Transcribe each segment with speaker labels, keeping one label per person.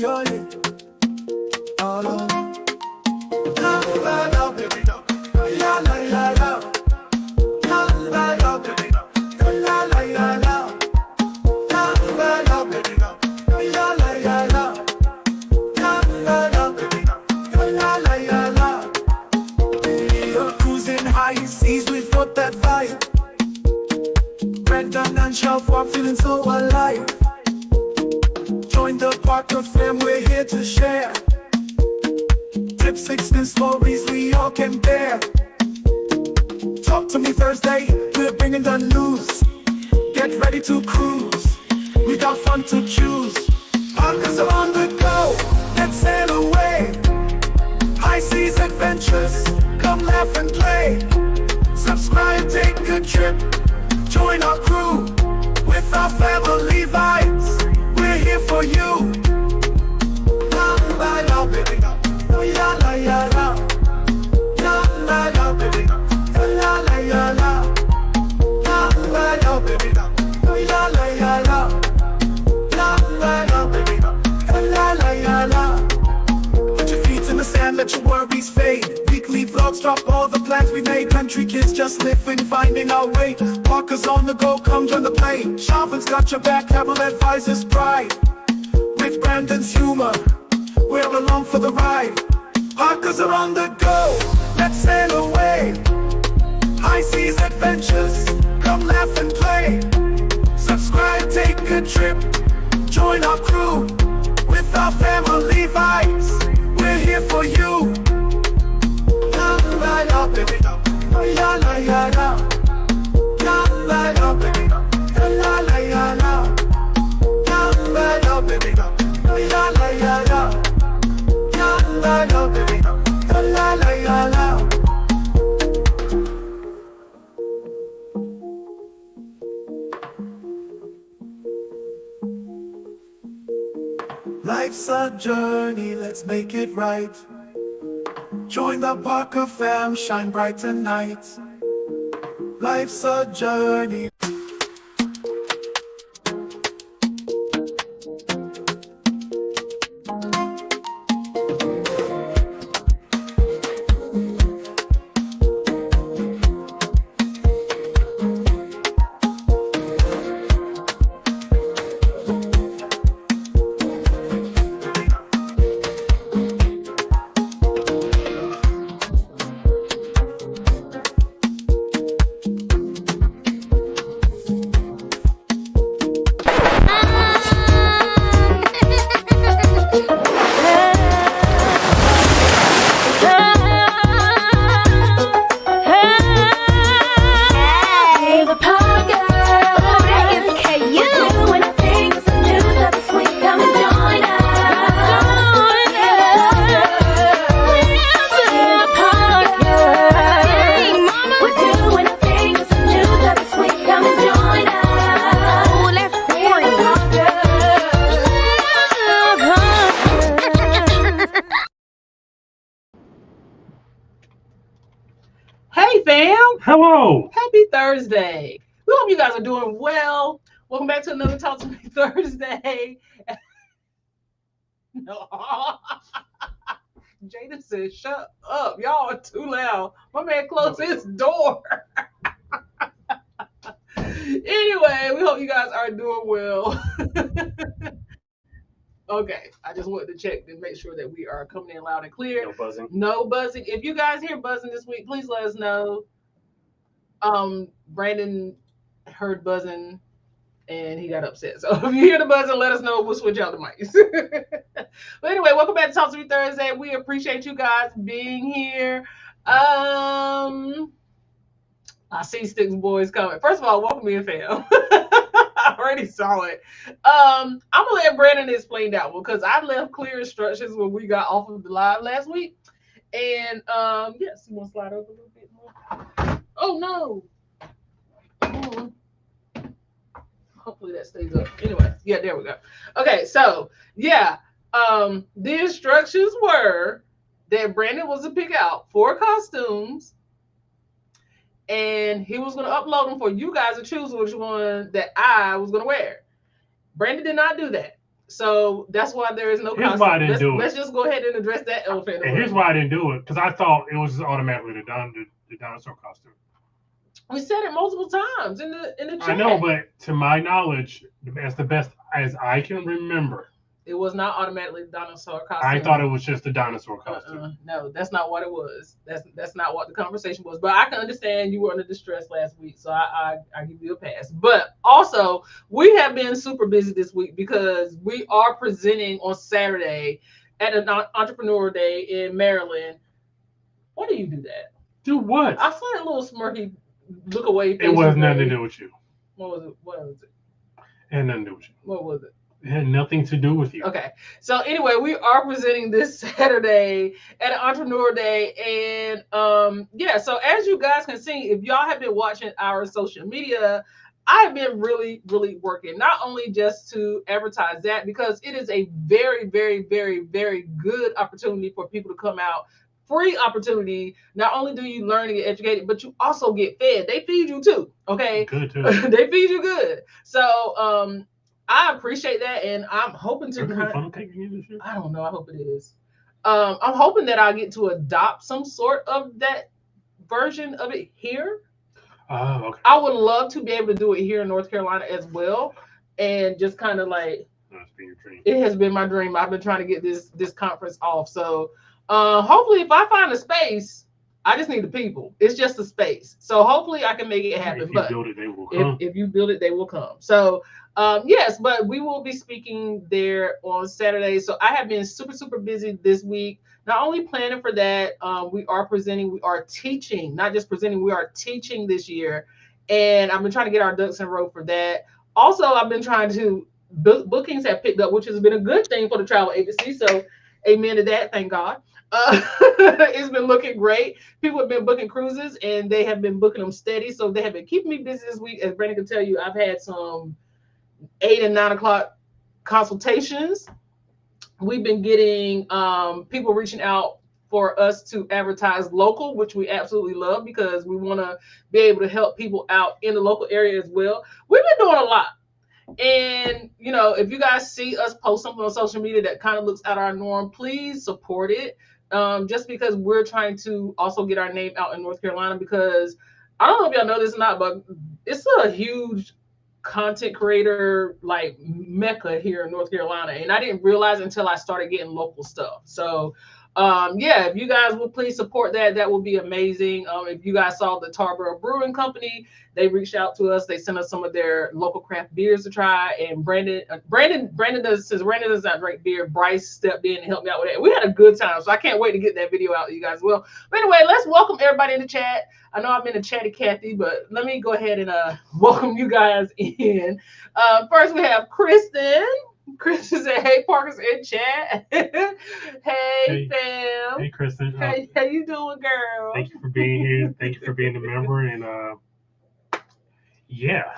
Speaker 1: yole. All over. La la la, baby, la la la la. La la la, baby, la la la la. La la la, baby, la la la la. La la la, baby, la la la la. You're cruising high seas without that vibe. Brandon and Shelf, I'm feeling so alive. Join the Parker fam, we're here to share. Tip 16 stories we all can bear. Talk to me Thursday, we're bringing the news. Get ready to cruise, we got fun to choose. Parkers are on the go, let's sail away. High seas adventures, come laugh and play. Subscribe, take a trip, join our crew. With our family vibes, we're here for you. La la la, baby, la la la la. La la la, baby, la la la la. La la la, baby, la la la la. La la la, baby, la la la. Put your feet in the sand, let your worries fade. Weekly vlogs drop all the plans we made. Country kids just living, finding our way. Parkers on the go, come join the play. Sharpen's got your back, Travel Advisors pride. With Brandon's humor, we're along for the ride. Parkers are on the go, let's sail away. High seas adventures, come laugh and play. Subscribe, take a trip, join our crew. With our family vibes, we're here for you. La la la, baby, la la la la. La la la, baby, la la la la. La la la, baby, la la la la. La la la, baby, la la la la. Life's a journey, let's make it right. Join the Parker fam, shine bright tonight. Life's a journey.
Speaker 2: Hello.
Speaker 3: Happy Thursday. We hope you guys are doing well. Welcome back to another Talk to Me Thursday. No. Jaden said, shut up. Y'all are too loud. My man closed his door. Anyway, we hope you guys are doing well. Okay, I just wanted to check to make sure that we are coming in loud and clear.
Speaker 2: No buzzing.
Speaker 3: No buzzing. If you guys hear buzzing this week, please let us know. Brandon heard buzzing and he got upset. So if you hear the buzzing, let us know. We'll switch out the mics. But anyway, welcome back to Talk to Me Thursday. We appreciate you guys being here. I see Sticks Boys coming. First of all, welcome in, fam. I already saw it. I'm gonna let Brandon explain that one because I left clear instructions when we got off of the live last week. And yes, you want to slide over a little bit more? Oh no. Hopefully that stays up. Anyway, yeah, there we go. Okay, so yeah, the instructions were that Brandon was to pick out 4 costumes and he was going to upload them for you guys to choose which one that I was going to wear. Brandon did not do that. So that's why there is no
Speaker 2: Here's
Speaker 3: costume.
Speaker 2: why I didn't do it.
Speaker 3: Let's just go ahead and address that elephant in the
Speaker 2: And
Speaker 3: room.
Speaker 2: here's why I didn't do it, because I thought it was just automatically the dinosaur costume.
Speaker 3: We said it multiple times in the chat.
Speaker 2: I know, but to my knowledge, as the best as I can remember,
Speaker 3: it was not automatically the dinosaur costume.
Speaker 2: I thought it was just the dinosaur costume.
Speaker 3: No, that's not what it was. That's not what the conversation was. But I can understand you were under distress last week, so I give you a pass. But also, we have been super busy this week because we are presenting on Saturday at an Entrepreneur Day in Maryland. Why do you do that?
Speaker 2: Do what?
Speaker 3: I saw that little smirky look away.
Speaker 2: It was nothing to do with you.
Speaker 3: What was it?
Speaker 2: It had nothing to do with you.
Speaker 3: What was it?
Speaker 2: It had nothing to do with you.
Speaker 3: Okay. So anyway, we are presenting this Saturday at an Entrepreneur Day. And yeah, so as you guys can see, if y'all have been watching our social media, I've been really, really working, not only just to advertise that, because it is a very, very, very, very good opportunity for people to come out. Free opportunity. Not only do you learn and get educated, but you also get fed. They feed you too. Okay.
Speaker 2: Good too.
Speaker 3: They feed you good. So I appreciate that, and I'm hoping to. I don't know. I hope it is. I'm hoping that I get to adopt some sort of that version of it here.
Speaker 2: Oh, okay.
Speaker 3: I would love to be able to do it here in North Carolina as well, and just kind of like.
Speaker 2: That's been your dream.
Speaker 3: It has been my dream. I've been trying to get this conference off. So hopefully, if I find a space. I just need the people. It's just a space. So hopefully I can make it happen.
Speaker 2: If you build it, they will come.
Speaker 3: If you build it, they will come. So yes, but we will be speaking there on Saturday. So I have been super, super busy this week. Not only planning for that, we are presenting, we are teaching, not just presenting, we are teaching this year. And I've been trying to get our ducks in a row for that. Also, I've been trying to, bookings have picked up, which has been a good thing for the travel agency. So amen to that, thank God. It's been looking great. People have been booking cruises and they have been booking them steady. So they have been keeping me busy this week. As Brandon can tell you, I've had some 8 and 9 o'clock consultations. We've been getting people reaching out for us to advertise local, which we absolutely love because we want to be able to help people out in the local area as well. We've been doing a lot. And, you know, if you guys see us post something on social media that kind of looks out our norm, please support it. Just because we're trying to also get our name out in North Carolina, because I don't know if y'all know this or not, but it's a huge content creator like mecca here in North Carolina. And I didn't realize until I started getting local stuff. So yeah, if you guys will please support that, that would be amazing. If you guys saw the Tarboro Brewing Company, they reached out to us. They sent us some of their local craft beers to try. And Brandon does, since Brandon does not drink beer, Bryce stepped in and helped me out with that. We had a good time, so I can't wait to get that video out to you guys as well. But anyway, let's welcome everybody in the chat. I know I've been a chatty Cathy, but let me go ahead and welcome you guys in. First, we have Kristen. Kristen said, "Hey, Parker's in chat." hey, fam.
Speaker 2: Hey, Kristen.
Speaker 3: How you doing, girl?
Speaker 2: Thank you for being here. Thank you for being a member. And yeah.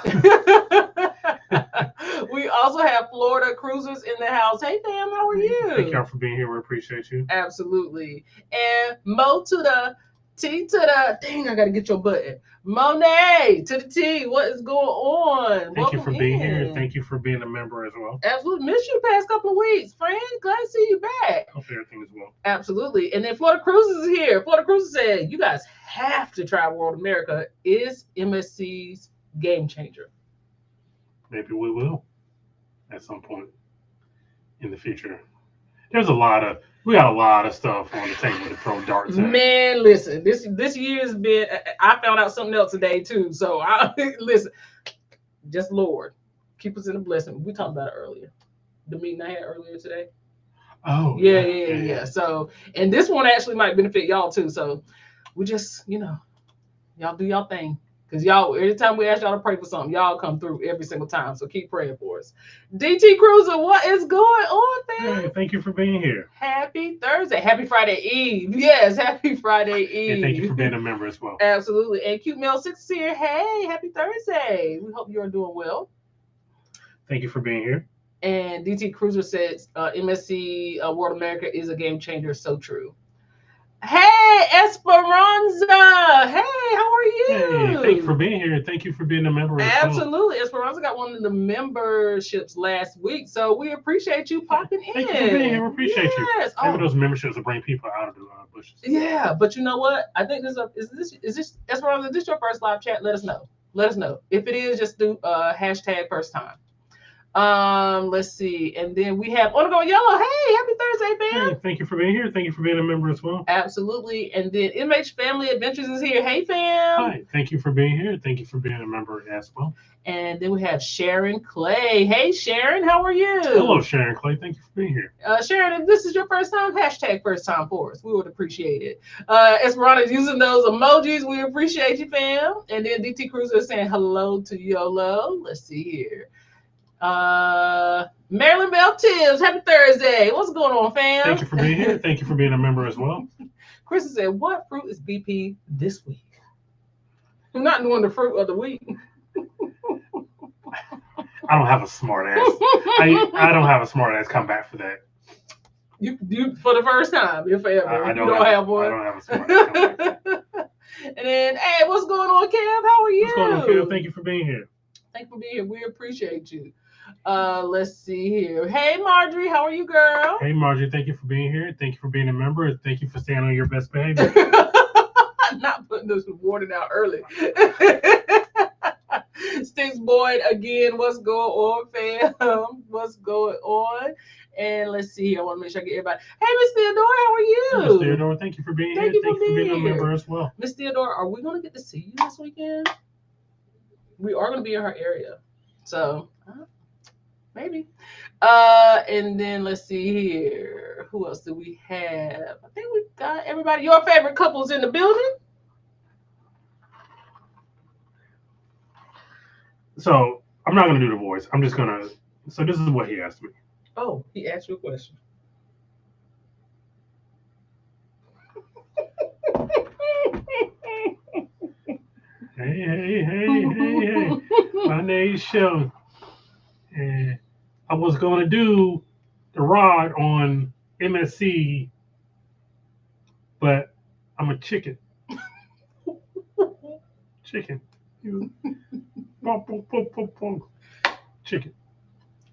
Speaker 3: We also have Florida Cruisers in the house. Hey, fam, how are you?
Speaker 2: Thank y'all for being here. We appreciate you.
Speaker 3: Absolutely. And Mo to the T to the, dang, I got to get your button. Monet to the T, what is going on?
Speaker 2: Thank you for being here. Thank you for being a member as well.
Speaker 3: Absolutely. Missed you the past couple of weeks, friend. Glad to see you back.
Speaker 2: Hope everything is well.
Speaker 3: Absolutely. And then Florida Cruises is here. Florida Cruises said, you guys have to try World America. Is MSC's game changer?
Speaker 2: Maybe we will at some point in the future. We got a lot of stuff on the table to throw darts at.
Speaker 3: Man, listen, this year's been, I found out something else today too. So listen, just Lord, keep us in a blessing. We talked about it earlier. The meeting I had earlier today.
Speaker 2: Oh,
Speaker 3: yeah. So, and this one actually might benefit y'all too. So we just, y'all do y'all thing. Because y'all, every time we ask y'all to pray for something, y'all come through every single time. So keep praying for us. DT Cruiser, what is going on, fam?
Speaker 2: Hey, thank you for being here.
Speaker 3: Happy Thursday. Happy Friday Eve. Yes, happy Friday Eve.
Speaker 2: And thank you for being a member as well.
Speaker 3: Absolutely. And Cute Mail 6 is here. Hey, happy Thursday. We hope you're doing well.
Speaker 2: Thank you for being here.
Speaker 3: And DT Cruiser says MSC World America is a game changer. So true. Hey, Esperanza. Hey, how are you?
Speaker 2: Hey, thank you for being here. Thank you for being a member as well.
Speaker 3: Absolutely. Esperanza got one of the memberships last week, so we appreciate you popping in.
Speaker 2: Thank you for being here. We appreciate you.
Speaker 3: Yes.
Speaker 2: Maybe those memberships will bring people out of the bushes.
Speaker 3: Yeah, but you know what? I think is this Esperanza? Is this your first live chat? Let us know. Let us know. If it is, just do hashtag first time. Let's see. And then we have On Go Yellow. Hey, happy Thursday, fam.
Speaker 2: Hey, thank you for being here. Thank you for being a member as well.
Speaker 3: Absolutely. And then MH Family Adventures is here. Hey, fam.
Speaker 2: Hi, thank you for being here. Thank you for being a member as well.
Speaker 3: And then we have Sharon Clay. Hey, Sharon, how are you?
Speaker 2: Hello, Sharon Clay. Thank you for being here.
Speaker 3: Sharon, if this is your first time, hashtag first time for us. We would appreciate it. Esperanza's using those emojis. We appreciate you, fam. And then DT Cruiser is saying hello to YOLO. Let's see here. Marilyn Bell Tibbs, happy Thursday. What's going on, fam?
Speaker 2: Thank you for being here. Thank you for being a member as well.
Speaker 3: Chris said, what fruit is BP this week? I'm not doing the fruit of the week.
Speaker 2: I don't have a smart ass. I don't have a smart ass come back for that.
Speaker 3: You for the first time, if ever.
Speaker 2: I
Speaker 3: don't have one.
Speaker 2: I don't have a smart ass come back.
Speaker 3: And then, hey, what's going on, Kev? How are you?
Speaker 2: What's going on, Kev? Thank you for being here.
Speaker 3: Thank you for being here. We appreciate you. Let's see here. Hey, Marjorie, how are you, girl?
Speaker 2: Hey, Marjorie, thank you for being here. Thank you for being a member. Thank you for staying on your best behavior.
Speaker 3: Not putting this warning out early. Sticks Boyd again. What's going on, fam? What's going on? And let's see here. I want to make sure I get everybody. Hey, Miss Theodore, how are you?
Speaker 2: Miss Theodore, thank you for being here. Thank you for being a member as well.
Speaker 3: Miss Theodore, are we going to get to see you this weekend? We are going to be in her area. So, maybe. And then let's see here. Who else do we have? I think we've got everybody. Your favorite couples in the building?
Speaker 2: So I'm not gonna do the voice. I'm just gonna. So this is what he asked me.
Speaker 3: Oh, he asked you a question.
Speaker 2: Hey. My name's Sheldon. And I was gonna do the rod on MSC, but I'm a chicken. Chicken. Chicken.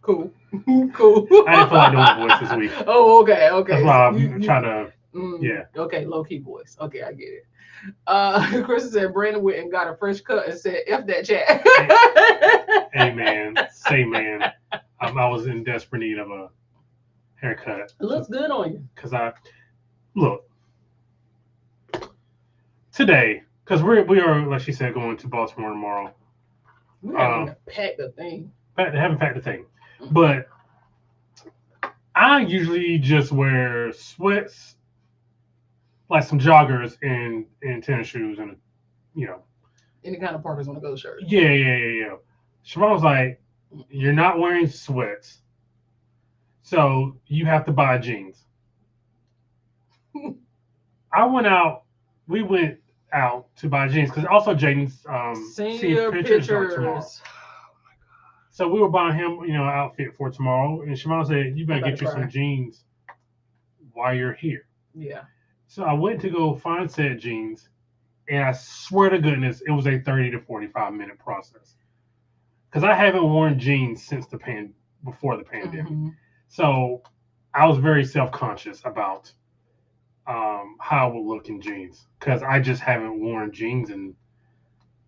Speaker 3: Cool.
Speaker 2: I didn't feel like doing the voice this week.
Speaker 3: Oh, okay.
Speaker 2: That's why I'm trying to. Yeah.
Speaker 3: Okay, low key voice. Okay, I get it. Chris said Brandon went and got a fresh cut and said, F that chat.
Speaker 2: Hey man, say man. I was in desperate need of a haircut.
Speaker 3: It looks good on you.
Speaker 2: Because look, today, because we are, like she said, going to Baltimore tomorrow.
Speaker 3: We haven't packed the thing.
Speaker 2: Haven't packed the thing. But I usually just wear sweats, like some joggers and tennis shoes and,
Speaker 3: any kind of Parker's on the go shirt.
Speaker 2: Yeah. Siobhan was like, you're not wearing sweats, so you have to buy jeans. We went out to buy jeans because also Jaden's
Speaker 3: senior pictures
Speaker 2: tomorrow. So we were buying him, an outfit for tomorrow, and Siobhan said, you better get you some jeans while you're here.
Speaker 3: Yeah.
Speaker 2: So I went to go find said jeans, and I swear to goodness, it was a 30 to 45 minute process. Because I haven't worn jeans since before the pandemic. Mm-hmm. So I was very self-conscious about how I would look in jeans. Because I just haven't worn jeans in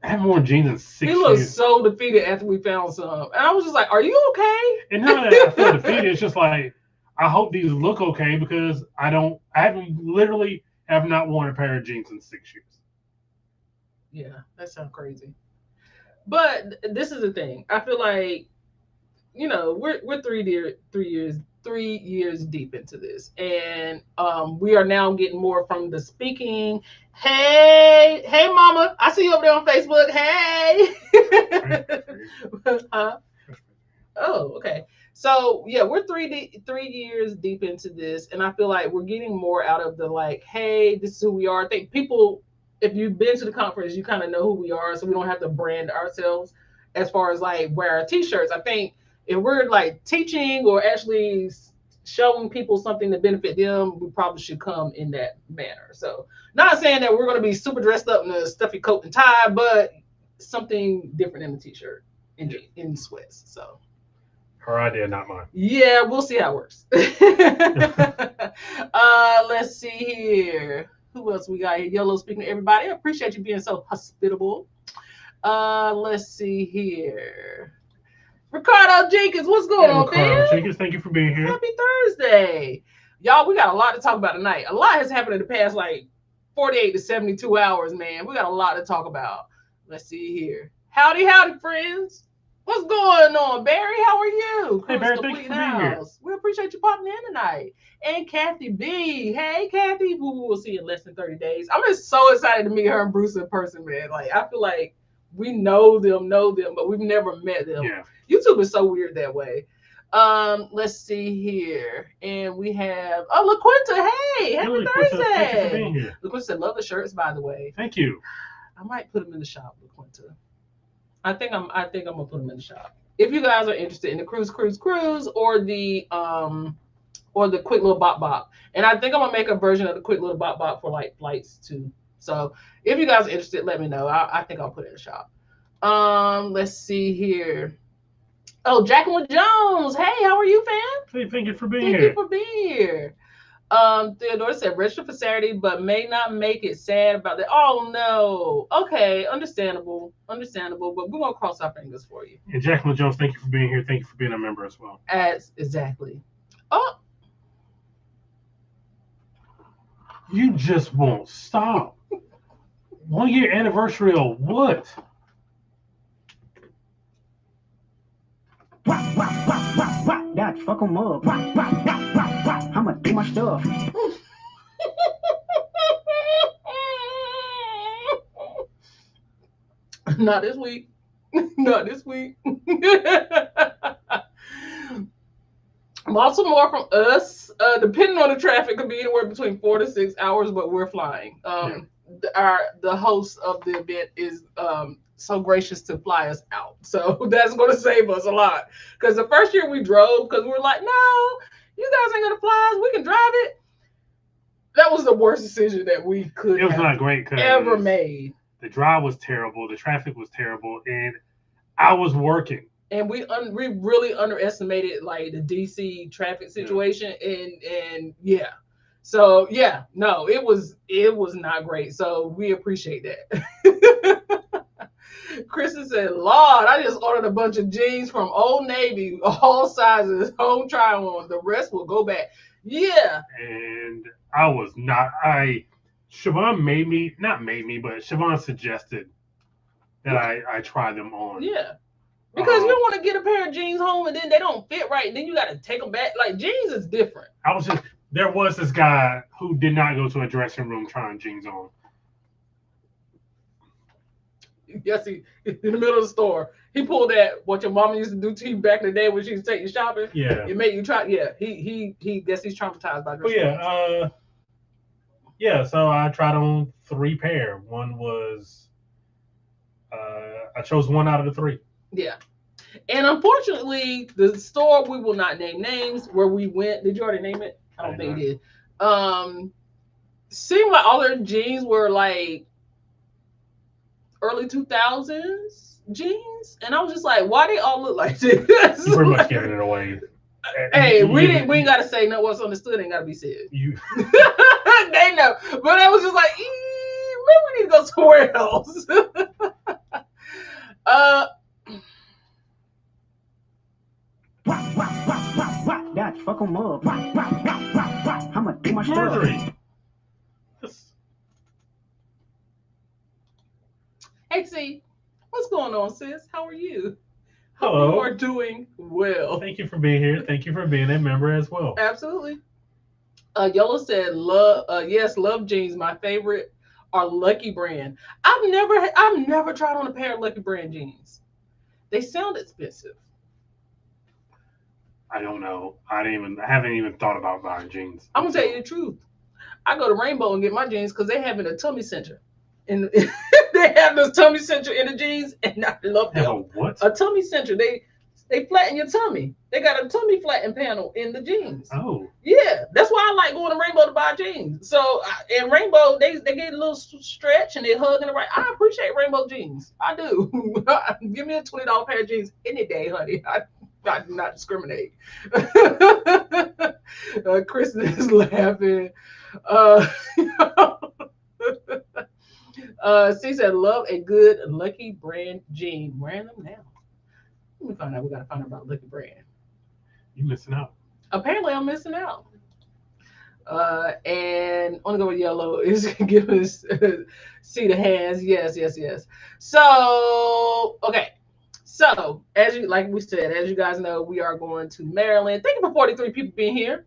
Speaker 2: 6 years.
Speaker 3: He looked so defeated after we found some. And I was just like, are you okay?
Speaker 2: And now that I feel defeated, it's just like, I hope these look okay because I have not worn a pair of jeans in 6 years.
Speaker 3: Yeah, that sounds crazy. But this is the thing. I feel like, we're 3 years deep into this, and we are now getting more from the speaking. Hey, Mama, I see you over there on Facebook. Hey. Oh, okay. So yeah, we're 3 years deep into this, and I feel like we're getting more out of the hey, this is who we are. I think people, if you've been to the conference, you kind of know who we are, so we don't have to brand ourselves as far as wear our t-shirts. I think if we're teaching or actually showing people something to benefit them, we probably should come in that manner. So, not saying that we're going to be super dressed up in a stuffy coat and tie, but something different in the t-shirt and in sweats. So,
Speaker 2: her idea, not mine.
Speaker 3: Yeah, we'll see how it works. Let's see here. Who else we got here? Yellow speaking to everybody. I appreciate you being so hospitable. Let's see here. Ricardo Jenkins, what's going on,
Speaker 2: Ricardo
Speaker 3: man?
Speaker 2: Jenkins, thank you for being here.
Speaker 3: Happy Thursday. Y'all, we got a lot to talk about tonight. A lot has happened in the past, like, 48 to 72 hours, man. We got a lot to talk about. Let's see here. Howdy, friends. What's going on, Barry? How are you?
Speaker 2: Hey, Barry, thank you for being here.
Speaker 3: We appreciate you popping in tonight. And Kathy B. Hey, Kathy, who we'll see in less than 30 days. I'm just so excited to meet her and Bruce in person, man. Like, I feel like we know them, but we've never met them.
Speaker 2: Yeah.
Speaker 3: YouTube is so weird that way. Let's see here. And we have LaQuinta. Hey, happy Thursday.
Speaker 2: Thank you for being here.
Speaker 3: LaQuinta said, love the shirts, by the way.
Speaker 2: Thank you.
Speaker 3: I might put them in the shop, LaQuinta. I think I'm gonna put them in the shop. If you guys are interested in the cruise, or the quick little bop, and I think I'm gonna make a version of the quick little bop for like flights too. So if you guys are interested, let me know. I think I'll put it in the shop. Let's see here. Oh, Jacqueline Jones. Hey, how are you, fam?
Speaker 2: Hey, thank you for being
Speaker 3: here.
Speaker 2: Thank
Speaker 3: you for being here. Theodore said register for Saturday, but may not make it. Sad about that. Oh no. Okay, understandable. But we're gonna cross our fingers for you.
Speaker 2: And Jacqueline Jones, thank you for being here. Thank you for being a member as well.
Speaker 3: Exactly. Oh.
Speaker 2: You just won't stop. 1 year anniversary of what?
Speaker 4: That fuck 'em up. I'ma do my stuff.
Speaker 3: Not this week. Not this week. Lots of more from us. Depending on the traffic, could be anywhere between 4 to 6 hours, but we're flying. The host of the event is so gracious to fly us out. So that's going to save us a lot. Because the first year we drove, because we were like, no, you guys ain't going to fly us. We can drive it. That was the worst decision that we could
Speaker 2: It was not great.
Speaker 3: Ever made.
Speaker 2: The drive was terrible. The traffic was terrible. And I was working.
Speaker 3: And we really underestimated like the DC traffic situation. And yeah. So yeah, no, it was not great. So we appreciate that. Kristen said, Lord, I just ordered a bunch of jeans from Old Navy, all sizes, home try on. The rest will go back. Yeah.
Speaker 2: And I was not, Siobhan but Siobhan suggested that I try them on.
Speaker 3: Yeah. Because you don't want to get a pair of jeans home and then they don't fit right. And then you got to take them back. Like jeans is different.
Speaker 2: There was this guy who did not go to a dressing room trying jeans on.
Speaker 3: Yes, he in the middle of the store. He pulled that what your mama used to do to you back in the day when she was taking you shopping.
Speaker 2: Yeah.
Speaker 3: It made you try. Yeah. He guess he's traumatized by dressing rooms.
Speaker 2: So I tried on 3 pair. One was I chose one out of the 3.
Speaker 3: Yeah. And unfortunately, the store, we will not name names, where we went. Did you already name it? I don't think you did. Seemed like all their jeans were like early 2000s jeans. And I was just like, why they all look like this?
Speaker 2: You pretty much giving it away.
Speaker 3: Hey, we ain't gotta say no what's understood ain't gotta be said.
Speaker 2: You
Speaker 3: they know. But I was just like, maybe we need to go somewhere else.
Speaker 4: That fuck 'em up. I'ma do my stuff.
Speaker 2: Marjorie.
Speaker 3: Hey, see, what's going on, sis? How are you?
Speaker 2: Hello.
Speaker 3: Hope you are doing well.
Speaker 2: Thank you for being here. Thank you for being a member as well.
Speaker 3: Absolutely. Yellow said, love jeans. My favorite are Lucky Brand. I've never tried on a pair of Lucky Brand jeans. They sound expensive.
Speaker 2: I don't know. I haven't even thought about buying jeans.
Speaker 3: I'm gonna tell you the truth. I go to Rainbow and get my jeans because they have a tummy cincher. And they have this tummy cincher in the jeans, and I love them.
Speaker 2: What?
Speaker 3: A tummy cincher. They flatten your tummy. They got a tummy flatten panel in the jeans.
Speaker 2: Oh.
Speaker 3: Yeah, that's why I like going to Rainbow to buy jeans. So in Rainbow, they get a little stretch and they hug in the right. I appreciate Rainbow jeans. I do. Give me a $20 pair of jeans any day, honey. I do not discriminate. Kristen is laughing. She said, love a good Lucky Brand jean. Wearing them now. Let me find out. We got to find out about Lucky Brand.
Speaker 2: You missing out.
Speaker 3: Apparently, I'm missing out. And on the go with yellow is give us see the hands. Yes. So, okay. So, as you like we said, as you guys know, we are going to Maryland. Thank you for 43 people being here.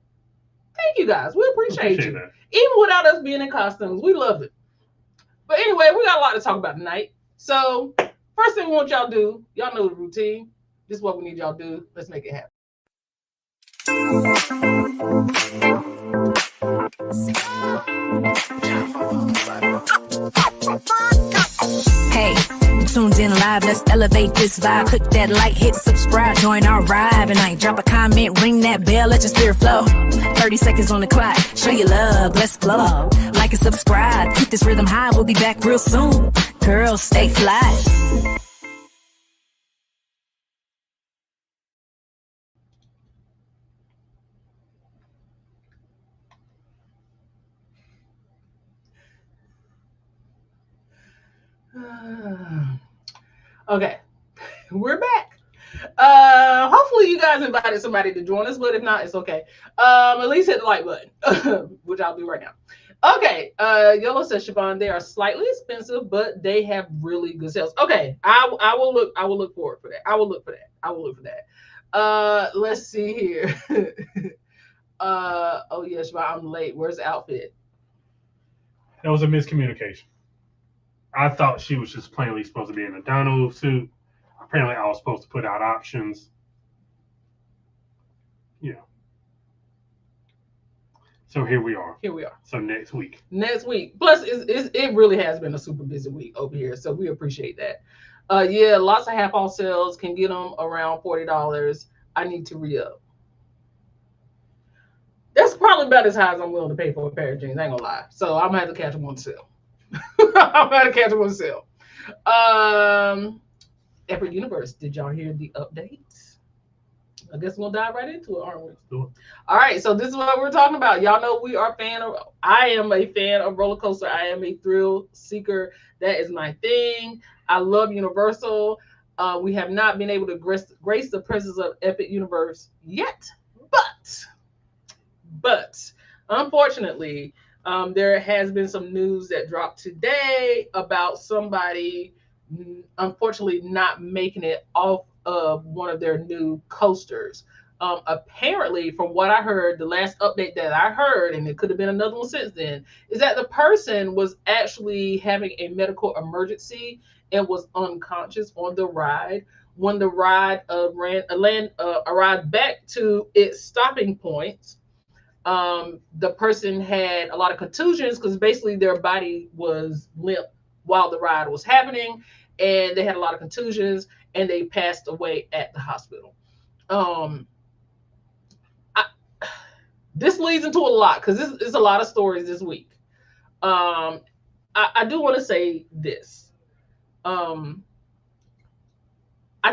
Speaker 3: Thank you guys. We appreciate you.
Speaker 2: That.
Speaker 3: Even without us being in costumes, we love it. But anyway, we got a lot to talk about tonight. So, first thing we want y'all to do, y'all know the routine. This is what we need y'all to do. Let's make it happen.
Speaker 5: Hey, you tuned in live, let's elevate this vibe. Click that like, hit subscribe, join our ride. And I drop a comment, ring that bell, let your spirit flow. 30 seconds on the clock, show your love, let's flow. Like and subscribe, keep this rhythm high, we'll be back real soon. Girls, stay fly.
Speaker 3: Okay, we're back. Hopefully you guys invited somebody to join us, but if not, it's okay. At least hit the like button, which I'll do right now. Okay, Yellow says, Siobhan, they are slightly expensive, but they have really good sales. Okay, I will look forward for that. I will look for that. Let's see here. Oh yes, Siobhan, I'm late. Where's the outfit?
Speaker 2: That was a miscommunication. I thought she was just plainly supposed to be in a Donald suit. Apparently, I was supposed to put out options. Yeah. So here we are. So next week.
Speaker 3: Plus, it really has been a super busy week over here, so we appreciate that. Yeah, lots of half off sales. Can get them around $40. I need to re-up. That's probably about as high as I'm willing to pay for a pair of jeans. I ain't gonna lie. So I'm gonna have to catch them on sale. Epic Universe, did y'all hear the updates? I guess we'll dive right into it, aren't we? All right, so this is what we're talking about. Y'all know I am a fan of roller coaster. I am a thrill seeker. That is my thing. I love Universal. We have not been able to grace the presence of Epic Universe yet, but unfortunately, there has been some news that dropped today about somebody unfortunately not making it off of one of their new coasters. Apparently, from what I heard, the last update that I heard, and it could have been another one since then, is that the person was actually having a medical emergency and was unconscious on the ride. When the ride arrived back to its stopping point, the person had a lot of contusions because basically their body was limp while the ride was happening, and they had a lot of contusions, and they passed away at the hospital. This leads into a lot because this is a lot of stories this week. I do want to say this. I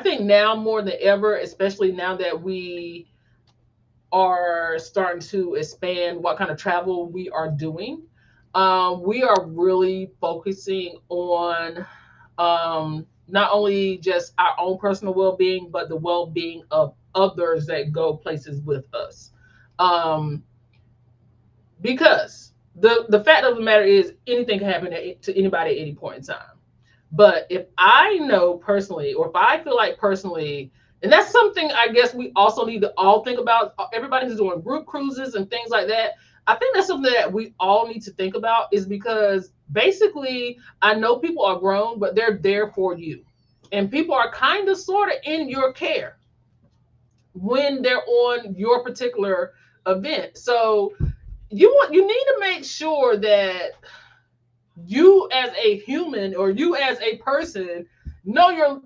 Speaker 3: think now more than ever, especially now that we are starting to expand what kind of travel we are doing, we are really focusing on not only just our own personal well-being, but the well-being of others that go places with us. Because the fact of the matter is anything can happen to anybody at any point in time. But if I know personally, or if I feel like personally, and that's something I guess we also need to all think about. Everybody who's doing group cruises and things like that, I think that's something that we all need to think about, is because basically I know people are grown, but they're there for you. And people are kind of sort of in your care when they're on your particular event. So you need to make sure that you as a human, or you as a person, know your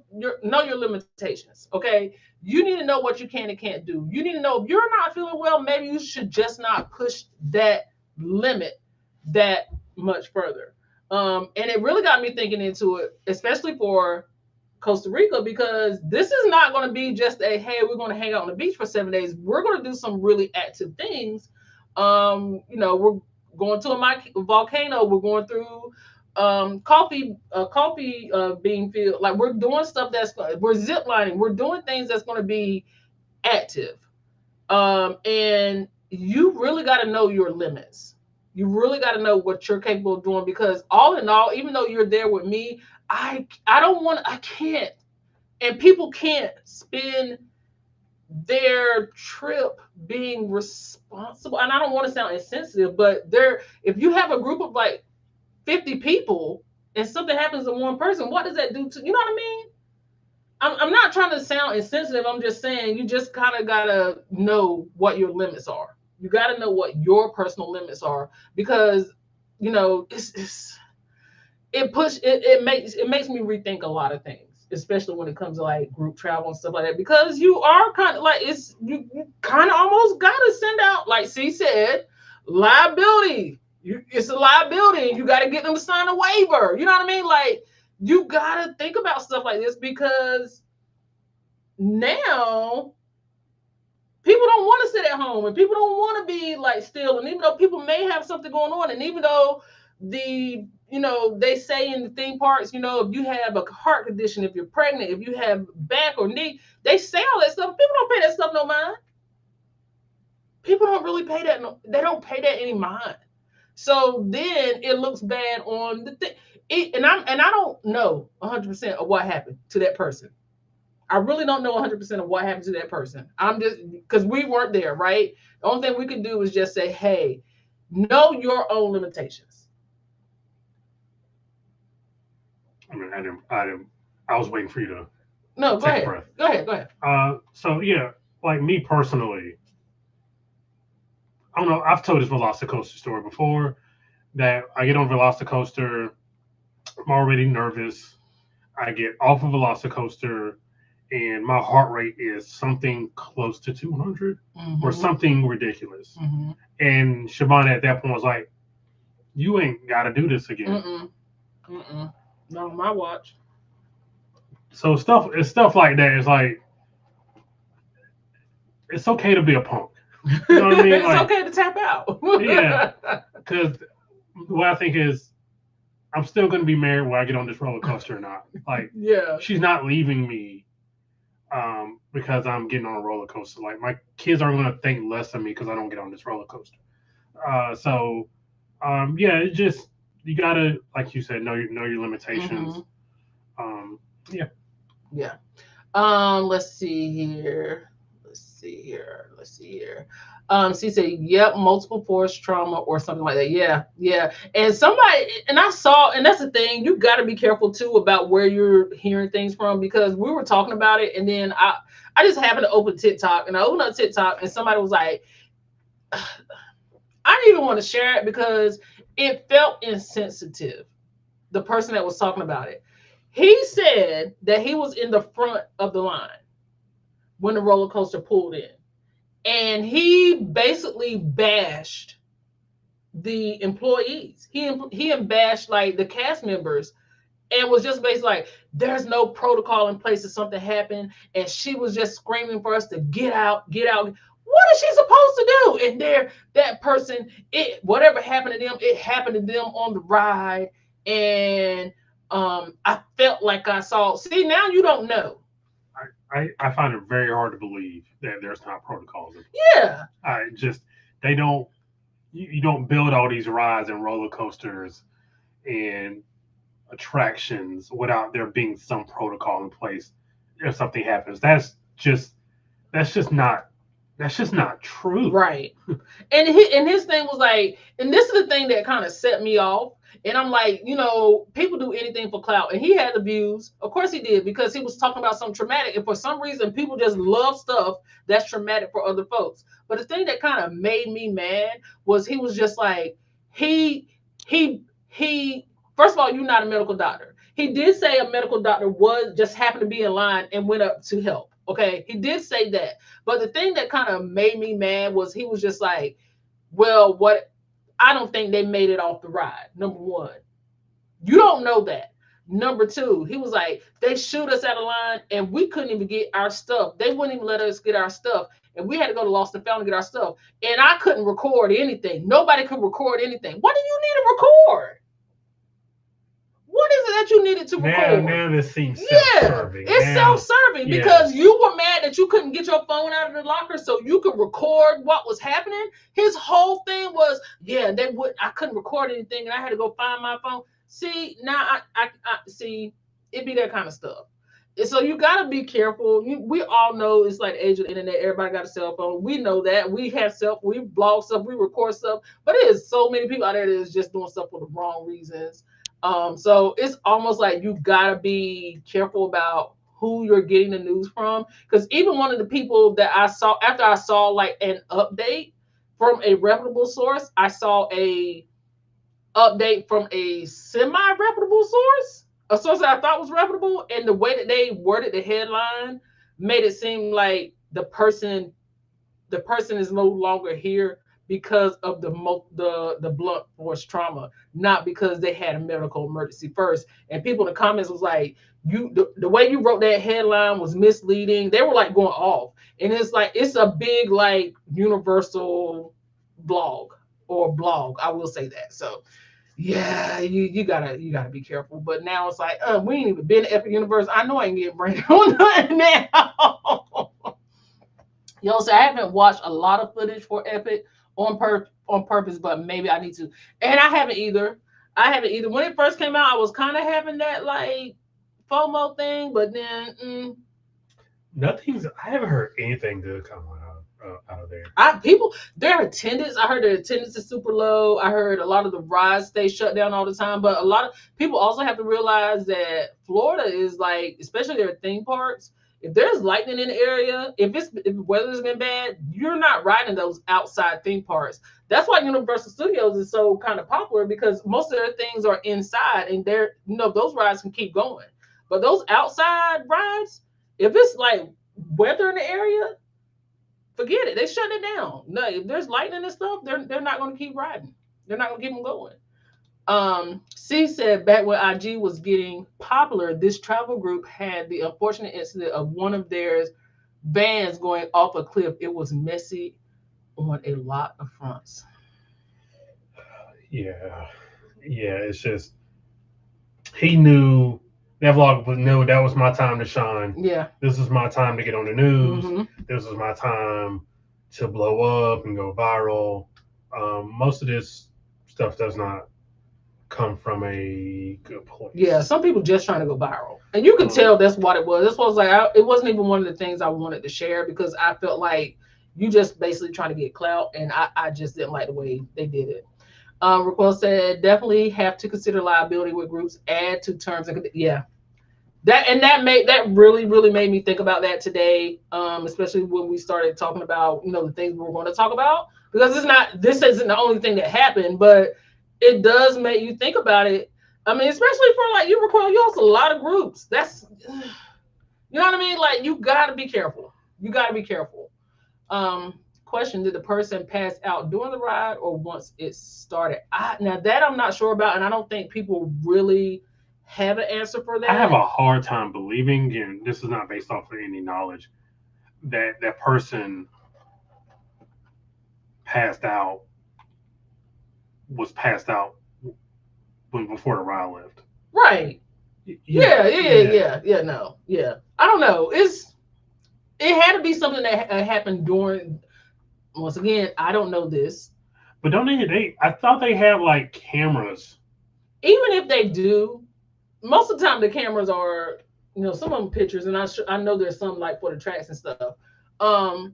Speaker 3: limitations. Okay, you need to know what you can and can't do. You need to know if you're not feeling well, maybe you should just not push that limit that much further. And it really got me thinking into it, especially for Costa Rica, because this is not going to be just a, hey, we're going to hang out on the beach for 7 days. We're going to do some really active things. We're going to a volcano. We're going through coffee bean field. Like, we're doing stuff we're zip lining. We're doing things that's going to be active. And you really got to know your limits. You really got to know what you're capable of doing, because all in all, even though you're there with me, I can't, and people can't spend their trip being responsible. And I don't want to sound insensitive, but if you have a group of like 50 people and something happens to one person, what does that do to, you know what I mean? I'm not trying to sound insensitive. I'm just saying you just kind of got to know what your limits are. You got to know what your personal limits are, because, it makes me rethink a lot of things, especially when it comes to like group travel and stuff like that, because you are kind of like, you kind of almost got to send out, like C said, liability. It's a liability, and you got to get them to sign a waiver. You know what I mean? Like, you got to think about stuff like this, because now people don't want to sit at home, and people don't want to be like still. And even though people may have something going on, and even though they say in the theme parks, if you have a heart condition, if you're pregnant, if you have back or knee, they say all that stuff. People don't pay that stuff no mind. People don't really pay that. They don't pay that any mind. So then it looks bad on the thing. And I don't know 100% of what happened to that person. I really don't know 100% of what happened to that person. I'm just, because we weren't there, right? The only thing we could do is just say, hey, know your own limitations.
Speaker 2: I mean, I was waiting for you to
Speaker 3: go
Speaker 2: take
Speaker 3: ahead.
Speaker 2: a breath.
Speaker 3: Go ahead.
Speaker 2: So yeah, like me personally, I don't know, I've told this Velocicoaster story before, that I get on Velocicoaster, I'm already nervous. I get off of Velocicoaster, and my heart rate is something close to 200 or something ridiculous.
Speaker 3: Mm-hmm.
Speaker 2: And Siobhan at that point was like, you ain't got to do this again.
Speaker 3: Not on my watch.
Speaker 2: So it's stuff like that. It's like, it's okay to be a punk. You know what I mean?
Speaker 3: It's
Speaker 2: like,
Speaker 3: okay to tap out.
Speaker 2: Yeah. Because what I think is, I'm still going to be married when I get on this roller coaster or not. Like,
Speaker 3: yeah,
Speaker 2: she's not leaving me because I'm getting on a roller coaster. Like, my kids aren't going to think less of me because I don't get on this roller coaster. It just, you got to, like you said, know your limitations.
Speaker 3: Yeah. Let's see here. She said, yep, multiple force trauma or something like that. Yeah. And I saw, and that's the thing, you got to be careful too about where you're hearing things from, because we were talking about it, and then I just happened to open TikTok, and I opened up TikTok, and somebody was like, I didn't even want to share it because it felt insensitive. The person that was talking about it, he said that he was in the front of the line when the roller coaster pulled in, and he basically bashed the employees. He bashed like the cast members, and was just basically like, there's no protocol in place if something happened, and she was just screaming for us to get out. What is she supposed to do? And that person, whatever happened to them, it happened to them on the ride. And I felt like I saw. See, now you don't know.
Speaker 2: I find it very hard to believe that there's not protocols.
Speaker 3: Yeah.
Speaker 2: They don't. You don't build all these rides and roller coasters and attractions without there being some protocol in place if something happens. That's just not true.
Speaker 3: Right. And his thing was like, and this is the thing that kind of set me off. And I'm like, people do anything for clout. And he had the views. Of course he did, because he was talking about something traumatic. And for some reason, people just love stuff that's traumatic for other folks. But the thing that kind of made me mad was he was just like, he first of all, you're not a medical doctor. He did say a medical doctor was just happened to be in line and went up to help. Okay, he did say that. But the thing that kind of made me mad was he was just like, well, what? I don't think they made it off the ride. Number one, you don't know that. Number two, he was like, they shoot us out of line and we couldn't even get our stuff. They wouldn't even let us get our stuff. And we had to go to Lost and Found to get our stuff. And I couldn't record anything. Nobody could record anything. What do you need to record? What is it that you needed to record?
Speaker 2: Now this seems self-serving.
Speaker 3: Yeah, it's self-serving because you were mad that you couldn't get your phone out of the locker so you could record what was happening. His whole thing was, I couldn't record anything and I had to go find my phone. See, now I see it be that kind of stuff. And so you got to be careful. We all know it's like the age of the internet. Everybody got a cell phone. We know that. We blog stuff, we record stuff, but there's so many people out there that is just doing stuff for the wrong reasons. So it's almost like you gotta be careful about who you're getting the news from. Because even one of the people that I saw after I saw like an update from a reputable source, I saw a update from a semi-reputable source, a source that I thought was reputable, and the way that they worded the headline made it seem like the person is no longer here because of the blunt force trauma, not because they had a medical emergency first. And people in the comments was like, the way you wrote that headline was misleading. They were like going off. And it's like, it's a big like universal blog. I will say that. So yeah, you gotta be careful. But now it's like, we ain't even been to Epic Universe. I know I ain't getting brain on nothing now. Yo, so I haven't watched a lot of footage for Epic on purpose, but maybe I need to. And I haven't either. When it first came out, I was kind of having that like FOMO thing, but then
Speaker 2: I haven't heard anything good come out of there.
Speaker 3: Their attendance, I heard their attendance is super low. I heard a lot of the rides stay shut down all the time, but a lot of people also have to realize that Florida is like, especially their theme parks, if there's lightning in the area, if weather's been bad, you're not riding those outside theme parks. That's why Universal Studios is so kind of popular, because most of their things are inside and those rides can keep going. But those outside rides, if it's like weather in the area, forget it. They shut it down. No, if there's lightning and stuff, they're not going to keep riding. They're not going to keep them going. C said back when IG was getting popular, this travel group had the unfortunate incident of one of their vans going off a cliff. It was messy on a lot of fronts.
Speaker 2: Yeah. It's just he knew that vlog knew that was my time to shine.
Speaker 3: Yeah,
Speaker 2: this is my time to get on the news.
Speaker 3: Mm-hmm.
Speaker 2: This is my time to blow up and go viral. Most of this stuff does not come from a good place.
Speaker 3: Yeah, some people just trying to go viral, and you could tell that's what it was. This was like it wasn't even one of the things I wanted to share, because I felt like you just basically trying to get clout, and I just didn't like the way they did it. Raquel said definitely have to consider liability with groups, add to terms and that really made me think about that today, especially when we started talking about the things we were going to talk about, because this isn't the only thing that happened, but it does make you think about it. I mean, especially for like you, Raquel, you host a lot of groups. That's, you know what I mean? Like, you got to be careful. Question, did the person pass out during the ride or once it started? Now that I'm not sure about, and I don't think people really have an answer for that.
Speaker 2: I have a hard time believing, and this is not based off of any knowledge, that that person was passed out before the ride left.
Speaker 3: Right. Yeah. I don't know. It had to be something that happened during. Once again, I don't know this.
Speaker 2: But don't they? I thought they have like cameras.
Speaker 3: Even if they do, most of the time the cameras are, some of them pictures, and I know there's some like for the tracks and stuff. Well,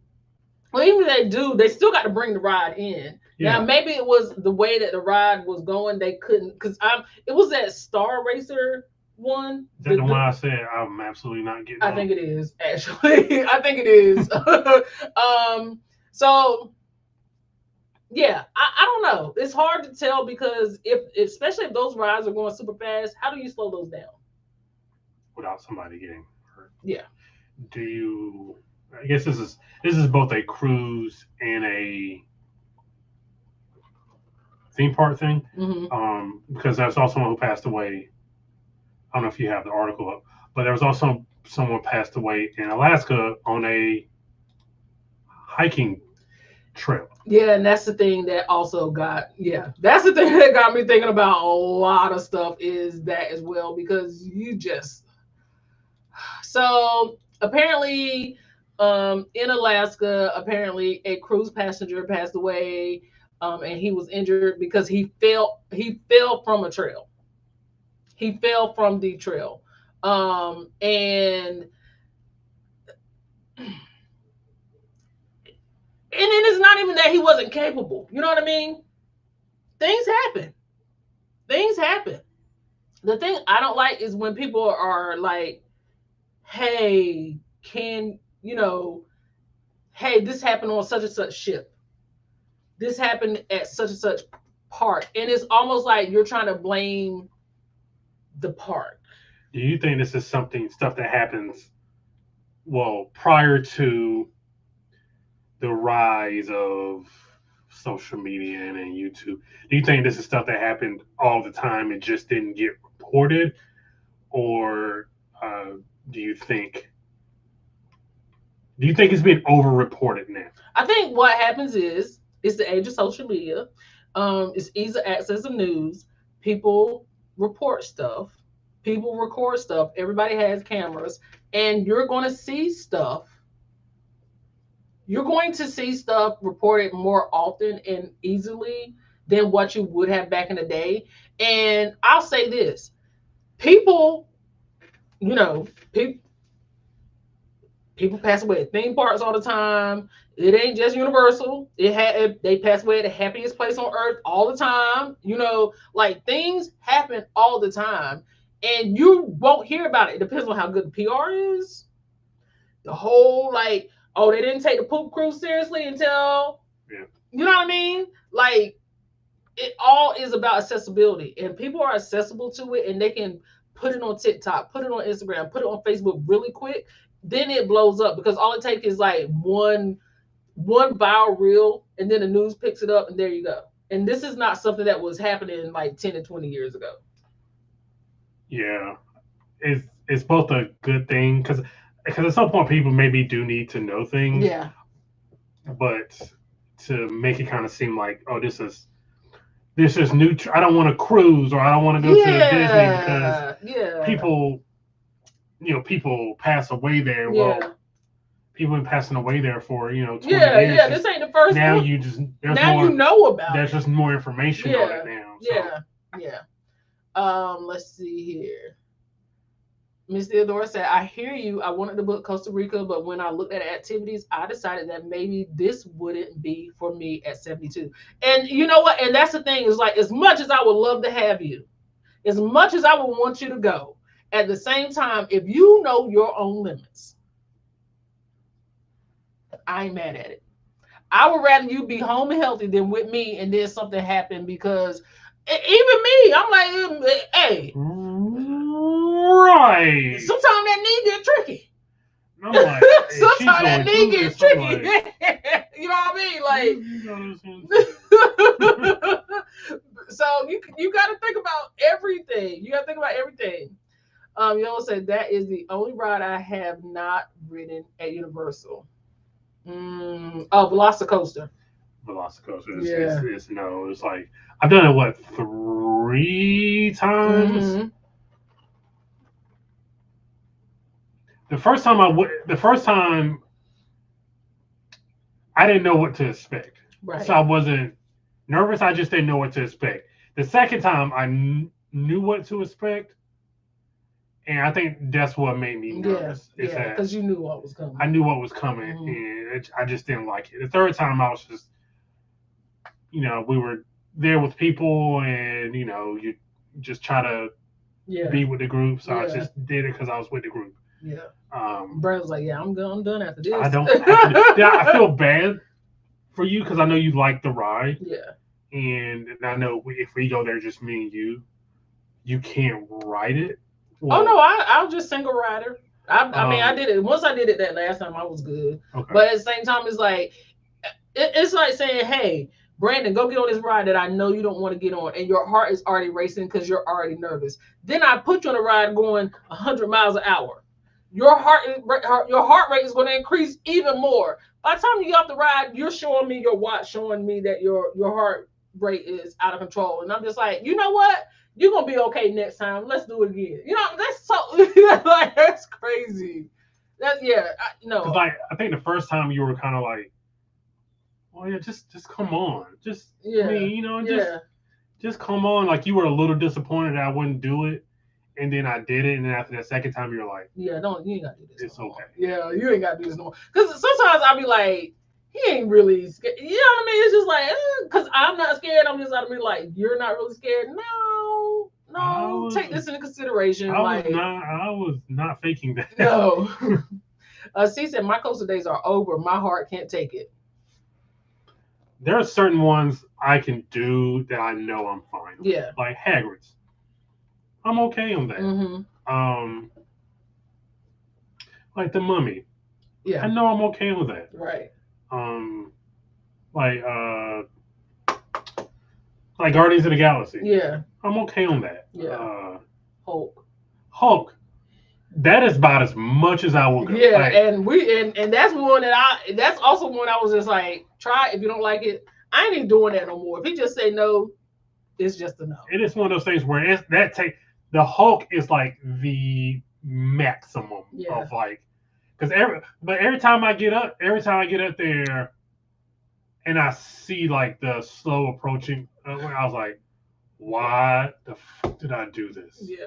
Speaker 3: even if they do, they still got to bring the ride in. Yeah. Now, maybe it was the way that the ride was going, they couldn't, because it was that Star Racer one.
Speaker 2: Is that the one I said I'm absolutely not getting?
Speaker 3: I think it is, actually. I think it is. So yeah, I don't know. It's hard to tell, because especially if those rides are going super fast, how do you slow those down?
Speaker 2: without somebody getting hurt.
Speaker 3: Yeah.
Speaker 2: Do you? I guess this is both a cruise and a theme park thing. Because there's also someone who passed away. I don't know if you have the article up, but there was also someone passed away in Alaska on a hiking trail.
Speaker 3: Yeah, and that's the thing that also that's the thing that got me thinking about a lot of stuff is that as well, because so apparently in Alaska, apparently a cruise passenger passed away, and he was injured because he fell from a trail. He fell from the trail. And then it's not even that he wasn't capable. You know what I mean? Things happen. The thing I don't like is when people are like, hey, hey, this happened on such and such ship. This happened at such and such park. And it's almost like you're trying to blame the park.
Speaker 2: Do you think this is stuff that happens, prior to the rise of social media and YouTube? Do you think this is stuff that happened all the time and just didn't get reported? Or do you think it's been over-reported now?
Speaker 3: I think what happens is it's the age of social media. It's easy access to news. People report stuff. People record stuff. Everybody has cameras. And you're going to see stuff. You're going to see stuff reported more often and easily than what you would have back in the day. And I'll say this. People pass away at theme parks all the time. It ain't just Universal. They pass away at the happiest place on earth all the time. Like things happen all the time, and you won't hear about it. It depends on how good the PR is. The whole they didn't take the poop cruise seriously until, you know what I mean? Like it all is about accessibility, and people are accessible to it, and they can put it on TikTok, put it on Instagram, put it on Facebook really quick. Then it blows up because all it takes is like one viral reel, and then the news picks it up, and there you go. And this is not something that was happening like 10 to 20 years ago.
Speaker 2: Yeah, it's both a good thing because at some point people maybe do need to know things.
Speaker 3: Yeah.
Speaker 2: But to make it kind of seem like, this is new. I don't want to cruise, or I don't want to go to Disney because people pass away there.
Speaker 3: Yeah.
Speaker 2: Well, people have been passing away there for 20 years.
Speaker 3: Yeah. This ain't the first
Speaker 2: now
Speaker 3: one.
Speaker 2: you just
Speaker 3: you know about
Speaker 2: there's
Speaker 3: it.
Speaker 2: just more information on it now. So.
Speaker 3: Yeah. Let's see here. Miss Theodora said, I hear you. I wanted to book Costa Rica, but when I looked at activities, I decided that maybe this wouldn't be for me at 72. And you know what? And that's the thing is like, as much as I would love to have you, as much as I would want you to go, at the same time, if you know your own limits, I ain't mad at it. I would rather you be home and healthy than with me and then something happen, because even me, I'm like, hey.
Speaker 2: Right.
Speaker 3: Sometimes that knee get tricky.
Speaker 2: I'm like,
Speaker 3: sometimes that knee gets tricky. Like, you know what I mean? Like, so you got to think about everything. Yellow said that is the only ride I have not ridden at Universal. Velocicoaster.
Speaker 2: Velocicoaster. It's like I've done it 3 times.
Speaker 3: Mm-hmm.
Speaker 2: The first time I didn't know what to expect.
Speaker 3: Right.
Speaker 2: So I wasn't nervous. I just didn't know what to expect. The second time I knew what to expect. And I think that's what made me nervous.
Speaker 3: Yeah, because you knew what was coming.
Speaker 2: I knew what was coming, and I just didn't like it. The third time I was just, we were there with people, and, you just try to be with the group. So I just did it because I was with the group.
Speaker 3: Yeah. Brad was like, I'm done after this.
Speaker 2: I don't. I feel bad for you because I know you like the ride.
Speaker 3: Yeah.
Speaker 2: And I know if we go there, just me and you can't ride it.
Speaker 3: Oh no, I was just single rider. I mean, I did it once. I did it that last time. I was good,
Speaker 2: Okay.
Speaker 3: but at the same time, it's like it's like saying, "Hey, Brandon, go get on this ride that I know you don't want to get on," and your heart is already racing because you're already nervous. Then I put you on a ride going 100 miles an hour. Your heart rate is going to increase even more. By the time you get off the ride, you're showing me your watch, showing me that your heart rate is out of control, and I'm just like, you know what? You're gonna be okay next time. Let's do it again. You know, that's so like that's crazy. That's no.
Speaker 2: Cause like I think the first time you were kind of like, well, yeah, just come on, just I mean, you know, just come on. Like you were a little disappointed that I wouldn't do it, and then I did it, and then after that second time, you're like,
Speaker 3: you ain't gotta do this.
Speaker 2: It's no okay.
Speaker 3: Yeah, you ain't gotta do this no more. Because sometimes I'll be like, he ain't really scared. You know what I mean? It's just like, because I'm not scared. I'm just out of me like, you're not really scared. No, take this into consideration.
Speaker 2: I was not faking that.
Speaker 3: No. C said, my coastal days are over. My heart can't take it.
Speaker 2: There are certain ones I can do that I know I'm fine with.
Speaker 3: Yeah.
Speaker 2: Like Hagrid's. I'm okay on that.
Speaker 3: Mm-hmm.
Speaker 2: Like the Mummy.
Speaker 3: Yeah.
Speaker 2: I know I'm okay with that.
Speaker 3: Right.
Speaker 2: Like Guardians of the Galaxy.
Speaker 3: Yeah.
Speaker 2: I'm okay on that.
Speaker 3: Yeah.
Speaker 2: Hulk. That is about as much as I will go.
Speaker 3: Yeah, like, and that's one that's also one I was just like, try if you don't like it. I ain't even doing that no more. If he just say no, it's just a no.
Speaker 2: It is one of those things where the Hulk is like the maximum of like, because every time I get up there and I see like the slow approaching, I was like, why the fuck did I do this?
Speaker 3: Yeah.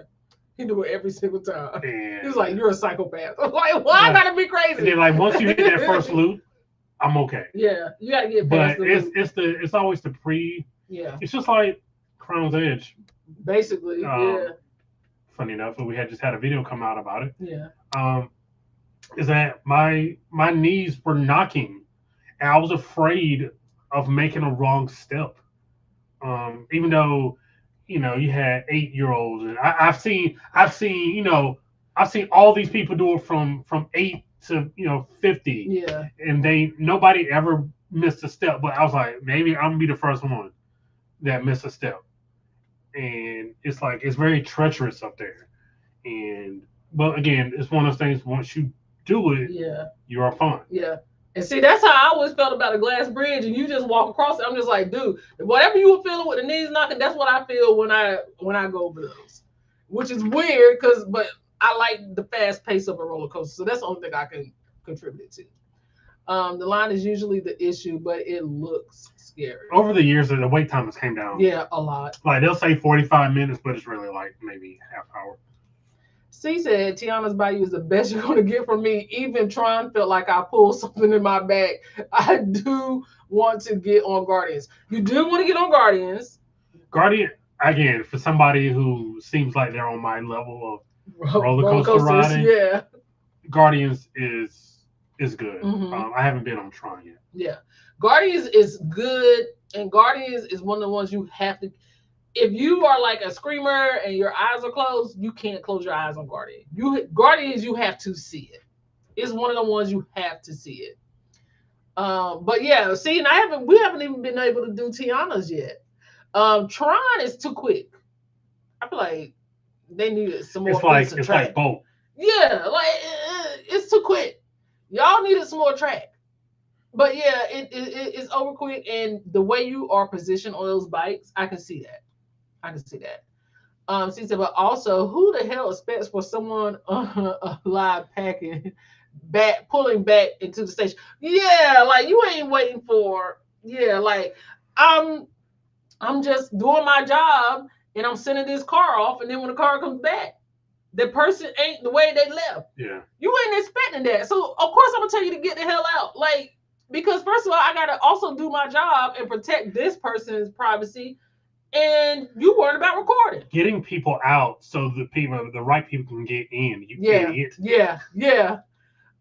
Speaker 3: He do it every single time.
Speaker 2: And
Speaker 3: he's like, you're a psychopath. I'm like, why I gotta be crazy?
Speaker 2: And then like once you hit that first loop, I'm okay.
Speaker 3: Yeah, you gotta get past
Speaker 2: it's always the pre.
Speaker 3: Yeah.
Speaker 2: It's just like Crown's Edge.
Speaker 3: Basically, yeah.
Speaker 2: Funny enough, we just had a video come out about it.
Speaker 3: Yeah.
Speaker 2: Is that my knees were knocking, and I was afraid of making a wrong step. Even though, you know, you had 8-year-olds, and I've seen all these people do it from 8 to 50.
Speaker 3: Yeah.
Speaker 2: And nobody ever missed a step, but I was like, maybe I'm gonna be the first one that missed a step. And it's like it's very treacherous up there. But again, it's one of those things. Once you do it, you are fine.
Speaker 3: Yeah. And see, that's how I always felt about a glass bridge, and you just walk across it. I'm just like, dude, whatever you were feeling with the knees knocking, that's what I feel when I go over those. Which is weird, but I like the fast pace of a roller coaster, so that's the only thing I can contribute to. The line is usually the issue, but it looks scary.
Speaker 2: Over the years, the wait time has came down.
Speaker 3: Yeah, a lot.
Speaker 2: Like they'll say 45 minutes, but it's really like maybe half hour.
Speaker 3: C said, Tiana's Bayou is the best you're going to get from me. Even Tron felt like I pulled something in my bag. I do want to get on Guardians. You do want to get on Guardians.
Speaker 2: Guardian, again, for somebody who seems like they're on my level of roller coaster riding,
Speaker 3: yeah.
Speaker 2: Guardians is good.
Speaker 3: Mm-hmm.
Speaker 2: I haven't been on Tron yet.
Speaker 3: Yeah. Guardians is good, and Guardians is one of the ones you have to... If you are like a screamer and your eyes are closed, you can't close your eyes on Guardians. Guardians, you have to see it. It's one of the ones you have to see it. But yeah, see, and we haven't even been able to do Tiana's yet. Tron is too quick. I feel like they needed some more.
Speaker 2: It's like both.
Speaker 3: Yeah, like it's too quick. Y'all needed some more track. But yeah, it's over quick, and the way you are positioned on those bikes, I can see that. She said, but also, who the hell expects for someone alive pulling back into the station? Yeah, like you ain't waiting for. Yeah, like I'm just doing my job, and I'm sending this car off, and then when the car comes back, the person ain't the way they left.
Speaker 2: Yeah,
Speaker 3: you ain't expecting that. So of course I'm gonna tell you to get the hell out, like. Because first of all, I gotta also do my job and protect this person's privacy, and you worried about recording.
Speaker 2: Getting people out so the right people can get in.
Speaker 3: Yeah.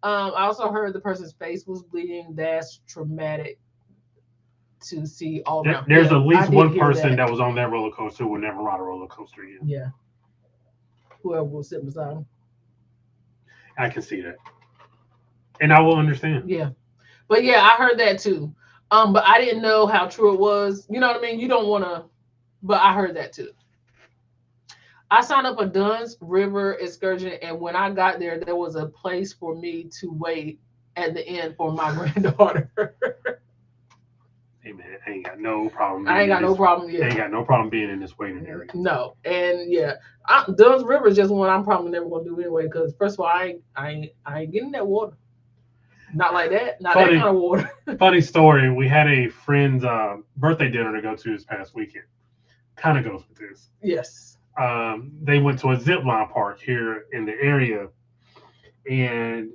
Speaker 3: I also heard the person's face was bleeding. That's traumatic to see all that.
Speaker 2: There's at least one person that was on that roller coaster who would never ride a roller coaster again.
Speaker 3: Yeah. whoever was sitting beside him.
Speaker 2: I can see that, and I will understand.
Speaker 3: Yeah, but yeah, I heard that too. But I didn't know how true it was. You know what I mean? You don't want to, but I heard that too. I signed up for Dunn's River excursion, and when I got there, there was a place for me to wait at the end for my granddaughter.
Speaker 2: Hey man, I ain't got no problem.
Speaker 3: I ain't got no problem.
Speaker 2: I
Speaker 3: Yeah,
Speaker 2: ain't got no problem being in this waiting area.
Speaker 3: no, and yeah, Dunn's River is just one I'm probably never gonna do anyway. Because first of all, I ain't getting that water. Not like that. Not
Speaker 2: Funny.
Speaker 3: that kind of water.
Speaker 2: Funny story. We had a friend's birthday dinner to go to this past weekend. Kind of goes with this.
Speaker 3: Yes.
Speaker 2: They went to a zip line park here in the area, and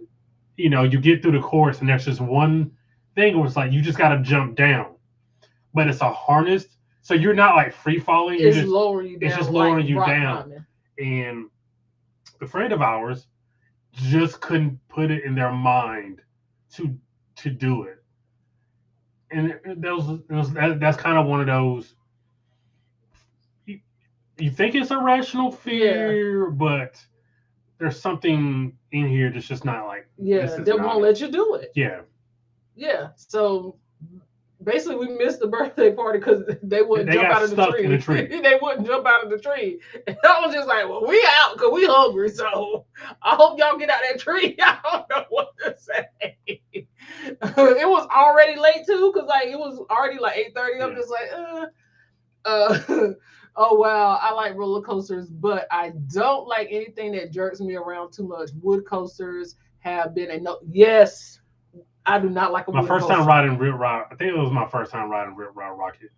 Speaker 2: you know, you get through the course, and there's just one thing where it's like you just got to jump down, but it's a harness, so you're not like free falling.
Speaker 3: It's lowering you down.
Speaker 2: It's just lowering
Speaker 3: like
Speaker 2: you
Speaker 3: rock
Speaker 2: down.
Speaker 3: climbing.
Speaker 2: And a friend of ours just couldn't put it in their mind to do it, and that's kind of one of those. You think it's a rational fear, but there's something in here that's just not like.
Speaker 3: Yeah, they won't let you do it.
Speaker 2: Yeah.
Speaker 3: Yeah. So basically, we missed the birthday party because they wouldn't jump out of the tree.
Speaker 2: In the tree.
Speaker 3: They wouldn't jump out of the tree. And I was just like, well, we out because we hungry. So I hope y'all get out that tree. I don't know what to say. It was already late too, because like it was already like 8:30. I'm just like, oh wow, I like roller coasters, but I don't like anything that jerks me around too much. Wood coasters have been a no. Yes, I do not like a
Speaker 2: my
Speaker 3: wood
Speaker 2: first
Speaker 3: coaster.
Speaker 2: time riding Rip Ride. I think it was my first time riding Rip Ride Rocket.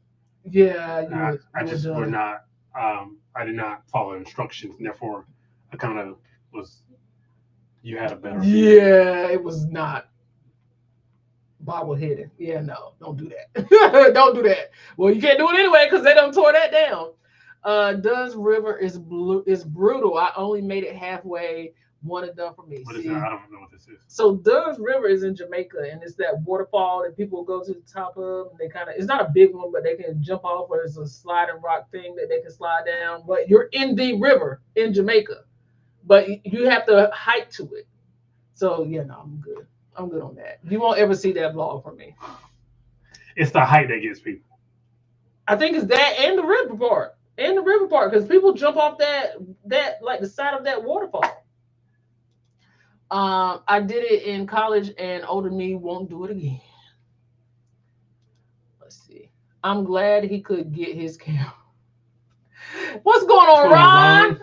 Speaker 3: Yeah,
Speaker 2: I just would not. I did not follow instructions, and therefore, I kind of was. You had a better.
Speaker 3: Yeah, it was not bobbleheaded. Yeah, no, don't do that. Don't do that. Well, you can't do it anyway because they done tore that down. Dunn's River is brutal. I only made it halfway. One and done for me.
Speaker 2: What is that? I don't know what this is.
Speaker 3: So Dunn's River is in Jamaica, and it's that waterfall that people go to the top of. And they it's not a big one, but they can jump off, or there's a sliding rock thing that they can slide down. But you're in the river in Jamaica, but you have to hike to it. So yeah, no, I'm good. I'm good on that. You won't ever see that vlog from me.
Speaker 2: It's the height that gets people.
Speaker 3: I think it's that and the river part. Because people jump off that like the side of that waterfall. I did it in college, and older me won't do it again. Let's see. I'm glad he could get his camera. What's going on, Ron?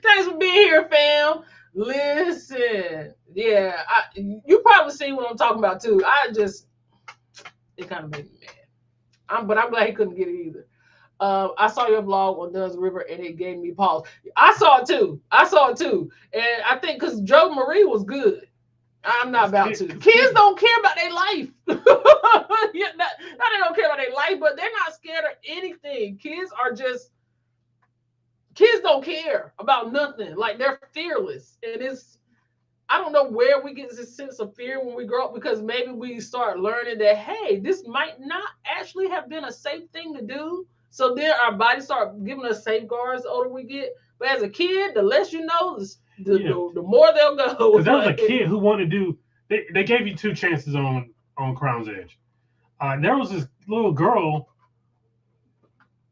Speaker 3: Thanks for being here, fam. Listen, yeah, you probably see what I'm talking about too. It kind of made me mad. But I'm glad he couldn't get it either. I saw your vlog on Dunn's River, and it gave me pause. I saw it too, and I think because Joe Marie was good. I'm not about to. Kids don't care about their life. Yeah, not they don't care about their life, but they're not scared of anything. Kids don't care about nothing. Like they're fearless, and I don't know where we get this sense of fear when we grow up, because maybe we start learning that, hey, this might not actually have been a safe thing to do. So then our bodies start giving us safeguards the older we get. But as a kid, the less you know, the more they'll go.
Speaker 2: Because there was a kid who wanted to do. They gave you 2 chances on Crown's Edge. There was this little girl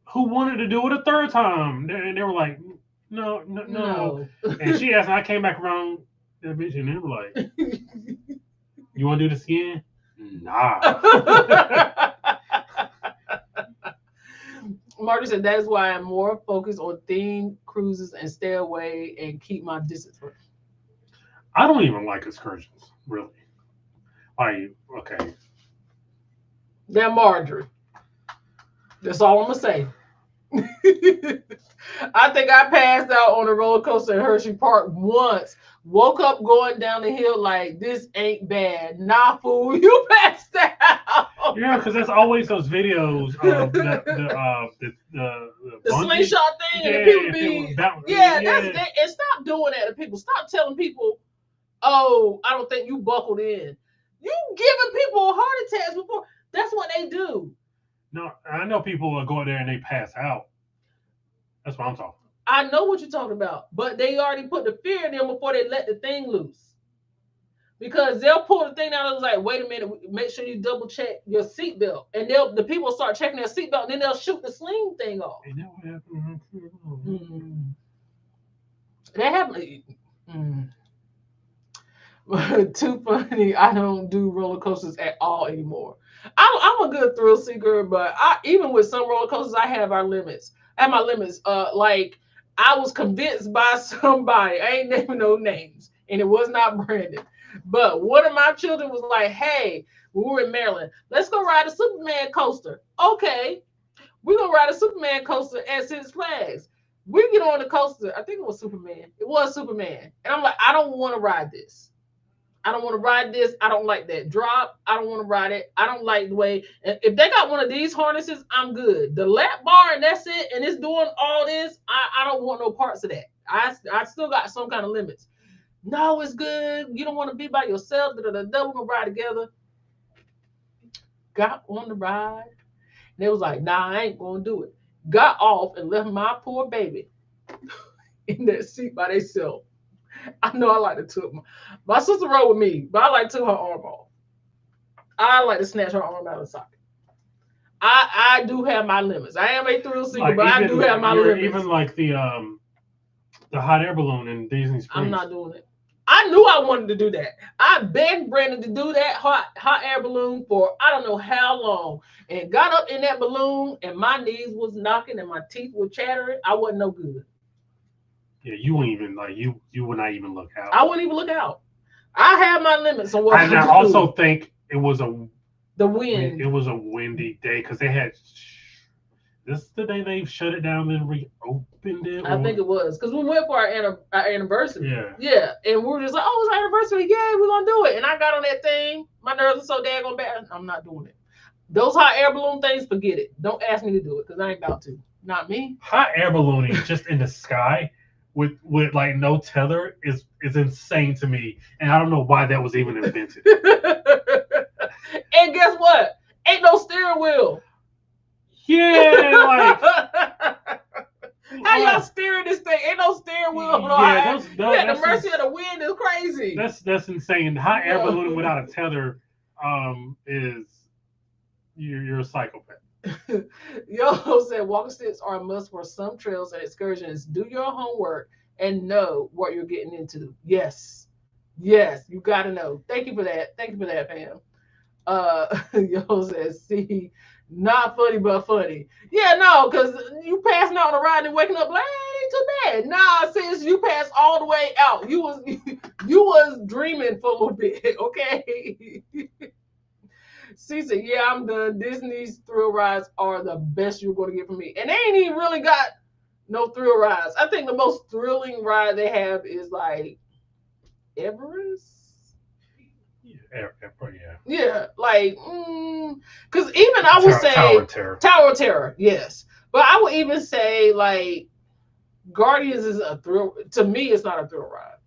Speaker 2: who wanted to do it a 3rd time, and they were like, no. And she asked, and I came back around that bitch, and they were like, "You want to do this again?" Nah.
Speaker 3: Marty said, that is why I'm more focused on themed cruises and stay away and keep my distance.
Speaker 2: I don't even like excursions, really. Okay.
Speaker 3: They're Marjorie. That's all I'm going to say. I think I passed out on a roller coaster in Hershey Park once. Woke up going down the hill like, this ain't bad. Nah, fool, you passed out.
Speaker 2: Yeah, because there's always those videos of the
Speaker 3: slingshot thing, and people be and stop doing that to people. Stop telling people, oh, I don't think you buckled in. You giving people heart attacks before. That's what they do.
Speaker 2: No, I know people go there and they pass out. That's what I'm talking.
Speaker 3: I know what you're talking about, but they already put the fear in them before they let the thing loose. Because they'll pull the thing out and it's like, wait a minute, make sure you double check your seatbelt. And the people start checking their seatbelt, and then they'll shoot the sling thing off.
Speaker 2: And that what happened.
Speaker 3: That happened. Too funny. I don't do roller coasters at all anymore. I'm a good thrill seeker, but even with some roller coasters, I have our limits. I have my limits. Like I was convinced by somebody, I ain't naming no names, and it was not Brandon. But one of my children was like, hey, we were in Maryland. Let's go ride a Superman coaster. Okay. We're going to ride a Superman coaster at Six Flags. We get on the coaster. I think it was Superman. It was Superman. And I'm like, I don't want to ride this. I don't want to ride this. I don't like that drop. I don't want to ride it. I don't like the way. If they got one of these harnesses, I'm good. The lap bar and that's it. And it's doing all this. I don't want no parts of that. I still got some kind of limits. No, it's good. You don't want to be by yourself. We're going to ride together. Got on the ride. And they was like, nah, I ain't going to do it. Got off and left my poor baby in that seat by themselves. I know I like to took my sister rode with me, but I like to took her arm off. I like to snatch her arm out of the socket. I do have my limits. I am a thrill seeker, like but I do have my limits.
Speaker 2: Even like the hot air balloon in Disney Springs.
Speaker 3: I'm not doing it. I knew I wanted to do that. I begged Brandon to do that hot air balloon for I don't know how long, and got up in that balloon, and my knees was knocking and my teeth were chattering. I wasn't no good.
Speaker 2: Yeah, you wouldn't even you would not even look out.
Speaker 3: I wouldn't even look out. I have my limits on what.
Speaker 2: And I also think it was
Speaker 3: the wind.
Speaker 2: It was a windy day because they had. This is the day they shut it down and reopened it.
Speaker 3: I think it was because we went for our anniversary.
Speaker 2: Yeah.
Speaker 3: Yeah, and we were just like, oh, it's our anniversary. Yeah, we're gonna do it. And I got on that thing. My nerves are so daggone bad. I'm not doing it. Those hot air balloon things, forget it. Don't ask me to do it because I ain't about to. Not me.
Speaker 2: Hot air ballooning just in the sky with like no tether is insane to me, and I don't know why that was even invented.
Speaker 3: And guess what? Ain't no steering wheel.
Speaker 2: Yeah, like
Speaker 3: how y'all steering this thing? Ain't no steering wheel.
Speaker 2: Yeah,
Speaker 3: the mercy of the wind is crazy.
Speaker 2: That's insane. Hot air balloon without a tether, is you're a psychopath.
Speaker 3: Yo said walking sticks are a must for some trails and excursions. Do your homework and know what you're getting into. Yes, you got to know. Thank you for that. Thank you for that, fam. Yo says, see. Not funny, but funny. Yeah, no, because you passing out on the ride and waking up like, it ain't too bad. Nah, sis, you passed all the way out. You was dreaming for a little bit, okay? She said, yeah, I'm done. Disney's thrill rides are the best you're going to get from me. And they ain't even really got no thrill rides. I think the most thrilling ride they have is like Everest. Yeah, like, because even I would say Tower of Terror, yes, but I would even say like Guardians is a thrill. To me, it's not a thrill ride.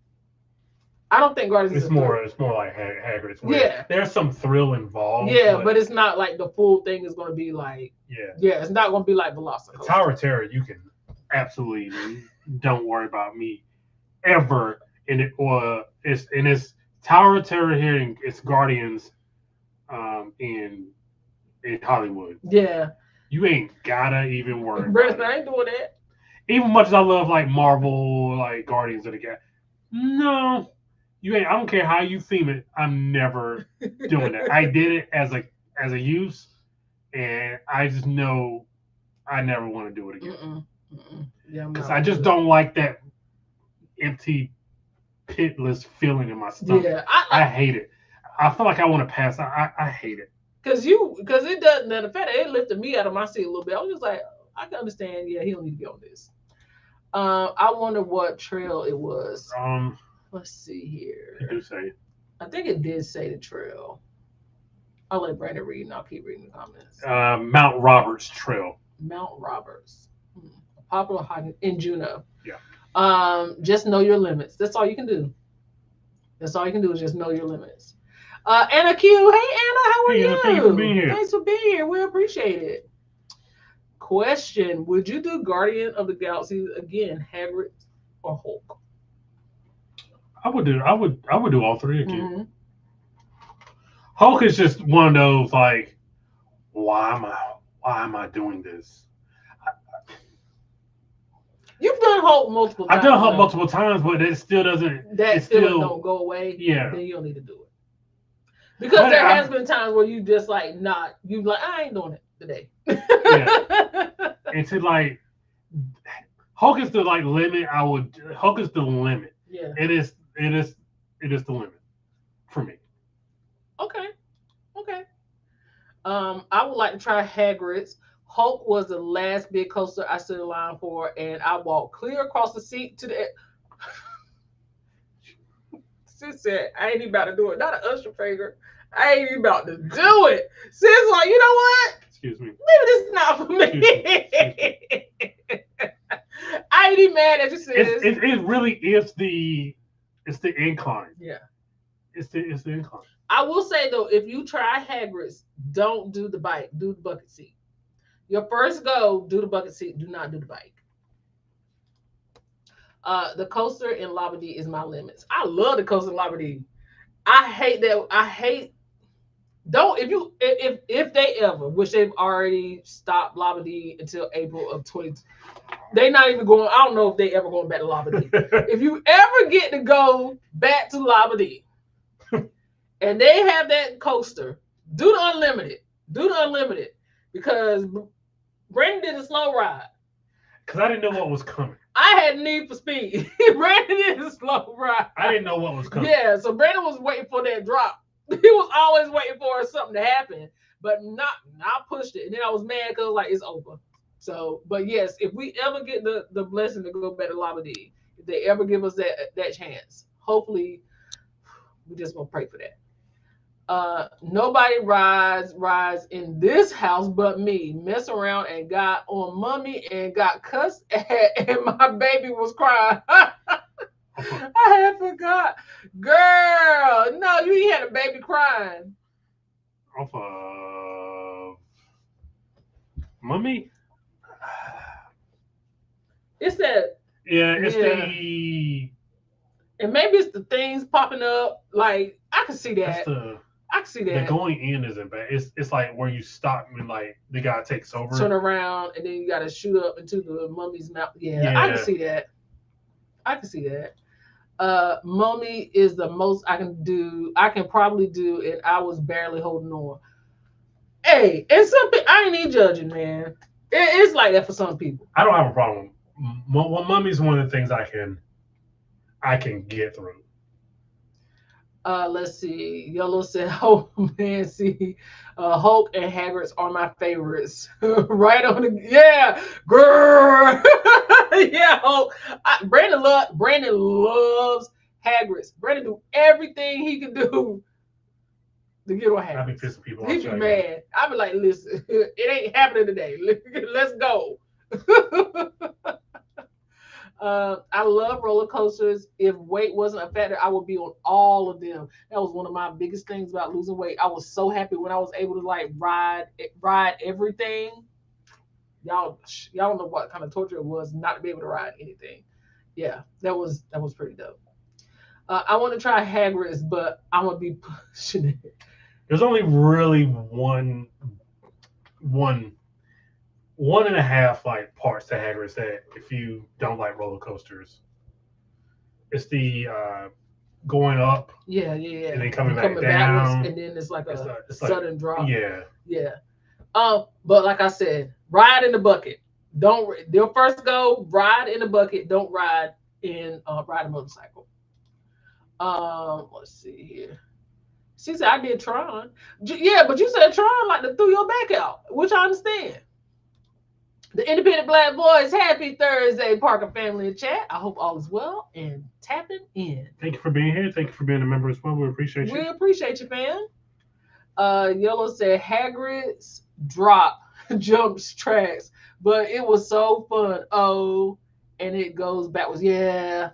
Speaker 3: I don't think Guardians.
Speaker 2: It's more like Hagrid.
Speaker 3: Yeah,
Speaker 2: there's some thrill involved.
Speaker 3: Yeah, but it's not like the full thing is going to be like. Yeah, it's not going to be like Velocicoaster.
Speaker 2: Tower of Terror, you can absolutely don't worry about me ever in it, or it's Tower of Terror here, and it's Guardians in Hollywood.
Speaker 3: Yeah.
Speaker 2: You ain't gotta even worry
Speaker 3: about I ain't doing that.
Speaker 2: Even much as I love like Marvel, like Guardians of the Galaxy. No, you ain't. I don't care how you theme it. I'm never doing that. I did it as a use, and I just know I never want to do it again. Yeah, because I just don't like that empty, pitless feeling in my stomach. Yeah, I hate it. I feel like I want to pass. I hate it.
Speaker 3: Because it doesn't. The fact that it lifted me out of my seat a little bit, I was just like, I can understand. Yeah, he don't need to be on this. I wonder what trail it was. Let's see here.
Speaker 2: It do say it.
Speaker 3: I think it did say the trail. I'll let Brandon read, and I'll keep reading the comments.
Speaker 2: Mount Roberts Trail.
Speaker 3: Mount Roberts, popular hike in Juneau.
Speaker 2: Yeah.
Speaker 3: Just know your limits. That's all you can do. That's all you can do is just know your limits. Anna Q. Hey, Anna, how are you?
Speaker 2: Thanks for being here.
Speaker 3: Thanks for being here. We appreciate it. question: would you do Guardian of the Galaxy again, Hagrid or Hulk?
Speaker 2: I would do all three again.
Speaker 3: Mm-hmm.
Speaker 2: Hulk is just one of those like, why am I doing this?
Speaker 3: You've done Hulk multiple times.
Speaker 2: I've done Hulk multiple times, but it still doesn't.
Speaker 3: That still don't go away.
Speaker 2: Yeah.
Speaker 3: Then you don't need to do it. Because there has been times where you just like I ain't doing it today.
Speaker 2: Yeah. And to like, Hulk is the like limit. Hulk is the limit.
Speaker 3: Yeah.
Speaker 2: It is the limit for me.
Speaker 3: Okay. I would like to try Hagrid's. Hulk was the last big coaster I stood in line for, and I walked clear across the seat to the. She said, "I ain't even about to do it." Not an usher finger. I ain't even about to do it. Sis, like, you know what?
Speaker 2: Excuse me.
Speaker 3: Maybe this is not for me. I ain't even mad at you, sis.
Speaker 2: It really is the incline.
Speaker 3: Yeah.
Speaker 2: It's the incline.
Speaker 3: I will say though, if you try Hagrid's, don't do the bike. Do the bucket seat. Your first go, do the bucket seat. Do not do the bike. The coaster in Labadee is my limits. I love the coaster in Labadee. I hate that. If they ever, which they've already stopped Labadee until April of 2020. They're not even going. I don't know if they ever going back to Labadee. If you ever get to go back to Labadee, and they have that coaster, do the unlimited. Because Brandon did a slow ride.
Speaker 2: Because I didn't know what was coming.
Speaker 3: I had Need for Speed. Brandon did a slow ride.
Speaker 2: I didn't know what was coming.
Speaker 3: Yeah, so Brandon was waiting for that drop. He was always waiting for something to happen, but not pushed it. And then I was mad because like it's over. So, but yes, if we ever get the blessing to go back to Labadee, if they ever give us that chance, hopefully we just gonna pray for that. Nobody rides in this house but me. Mess around and got on mommy and got cussed at, and my baby was crying. I had forgot. Girl, no, you ain't had a baby crying.
Speaker 2: Off of Mummy?
Speaker 3: It's that.
Speaker 2: Yeah, it's the.
Speaker 3: And maybe it's the things popping up. Like, I can see that. I can see that.
Speaker 2: The going in isn't bad. It's like where you stop and like the guy takes over.
Speaker 3: Turn around and then you got to shoot up into the mummy's mouth. Yeah, I can see that. Mummy is the most I can do. I can probably do, and I was barely holding on. Hey, and something I ain't even judging, man. It's like that for some people.
Speaker 2: I don't have a problem. Mummy's one of the things I can get through.
Speaker 3: Let's see. Yellow said, "Oh man, see, Hulk and Hagrid's are my favorites." Right on the girl. Yeah, Hulk. Brandon loves Hagrid's. Brandon do everything he can do to get on Hagrid's.
Speaker 2: I be pissing people off.
Speaker 3: He be mad. I be like, listen, it ain't happening today. Let's go. I love roller coasters. If weight wasn't a factor, I would be on all of them. That was one of my biggest things about losing weight. I was so happy when I was able to like ride everything. Y'all don't know what kind of torture it was not to be able to ride anything. Yeah, that was pretty dope. I want to try Hagrid's, but I'm gonna be pushing it.
Speaker 2: There's only really one and a half like parts to Hagrid's that if you don't like roller coasters, it's the going up.
Speaker 3: Yeah.
Speaker 2: And then coming back down.
Speaker 3: And then it's like a sudden drop.
Speaker 2: Yeah.
Speaker 3: But like I said, ride in the bucket. Your first go, ride in the bucket. Don't ride a motorcycle. Let's see here. She said, I did Tron. Yeah, but you said Tron like to threw your back out, which I understand. The Independent Black Boys, happy Thursday, Parker family in chat. I hope all is well and tapping in.
Speaker 2: Thank you for being here. Thank you for being a member as well. We appreciate you.
Speaker 3: We appreciate you, fam. Yellow said Hagrid's drop jumps tracks, but it was so fun. Oh, and it goes backwards. Yeah.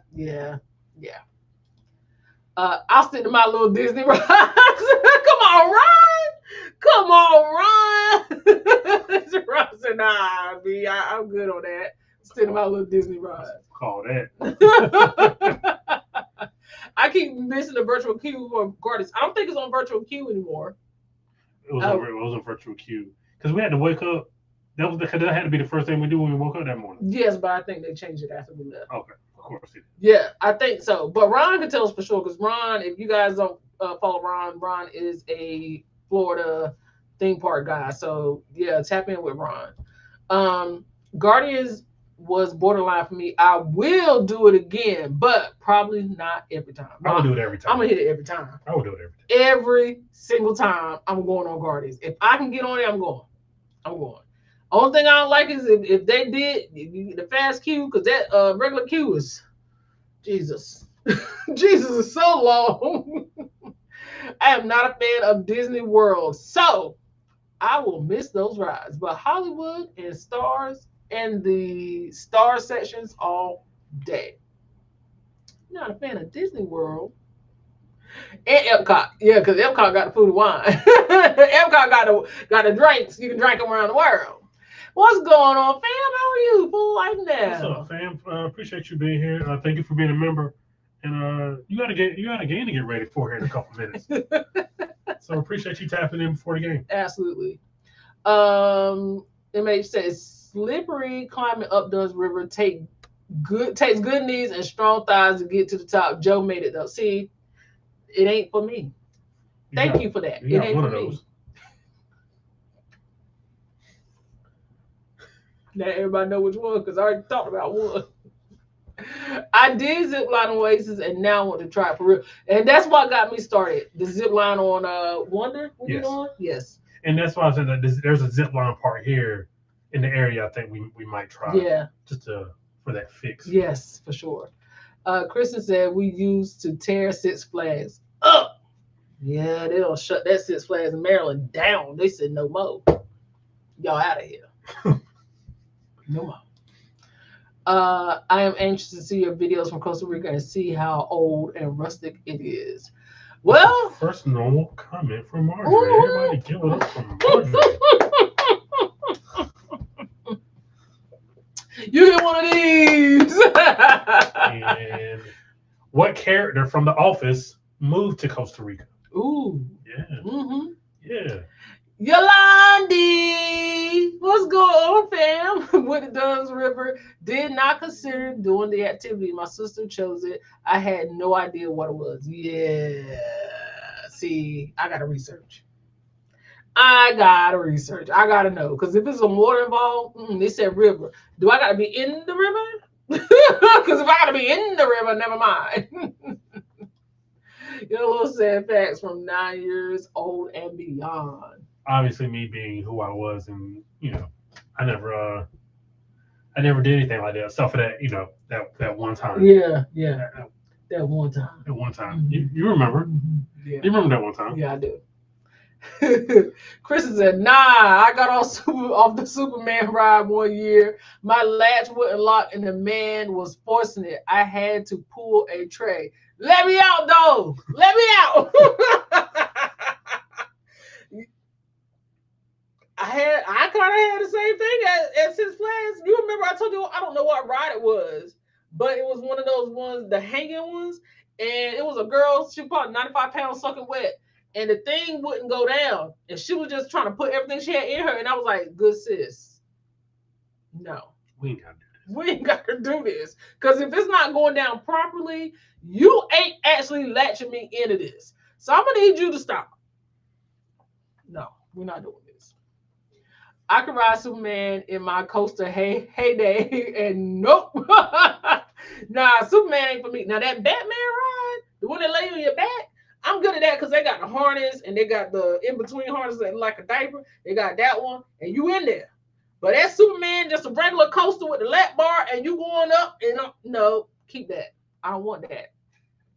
Speaker 3: I'll stick to my little Disney rides. Come on, Ryan. Come on, Ron. Ron said, nah, B, I'm good on that. Instead of my little Disney ride.
Speaker 2: Call that.
Speaker 3: I keep missing the virtual queue for Guardians. I don't think it's on virtual queue anymore.
Speaker 2: It was on virtual queue because we had to wake up. That had to be the first thing we do when we woke up that morning.
Speaker 3: Yes, but I think they changed it after we left.
Speaker 2: Okay, of course.
Speaker 3: Yeah, I think so. But Ron can tell us for sure because Ron, if you guys don't follow Ron is a Florida theme park guy. So yeah, tap in with Ron. Guardians was borderline for me. I will do it again, but probably not every time.
Speaker 2: I would do it every time.
Speaker 3: I'm gonna hit it every time.
Speaker 2: I would do it every time.
Speaker 3: Every single time I'm going on Guardians. If I can get on it, I'm going. Only thing I don't like is if they did the fast queue, because that regular queue is Jesus. Jesus is so long. I am not a fan of Disney World. So I will miss those rides. But Hollywood and Stars and the Star sections all day. Not a fan of Disney World. And Epcot. Yeah, because Epcot got the food and wine. Epcot got the drinks. You can drink them around the world. What's going on, fam? How are you? Full life now.
Speaker 2: What's up, fam? Appreciate you being here. Thank you for being a member. And you got a game to get ready for here in a couple minutes. So appreciate you tapping in before the game.
Speaker 3: Absolutely. MH says slippery climbing up Dunn's River takes good knees and strong thighs to get to the top. Joe made it though. See, it ain't for me. Thank you for that. It ain't for me. Now everybody know which one because I already talked about one. I did zip line Oasis and now I want to try it for real. And that's what got me started. The zip line on Wonder. Yes.
Speaker 2: And that's why I said that there's a zip line part here in the area I think we might try.
Speaker 3: Yeah.
Speaker 2: Just for that fix.
Speaker 3: Yes, for sure. Kristen said we used to tear Six Flags up. Yeah, they don't shut that Six Flags in Maryland down. They said no more. Y'all out of here. No more. I am anxious to see your videos from Costa Rica and see how old and rustic it is. Well,
Speaker 2: first normal comment from Marjorie. Ooh. Everybody give it up for Marjorie.
Speaker 3: You get one of these.
Speaker 2: And what character from The Office moved to Costa Rica?
Speaker 3: Ooh.
Speaker 2: Yeah.
Speaker 3: Mm-hmm.
Speaker 2: Yeah.
Speaker 3: Yolandi, what's going on, fam? With the Dunn's River, did not consider doing the activity. My sister chose it. I had no idea what it was. Yeah. See, I gotta research. I gotta know. Because if it's some water involved, they said river. Do I gotta be in the river? Because if I gotta be in the river, never mind. You know, little sad facts from 9 years old and beyond.
Speaker 2: Obviously, me being who I was, and I never did anything like that, except for that, that one time.
Speaker 3: Yeah. That one time.
Speaker 2: Mm-hmm. You remember?
Speaker 3: Mm-hmm. Yeah.
Speaker 2: You remember that one time?
Speaker 3: Yeah, I do. Chris said, nah, I got off the Superman ride one year. My latch wouldn't lock, and the man was forcing it. I had to pull a tray. Let me out, though. Let me out. I kind of had the same thing at Six Flags. You remember I told you, I don't know what ride it was, but it was one of those ones, the hanging ones, and it was a girl, she probably 95 pounds soaking wet, and the thing wouldn't go down, and she was just trying to put everything she had in her, and I was like, good sis, no.
Speaker 2: We ain't got to do this.
Speaker 3: We ain't got to do this, because if it's not going down properly, you ain't actually latching me into this. So I'm going to need you to stop. No, we're not doing this. I could ride Superman in my coaster heyday, and nope. Nah, Superman ain't for me. Now that Batman ride, the one that lay on your back, I'm good at that because they got the harness and they got the in-between harness like a diaper. They got that one, and you in there. But that Superman, just a regular coaster with the lap bar, and you going up, and no, keep that. I don't want that.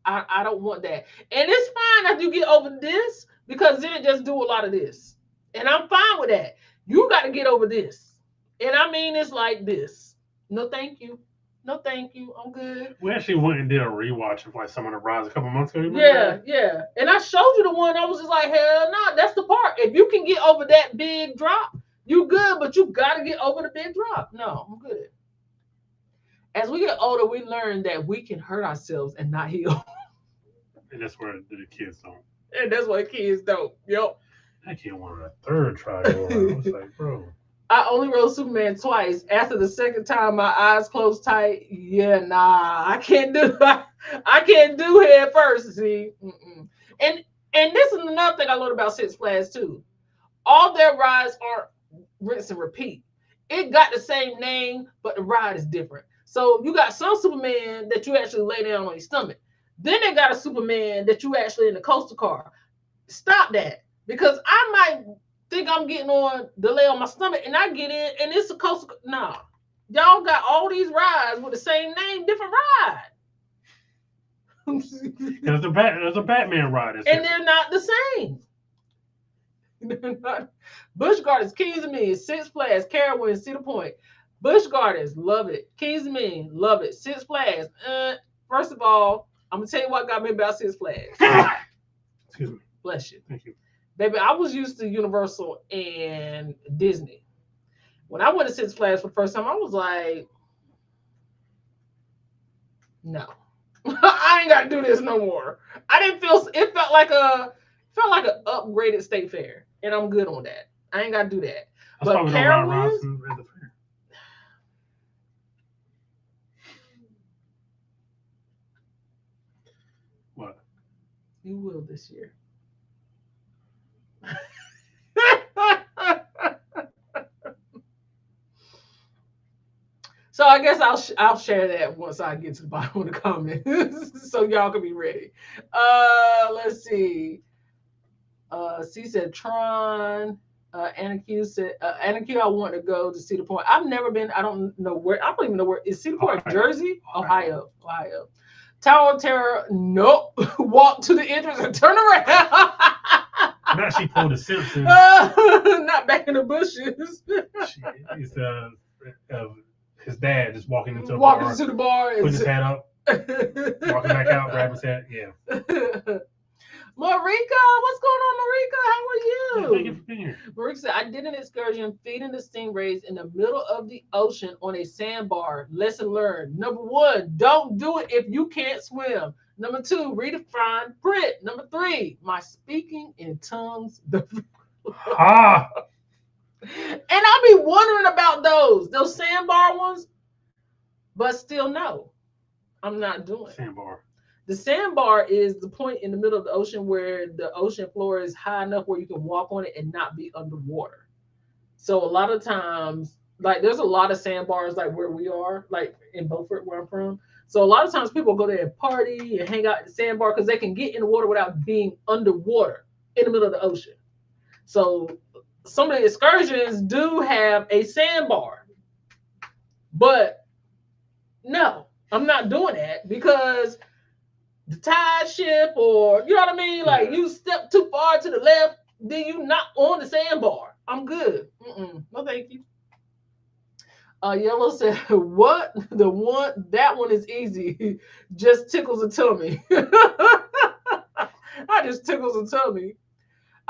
Speaker 3: I don't want that. And it's fine after you get over this, because then it just do a lot of this. And I'm fine with that. You got to get over this. And I mean it's like this. No, thank you. No, thank you. I'm good.
Speaker 2: We actually went and did a rewatch of like some of the rides a couple months ago. You
Speaker 3: Yeah,
Speaker 2: remember
Speaker 3: yeah. And I showed you the one. I was just like, hell no, that's the part. If you can get over that big drop, you good, but you gotta get over the big drop. No, I'm good. As we get older, we learn that we can hurt ourselves and not heal.
Speaker 2: that? And that's where the kids don't.
Speaker 3: And that's what kids don't. Yep.
Speaker 2: That kid wanted a third try to go around. I was like, bro.
Speaker 3: I only rode Superman twice. After the second time, my eyes closed tight. Yeah, nah, I can't do. I can't do head first. See, and this is another thing I learned about Six Flags too. All their rides are rinse and repeat. It got the same name, but the ride is different. So you got some Superman that you actually lay down on your stomach. Then they got a Superman that you actually in the coaster car. Stop that, because I might think I'm getting on the lay on my stomach, and I get in, and it's a coaster. Nah, y'all got all these rides with the same name, different ride.
Speaker 2: There's a Batman ride.
Speaker 3: And they're not the same. They're not. Busch Gardens, Kings of Me, Six Flags, Carowinds, Cedar Point. Busch Gardens, love it. Kings of Me, love it. Six Flags. First of all, I'm gonna tell you what got me about Six Flags.
Speaker 2: Excuse me.
Speaker 3: Bless you.
Speaker 2: Thank you.
Speaker 3: Baby, I was used to Universal and Disney. When I went to Six Flags for the first time, I was like, no. I ain't gotta do this no more. I didn't feel it felt like an upgraded state fair. And I'm good on that. I ain't gotta do that.
Speaker 2: That's
Speaker 3: But Carowinds,
Speaker 2: at the fair. What?
Speaker 3: you will this year. So I guess I'll share that once I get to the bottom of the comments, so y'all can be ready. Let's see. C said Tron. Anna Q said Anna Q, I want to go to Cedar Point. I've never been. I don't know where. I don't even know where is Cedar Point,
Speaker 2: Ohio.
Speaker 3: Jersey, Ohio. Tower of Terror. Nope. Walk to the entrance and turn around.
Speaker 2: Now she pulled the Simpsons.
Speaker 3: Not back in the bushes.
Speaker 2: It's his dad just walking into a
Speaker 3: Walking
Speaker 2: bar,
Speaker 3: to the bar,
Speaker 2: putting his hat up, walking back out, grabbing his hat. Yeah.
Speaker 3: Marika, what's going on, Marika? How are you?
Speaker 2: Thank you for being here.
Speaker 3: Marika said, I did an excursion feeding the stingrays in the middle of the ocean on a sandbar. Lesson learned. Number 1, don't do it if you can't swim. Number 2, read a fine print. Number 3, my speaking in tongues.
Speaker 2: Ah.
Speaker 3: And I'll be wondering about those sandbar ones, but still no, I'm not doing it.
Speaker 2: Sandbar.
Speaker 3: The sandbar is the point in the middle of the ocean where the ocean floor is high enough where you can walk on it and not be underwater. So a lot of times, like there's a lot of sandbars like where we are, like in Beaufort where I'm from. So a lot of times people go there and party and hang out at the sandbar because they can get in the water without being underwater in the middle of the ocean. So some of the excursions do have a sandbar, but no, I'm not doing that because the tide ship, or you know what I mean? Like you step too far to the left, then you not on the sandbar. I'm good. No, thank you. Yellow said, what? That one is easy. Just tickles a tummy. I just tickles a tummy.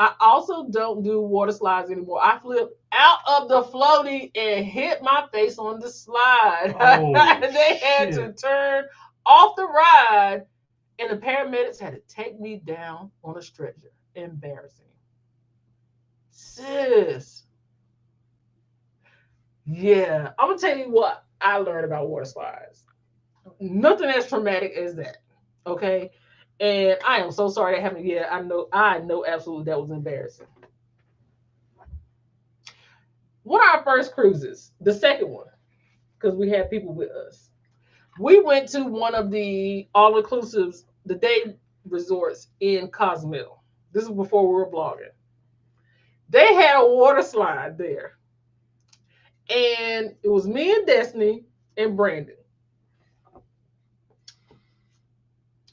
Speaker 3: I also don't do water slides anymore. I flipped out of the floaty and hit my face on the slide.
Speaker 2: Oh,
Speaker 3: they had to turn off the ride, and the paramedics had to take me down on a stretcher. Embarrassing. Sis. Yeah, I'm going to tell you what I learned about water slides. Nothing as traumatic as that, okay? And I am so sorry that happened. Yeah, I know absolutely that was embarrassing. One of our first cruises, the second one, because we had people with us. We went to one of the all-inclusives, the day resorts in Cozumel. This is before we were blogging. They had a water slide there. And it was me and Destiny and Brandon.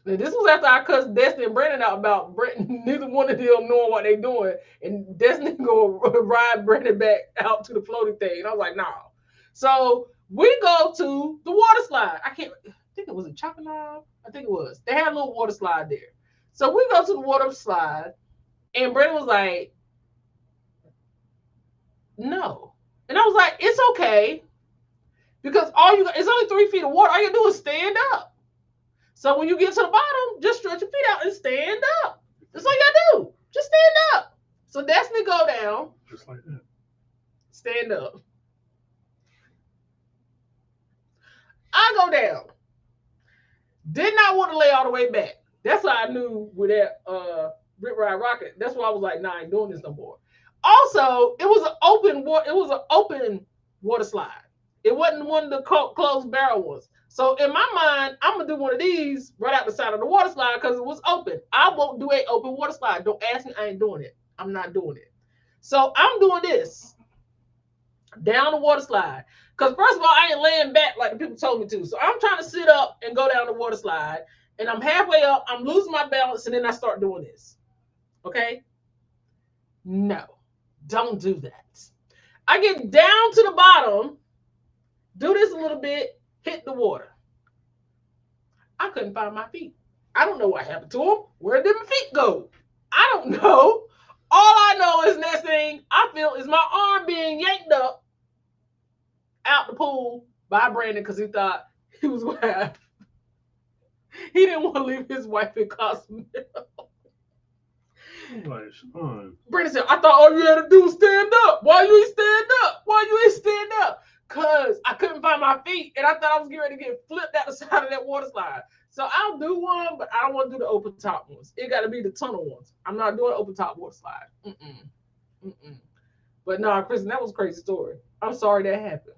Speaker 3: Now, this was after I cussed Destiny and Brandon out about neither one of them knowing what they're doing. And Destiny go ride Brandon back out to the floating thing. And I was like, no. So We go to the water slide. I think it was a Chocolate. I think it was. They had a little water slide there. So we go to the water slide, and Brandon was like, no. And I was like, it's okay. Because it's only 3 feet of water. All you do is stand up. So when you get to the bottom, just stretch your feet out and stand up. That's all you gotta do. Just stand up. So Destiny go down.
Speaker 2: Just like that.
Speaker 3: Stand up. I go down. Did not want to lay all the way back. That's why I knew with that Rip Ride Rocket. That's why I was like, nah, I ain't doing this no more. Also, it was an open water slide. It wasn't one of the closed barrel ones. So in my mind, I'm gonna do one of these right out the side of the water slide because it was open. I won't do an open water slide. Don't ask me, I ain't doing it. I'm not doing it. So I'm doing this down the water slide. Because first of all, I ain't laying back like the people told me to. So I'm trying to sit up and go down the water slide. And I'm halfway up, I'm losing my balance, and then I start doing this. Okay? No, don't do that. I get down to the bottom, do this a little bit, hit the water. I couldn't find my feet. I don't know what happened to them. Where did my feet go? I don't know. All I know is next thing I feel is my arm being yanked up out the pool by Brandon because he thought he was going to have. He didn't want to leave his wife in Cozumel. Brandon said, I thought all you had to do was stand up. Why you ain't stand up? Why you ain't stand up? Because I couldn't find my feet and I thought I was getting ready to get flipped out the side of that water slide. So I'll do one, but I don't want to do the open top ones. It got to be the tunnel ones. I'm not doing open top water slide. But no, Kristen, that was a crazy story. I'm sorry that happened.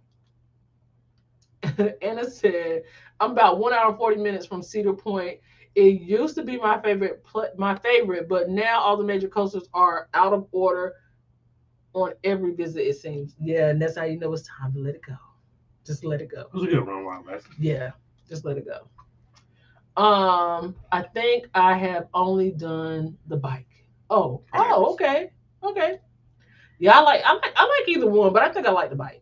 Speaker 3: Anna said, I'm about 1 hour and 40 minutes from Cedar Point. It used to be my favorite, but now all the major coasters are out of order on every visit, it seems. Yeah, and that's how you know it's time to let it go. Just let it go.
Speaker 2: It was a good run, Wild West.
Speaker 3: Yeah, just let it go. I think I have only done the bike. Oh, okay. Yeah, I like either one, but I think I like the bike.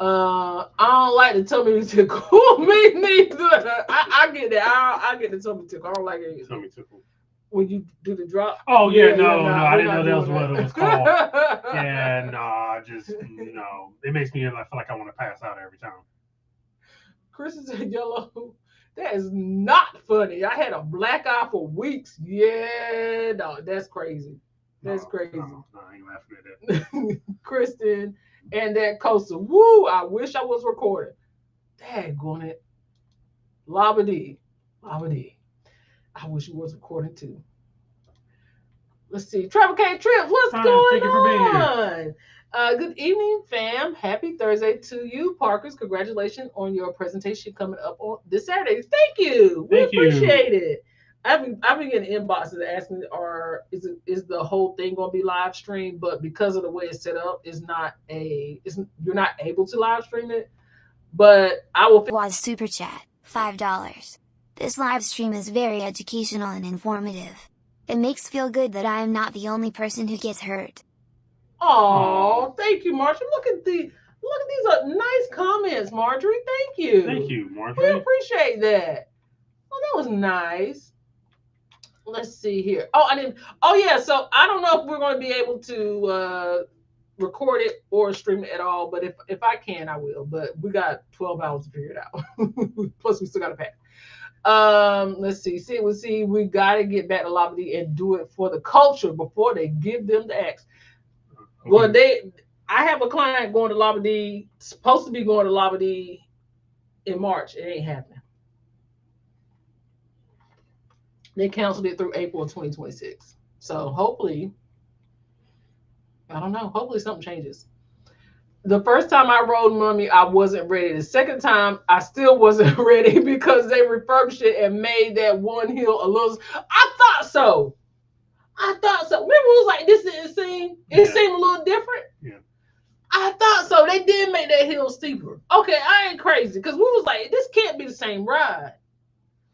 Speaker 3: I don't like the tummy tickle. Me neither. I get that. I get the tummy tickle. I don't like it.
Speaker 2: Tummy tickle.
Speaker 3: When you do the drop.
Speaker 2: Oh yeah, no, I didn't know that was what it was called. Yeah, no, just no. It makes me feel like I want to pass out every time.
Speaker 3: Chris said, "Yellow, that is not funny. I had a black eye for weeks. Yeah, no, that's crazy. That's crazy.
Speaker 2: No, I ain't laughing at that.
Speaker 3: Kristen and that coaster. Woo! I wish I was recording. Daggone it. Labadee. I wish you was recording too. Let's see. Travel K Trips, what's going on?
Speaker 2: Thank you for being here.
Speaker 3: Good evening, fam. Happy Thursday to you, Parkers. Congratulations on your presentation coming up on this Saturday. Thank you. We appreciate it. I've been getting inboxes asking, is the whole thing going to be live streamed? But because of the way it's set up, you're not able to live stream it. But I will.
Speaker 6: Was super chat $5. This live stream is very educational and informative. It makes feel good that I am not the only person who gets hurt.
Speaker 3: Oh, thank you, Marjorie. Look at these are nice comments, Marjorie. Thank you.
Speaker 2: Thank you, Marjorie.
Speaker 3: We appreciate that. Oh, that was nice. Let's see here. Yeah. So I don't know if we're going to be able to record it or stream it at all. But if I can, I will. But we got 12 hours to figure it out. Plus, we still got to pack. Let's see. We got to get back to Labadee and do it for the culture before they give them the axe. Okay. Well, I have a client going to Labadee, supposed to be going to Labadee in March. It ain't happening. They canceled it through April of 2026. So hopefully, I don't know. Hopefully something changes. The first time I rode Mummy, I wasn't ready. The second time, I still wasn't ready because they refurbished it and made that one hill a little. I thought so. Remember, it was like this didn't seem. It seemed a little different.
Speaker 2: Yeah. I
Speaker 3: thought so. They did make that hill steeper. Okay, I ain't crazy because we was like, this can't be the same ride.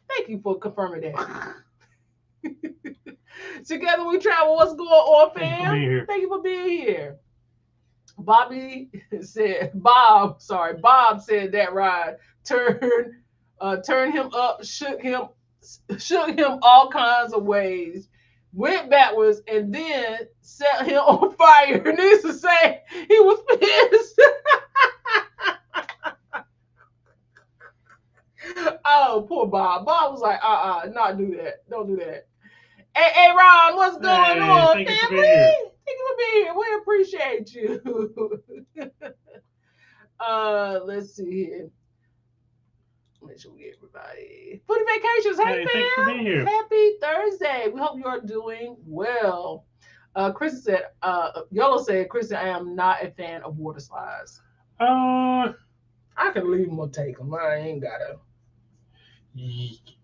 Speaker 3: Thank you for confirming that. Together we travel. What's going on, fam? Thank you for being here. Bob said that ride turned him up, shook him all kinds of ways, went backwards, and then set him on fire. Needs to say he was pissed. Oh, poor Bob. Bob was like, not do that. Don't do that. Hey, Ron, what's going on?
Speaker 2: Thank you for being here.
Speaker 3: Thank you for being here. We appreciate you. Let's see here. Make sure we get everybody. Footy Vacations. Hey,
Speaker 2: thanks for being here.
Speaker 3: Happy Thursday. We hope you're doing well. Kristen said, Yellow said, Kristen, I am not a fan of water slides.
Speaker 2: I
Speaker 3: can leave them or take them. I ain't gotta.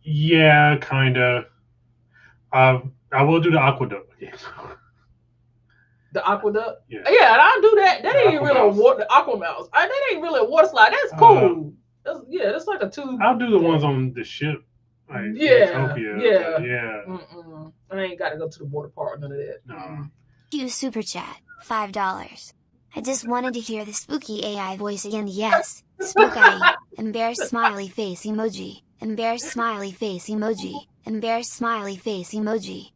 Speaker 2: Yeah, kind of. I will do the aqueduct.
Speaker 3: The aqueduct?
Speaker 2: Yeah,
Speaker 3: I'll do that. That ain't really a water. The aquamouse. That ain't really a water slide. That's cool. That's like a tube.
Speaker 2: I'll do the ones on the ship. Like Utopia. Yeah.
Speaker 3: I ain't got to go to the water park. None of that.
Speaker 2: No.
Speaker 6: Use super chat, $5. I just wanted to hear the spooky AI voice again. Yes, spooky. Embarrassed smiley face emoji. Embarrassed smiley face emoji. Embarrassed smiley face emoji.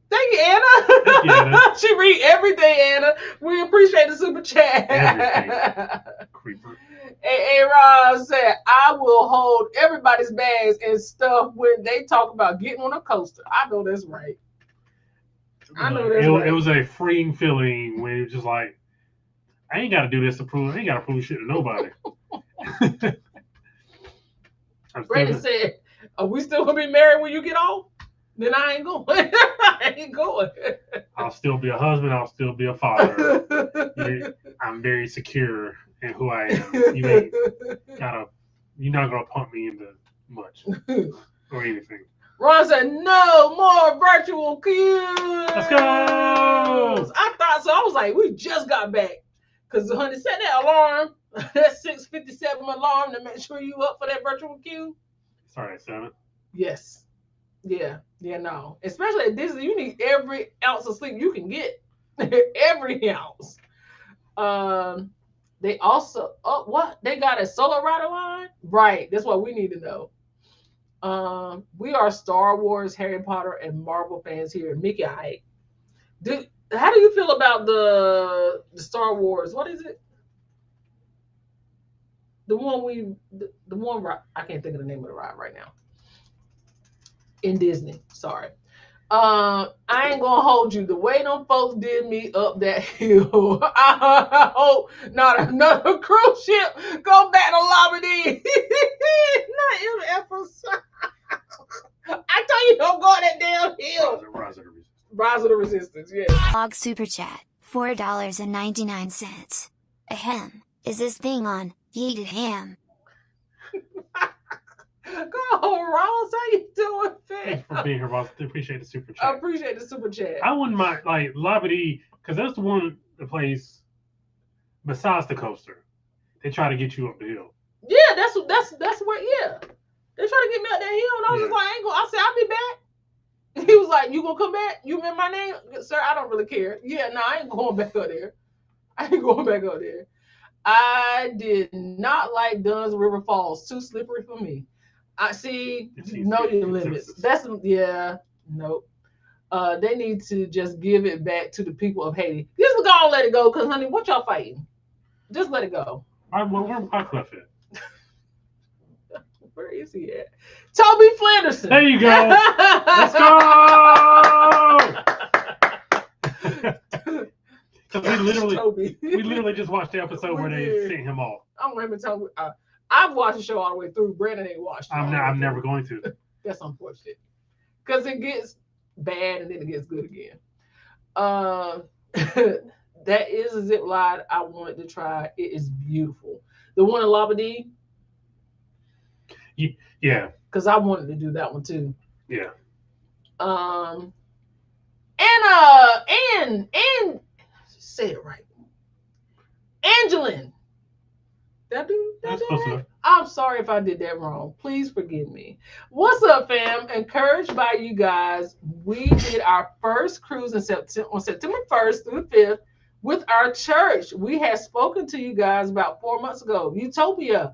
Speaker 3: Thank you, Anna.
Speaker 2: Thank you, Anna.
Speaker 3: She read everything, Anna. We appreciate the super chat.
Speaker 2: Creeper.
Speaker 3: Hey, Rob said, I will hold everybody's bags and stuff when they talk about getting on a coaster. I know that's right.
Speaker 2: It was a freeing feeling when it was just like, I ain't got to do this to prove. I ain't got to prove shit to nobody.
Speaker 3: Brandon said, are we still going to be married when you get off? Then I ain't going. I ain't going.
Speaker 2: I'll still be a husband. I'll still be a father. I'm very secure in who I am. You're not going to pump me into much or anything.
Speaker 3: Ron said, no more virtual queues.
Speaker 2: Let's go.
Speaker 3: I thought so. I was like, we just got back. Because, honey, set that alarm, that 6:57 alarm to make sure you up for that virtual queue.
Speaker 2: Sorry, 7.
Speaker 3: Yes. Yeah, no. Especially at Disney, you need every ounce of sleep you can get. Every ounce. They also, what? They got a solo rider line? Right. That's what we need to know. We are Star Wars, Harry Potter, and Marvel fans here. Mickey, how do you feel about the Star Wars? What is it? The one I can't think of the name of the ride right now. In Disney, sorry. I ain't gonna hold you. The way them folks did me up that hill, I hope not another cruise ship go back to Labadee. Not every episode. I tell you, don't go that damn hill. Rise of the Resistance, yeah.
Speaker 6: Log super chat, $4.99. Ahem. Is this thing on? Yeeted ham.
Speaker 3: Go, Ross. How you doing, fam?
Speaker 2: Thanks for being here, Ross. Appreciate the super chat.
Speaker 3: I appreciate the super chat.
Speaker 2: I wouldn't mind, like, Labadee, because that's the place besides the coaster. They try to get you up the hill.
Speaker 3: Yeah, that's where, yeah. They try to get me up that hill, and I was just like, I said, I'll be back. He was like, you gonna come back? You remember my name? Sir, I don't really care. Yeah, no, I ain't going back up there. I did not like Dunn's River Falls. Too slippery for me. I see, know your limits. Nope. They need to just give it back to the people of Haiti. Just go and let it go, because, honey, what y'all fighting? Just let it go.
Speaker 2: Where's Wycliffe at?
Speaker 3: Where is he at? Toby Flanderson.
Speaker 2: There you go. Let's go. we literally just watched the episode where they sent him off.
Speaker 3: I'm going to tell you. I've watched the show all the way through. Brandon ain't watched it.
Speaker 2: I'm never going to.
Speaker 3: That's unfortunate. Because it gets bad and then it gets good again. That is a zip line I wanted to try. It is beautiful. The one in Labadee.
Speaker 2: Yeah.
Speaker 3: Because I wanted to do that one too.
Speaker 2: Yeah.
Speaker 3: And say it right. Angeline. That's close enough. I'm sorry if I did that wrong. Please forgive me. What's up, fam? Encouraged by you guys, we did our first cruise on September 1st through the 5th. with our church. We had spoken to you guys about 4 months ago. Utopia.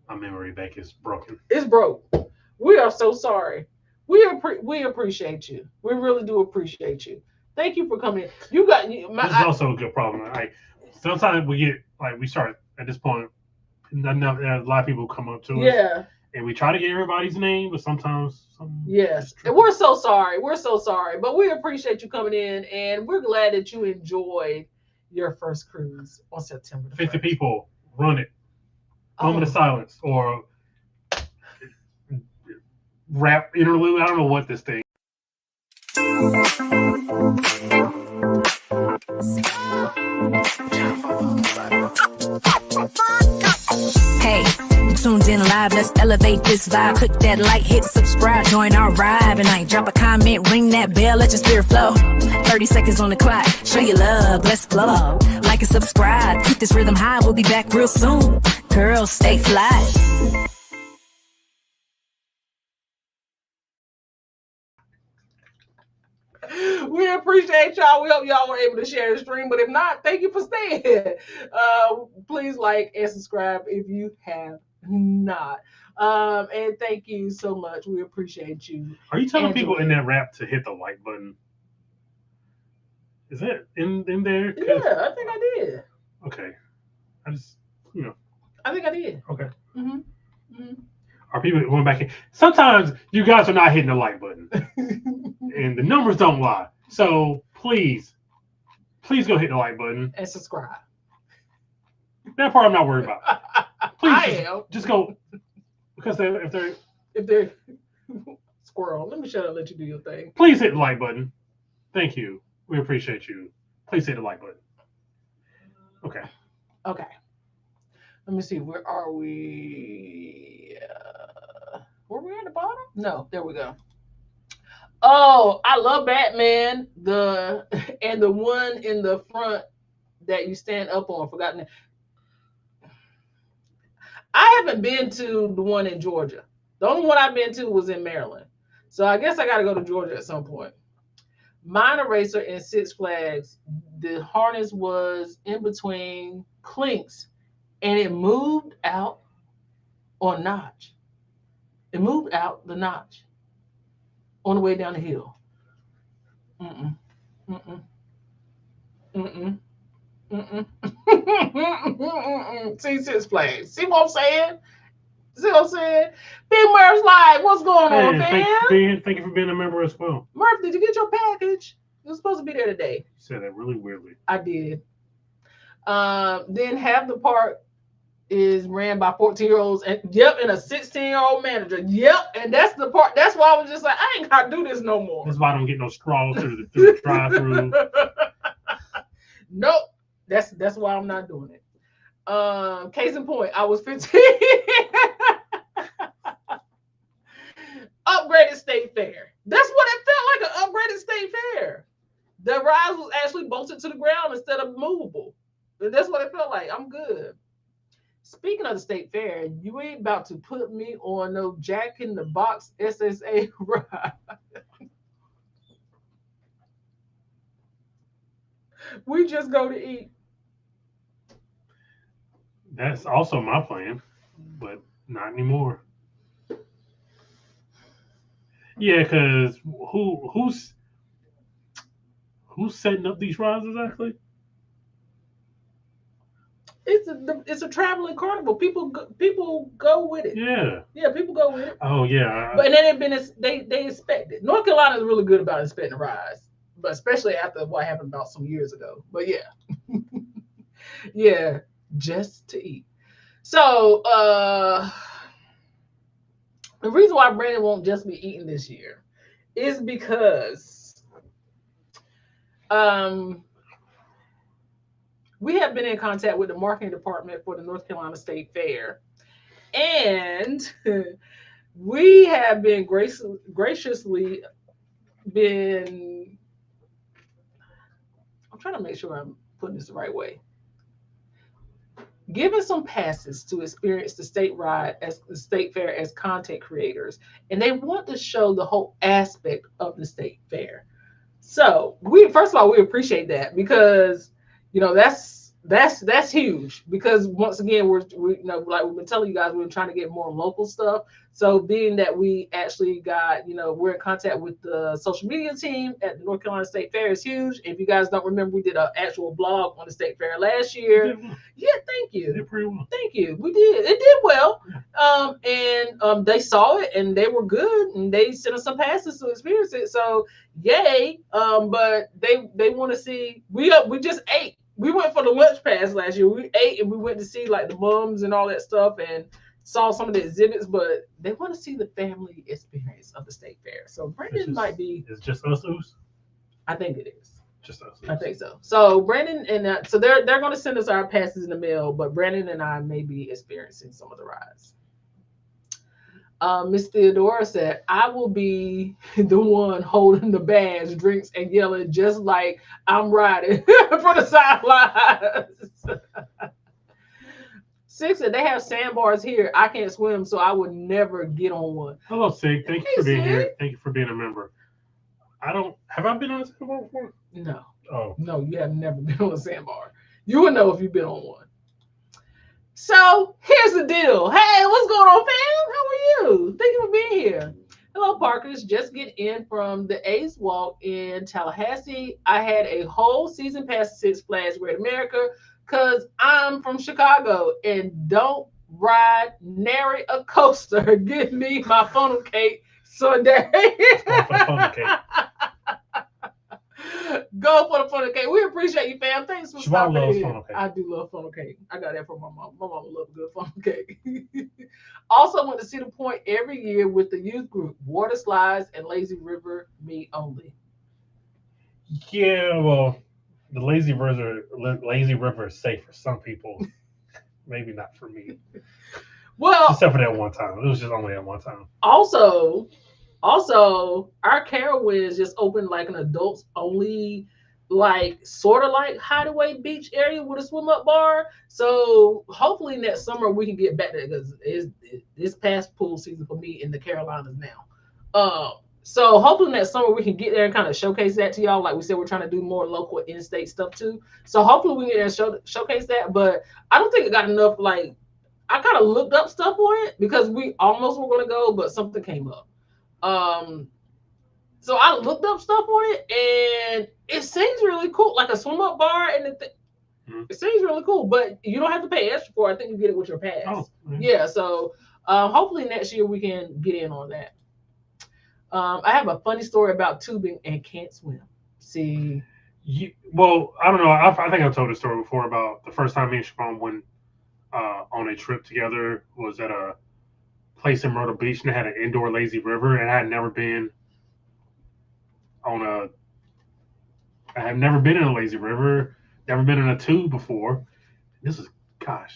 Speaker 2: My memory bank is broken.
Speaker 3: It's broke. We are so sorry. We appreciate you. We really do appreciate you. Thank you for coming in. You got
Speaker 2: this is also a good problem. Like sometimes we get we start at this point. A lot of people come up to us, and we try to get everybody's name, but sometimes
Speaker 3: yes, and we're so sorry. We're so sorry, but we appreciate you coming in, and we're glad that you enjoyed your first cruise on September
Speaker 2: 50 people. Run it. Moment of silence or rap interlude. I don't know what this thing.
Speaker 5: Hey, you tuned in live, let's elevate this vibe. Click that like, hit subscribe, join our ride. And I drop a comment, ring that bell, let your spirit flow. 30 seconds on the clock, show your love, let's glow. Like and subscribe, keep this rhythm high, we'll be back real soon. Girls, stay fly.
Speaker 3: We appreciate y'all. We hope y'all were able to share the stream, but if not, thank you for staying. Please like and subscribe if you have not. And thank you so much. We appreciate you.
Speaker 2: Are you telling people in that rap to hit the like button? Is it in there?
Speaker 3: Yeah, I think I did.
Speaker 2: Okay. I
Speaker 3: think I did.
Speaker 2: Okay.
Speaker 3: Mm-hmm. Mm-hmm.
Speaker 2: Are people going back in? Sometimes you guys are not hitting the like button. And the numbers don't lie. So please go hit the like button.
Speaker 3: And subscribe.
Speaker 2: That part I'm not worried about. Please just go. Because if they're
Speaker 3: squirrel, let me shut up and let you do your thing.
Speaker 2: Please hit the like button. Thank you. We appreciate you. Please hit the like button. Okay.
Speaker 3: Let me see. Where are we? Were we at the bottom? No, there we go. Oh, I love Batman. The one in the front that you stand up on. Forgotten. I haven't been to the one in Georgia. The only one I've been to was in Maryland. So I guess I got to go to Georgia at some point. Mine Eraser and Six Flags. The harness was in between clinks, and it moved out on notch. It moved out the notch on the way down the hill. See Six Flags. See what I'm saying? Big Murph's live. What's going on, man?
Speaker 2: Thank you for being a member as well.
Speaker 3: Murph, did you get your package? You were supposed to be there today.
Speaker 2: You said that really weirdly.
Speaker 3: I did. Then half the park is ran by 14-year-olds and and a 16-year-old manager. And that's the part. That's why I was just like, I ain't gotta do this no more.
Speaker 2: That's why I don't get no straws through the drive-through.
Speaker 3: Nope. That's why I'm not doing it. Case in point, I was 15. Upgraded state fair. That's what it felt like, an upgraded state fair. The rise was actually bolted to the ground instead of movable. And that's what it felt like. I'm good. Speaking of the state fair, you ain't about to put me on no Jack in the Box SSA ride. We just go to eat.
Speaker 2: That's also my plan, but not anymore. Yeah, because who's setting up these rides exactly?
Speaker 3: It's a traveling carnival. People go with it.
Speaker 2: Yeah,
Speaker 3: people go with it.
Speaker 2: Oh yeah.
Speaker 3: But then they inspect it. North Carolina is really good about inspecting rides, but especially after what happened about some years ago. But yeah, yeah, just to eat. So the reason why Brandon won't just be eating this year is because we have been in contact with the marketing department for the North Carolina State Fair, and we have been graciously been. I'm trying to make sure I'm putting this the right way. given some passes to experience the state ride as the state fair as content creators, and they want to show the whole aspect of the state fair. So we, first of all, we appreciate that because that's huge, because once again we like we've been telling you guys, we're trying to get more local stuff. So being that we actually got, we're in contact with the social media team at the North Carolina State Fair is huge. If you guys don't remember, we did an actual blog on the state fair last year. Yeah, thank you.
Speaker 2: Did pretty well.
Speaker 3: Thank you. We did. It did well. And they saw it and they were good and they sent us some passes to experience it. So yay. But they want to see, we just ate. We went for the lunch pass last year. We ate and we went to see like the mums and all that stuff and saw some of the exhibits, but they want to see the family experience of the state fair. So Brandon might be.
Speaker 2: It's just us, Oos?
Speaker 3: I think it is.
Speaker 2: Just us.
Speaker 3: I think so. So Brandon and so they're going to send us our passes in the mail, but Brandon and I may be experiencing some of the rides. Miss Theodora said, I will be the one holding the bags, drinks, and yelling just like I'm riding for the sidelines. 6 said, they have sandbars here. I can't swim, so I would never get on one.
Speaker 2: Hello, Sig. Thank you for being here. Thank you for being a member. Have I been on a sandbar before?
Speaker 3: No.
Speaker 2: Oh.
Speaker 3: No, you have never been on a sandbar. You would know if you've been on one. So here's the deal. Hey, what's going on, fam? How are you? Thank you for being here. Hello, Parkers. Just get in from the Ace Walk in Tallahassee. I had a whole season pass to Six Flags Great America because I'm from Chicago and don't ride nary a coaster. Give me my funnel cake Sunday. Go for the funnel cake. We appreciate you, fam. Thanks for stopping in. I do love funnel cake. I got that from my mom. My mom loves good funnel cake. Also went to Cedar Point every year with the youth group. Water slides and lazy river meet only.
Speaker 2: Yeah, well, the lazy river is safe for some people. Maybe not for me.
Speaker 3: Well,
Speaker 2: except for that one time. It was just only that one time.
Speaker 3: Also, our Carowinds just opened like an adults only, like sort of like Hideaway Beach area with a swim up bar. So hopefully next summer we can get back there because it's past pool season for me in the Carolinas now. So hopefully next summer we can get there and kind of showcase that to y'all. Like we said, we're trying to do more local in-state stuff too. So hopefully we can get there and showcase that. But I don't think it got enough. Like I kind of looked up stuff on it because we almost were going to go, but something came up. So I looked up stuff on it and it seems really cool, like a swim up bar, and it seems really cool, but you don't have to pay extra for it. I think you get it with your pass. Oh, yeah. So hopefully next year we can get in on that. I have a funny story about tubing and can't swim. See,
Speaker 2: well, I don't know. I think I've told a story before about the first time me and Siobhan went on a trip together. Was at a place in Myrtle Beach, and they had an indoor lazy river, and I had never been in a lazy river, never been in a tube before. This is a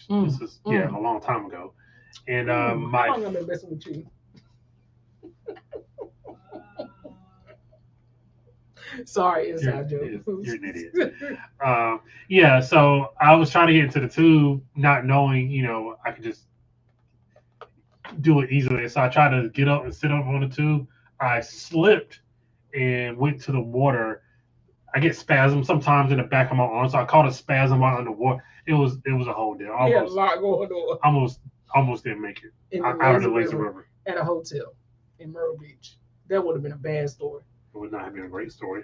Speaker 2: long time ago. And
Speaker 3: how long have I been messing with you? Sorry, inside joke.
Speaker 2: You're an idiot. Yeah, so I was trying to get into the tube, not knowing, I could just do it easily. So I tried to get up and sit up on the tube. I slipped and went to the water. I get spasms sometimes in the back of my arm, so I caught a spasm while in the water. It was a whole deal.
Speaker 3: A lot going on.
Speaker 2: Almost didn't make it out of the lazy river
Speaker 3: at a hotel in Myrtle Beach. That would have been a bad story.
Speaker 2: It would not have been a great story.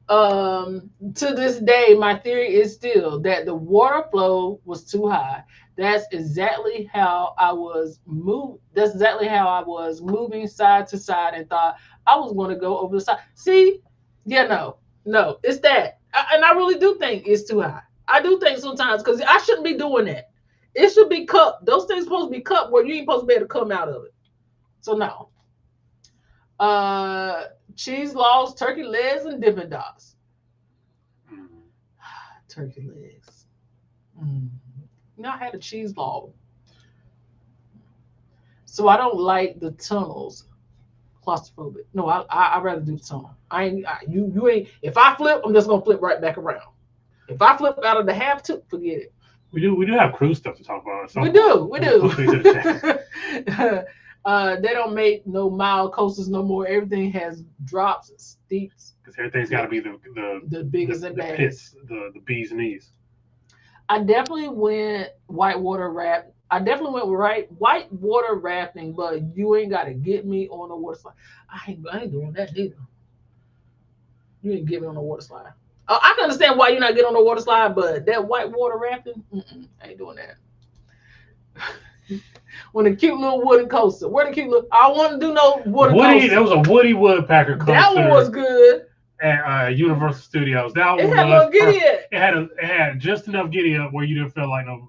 Speaker 3: To this day, my theory is still that the water flow was too high. That's exactly how I was moving side to side and thought I was going to go over the side. See, no, it's that. And I really do think it's too high. I do think sometimes, because I shouldn't be doing that. It should be cupped. Those things supposed to be cupped where you ain't supposed to be able to come out of it. So no. Cheese laws, turkey legs, and Dippin' Dots. Turkey legs. I had a cheese log. So I don't like the tunnels. Claustrophobic. No, I'd rather do the tunnel. You ain't. If I flip, I'm just gonna flip right back around. If I flip out of the half tube, forget it.
Speaker 2: We do have cruise stuff to talk about.
Speaker 3: We do.
Speaker 2: We'll speak to the chat.
Speaker 3: They don't make no mild coasters no more. Everything has drops, steeps.
Speaker 2: Because everything's got to be the
Speaker 3: biggest and baddest.
Speaker 2: pits, the bee's knees.
Speaker 3: I definitely went whitewater rafting, but you ain't got to get me on a water slide. I ain't doing that neither. You ain't get me on a water slide. I can understand why you're not getting on the water slide, but that whitewater rafting, I ain't doing that. When a cute little wooden coaster, I want to do no wooden coaster.
Speaker 2: There was a Woody Woodpecker coaster.
Speaker 3: That one was good.
Speaker 2: At Universal Studios. That one
Speaker 3: had no giddy up.
Speaker 2: It had just enough giddy up where you didn't feel like no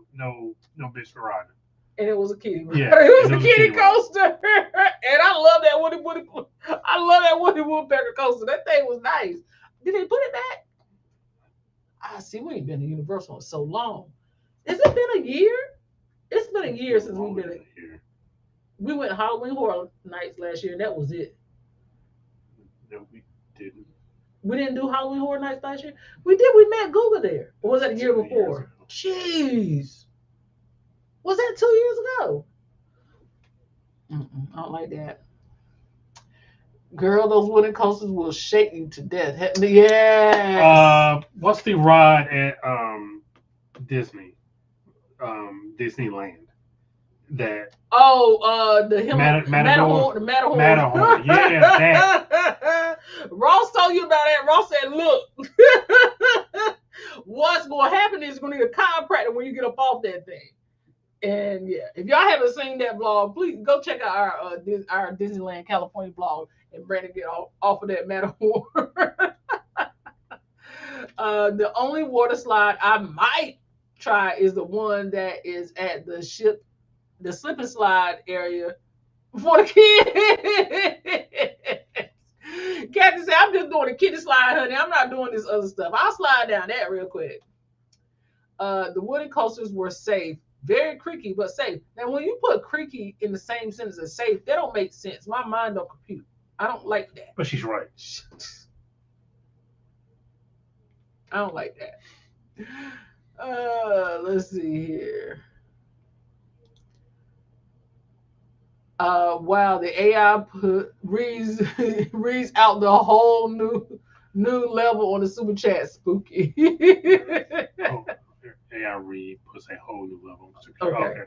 Speaker 2: bitch for riding.
Speaker 3: And it was a kiddie.
Speaker 2: Yeah,
Speaker 3: it was a kiddie coaster. And I love that Woody Woodpecker coaster. That thing was nice. Did they put it back? I see. We ain't been to Universal in so long. Has it been a year? It's been a year since we've been here. We went Halloween Horror Nights last year, and that was it.
Speaker 2: No, we didn't.
Speaker 3: We didn't do Halloween Horror Nights last year? We did. We met Google there. Or was that a year before? Jeez. Was that 2 years ago? I don't like that. Girl, those wooden coasters will shake you to death. Yes.
Speaker 2: What's the ride at Disney? Disneyland. That
Speaker 3: the Matterhorn.
Speaker 2: Matterhorn. Yeah, that.
Speaker 3: Ross told you about that. Ross said, look, what's going to happen is you're going to need a chiropractor when you get up off that thing. And yeah, if y'all haven't seen that vlog, please go check out our Disneyland California vlog and Brandon get off of that Matterhorn. The only water slide I might try is the one that is at the slip and slide area for the kids. Kathy said, I'm just doing a kiddie slide, honey. I'm not doing this other stuff. I'll slide down that real quick. The wooden coasters were safe. Very creaky, but safe. Now, when you put creaky in the same sentence as safe, that don't make sense. My mind don't compute. I don't like that.
Speaker 2: But she's right.
Speaker 3: I don't like that. Let's see here. Wow, the AI reads out the whole new level on the super chat. Spooky.
Speaker 2: AI read puts a whole new level.
Speaker 3: Okay.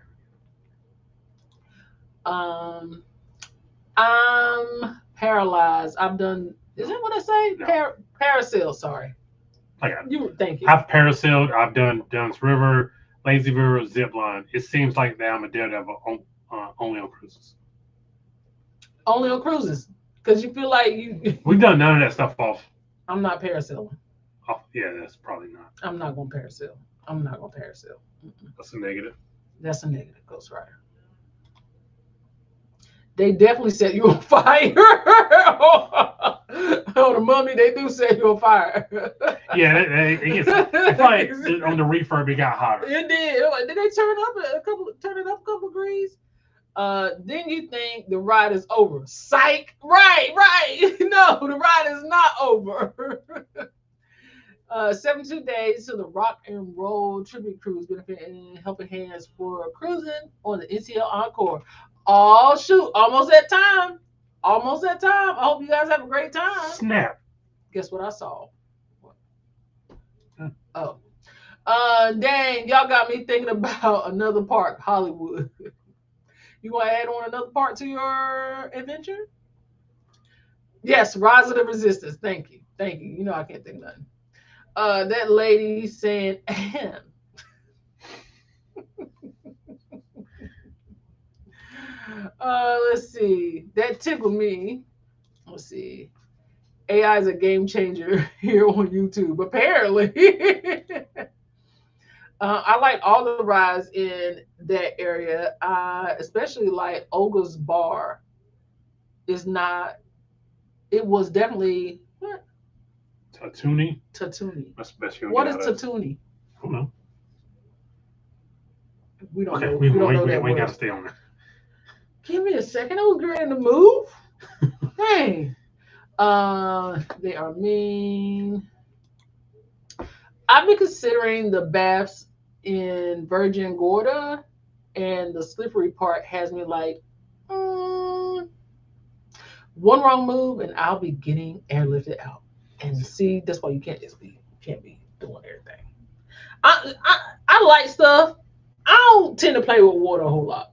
Speaker 3: I'm paralyzed. I've done. Is that what I say? No. Parasail. Sorry. Thank you.
Speaker 2: I've parasailed. I've done Dunn's River, Lazy River, zip line. It seems like that I'm a daredevil only on cruises.
Speaker 3: Only on cruises, because you feel like you.
Speaker 2: We've done none of that stuff off.
Speaker 3: I'm not parasailing.
Speaker 2: Oh, yeah, that's probably not.
Speaker 3: I'm not going to parasail. I'm not going to parasail.
Speaker 2: That's a negative.
Speaker 3: That's a negative, Ghost Rider. They definitely set you on fire. Oh, the Mummy, they do set you on fire.
Speaker 2: Yeah, it's like on the refurb, it got hotter.
Speaker 3: It did. Did they turn it up a couple degrees? Then you think the ride is over. Psych. Right. No, the ride is not over. 72 days to the Rock and Roll Tribute Cruise benefit and helping hands for cruising on the NCL Encore. Oh, shoot. Almost that time. I hope you guys have a great time.
Speaker 2: Snap.
Speaker 3: Guess what I saw? Oh. Dang, y'all got me thinking about another park, Hollywood. You want to add on another part to your adventure? Yes, Rise of the Resistance. Thank you. You know I can't think of nothing. That lady saying, ahem. Let's see. That tickled me. Let's see. AI is a game changer here on YouTube, apparently. I like all the rides in that area. Especially like Olga's Bar. It was definitely what?
Speaker 2: Tatooine.
Speaker 3: That's
Speaker 2: the best.
Speaker 3: What is Tatooine?
Speaker 2: I don't know.
Speaker 3: We don't know.
Speaker 2: We got to stay on that.
Speaker 3: Give me a second. I was ready to move. Hey. They are mean. I've been considering the baths in Virgin Gorda, and the slippery part has me like, one wrong move and I'll be getting airlifted out. And see, that's why you can't be doing everything. I like stuff. I don't tend to play with water a whole lot.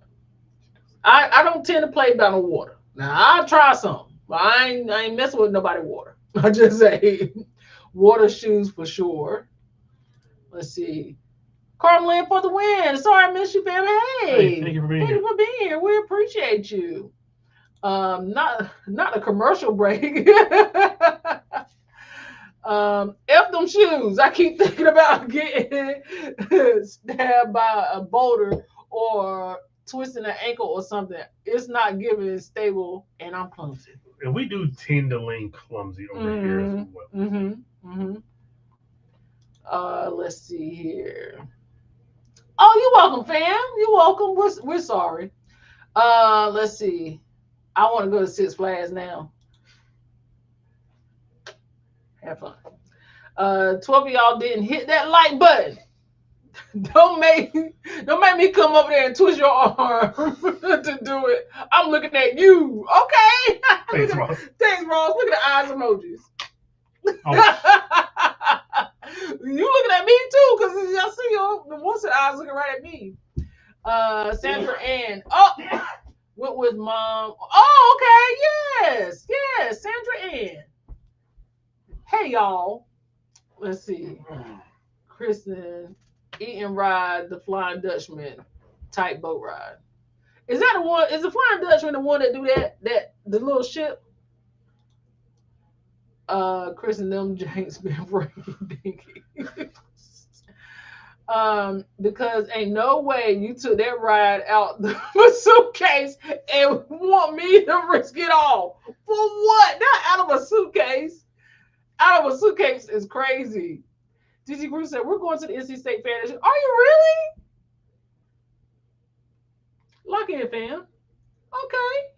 Speaker 3: I don't tend to play by the water. Now I'll try some, but I ain't messing with nobody water. I just say water shoes for sure. Let's see. Carnival for the win. Sorry I missed you, baby. Hey,
Speaker 2: thank you for being
Speaker 3: here. Thank you for being here. We appreciate you. Not a commercial break. F them shoes. I keep thinking about getting stabbed by a boulder or twisting an ankle or something. It's not giving stable, and I'm clumsy.
Speaker 2: And we do tend to lean clumsy over here as well.
Speaker 3: Let's see here. Oh, you're welcome, fam. You're welcome. We're sorry. Let's see. I want to go to Six Flags now. Have fun. 12 of y'all didn't hit that like button. Don't make me come over there and twist your arm to do it. I'm looking at you. Okay.
Speaker 2: Thanks, Ross.
Speaker 3: Thanks, Ross. Look at the eyes emojis.
Speaker 2: Oh.
Speaker 3: You looking at me too, because I see the one set eyes looking right at me. Sandra Ann. Oh, went with mom. Oh, okay. Yes. Sandra Ann. Hey, y'all. Let's see. Kristen, eat and ride the Flying Dutchman type boat ride. Is that the one? Is the Flying Dutchman the one that do that the little ship? Kristen, them James been breaking dinky. Because ain't no way you took that ride out the suitcase and want me to risk it all. For what? Not out of a suitcase. Out of a suitcase is crazy. DG Cruz said, we're going to the NC State Fair. Are you really? Lock in, fam. Okay.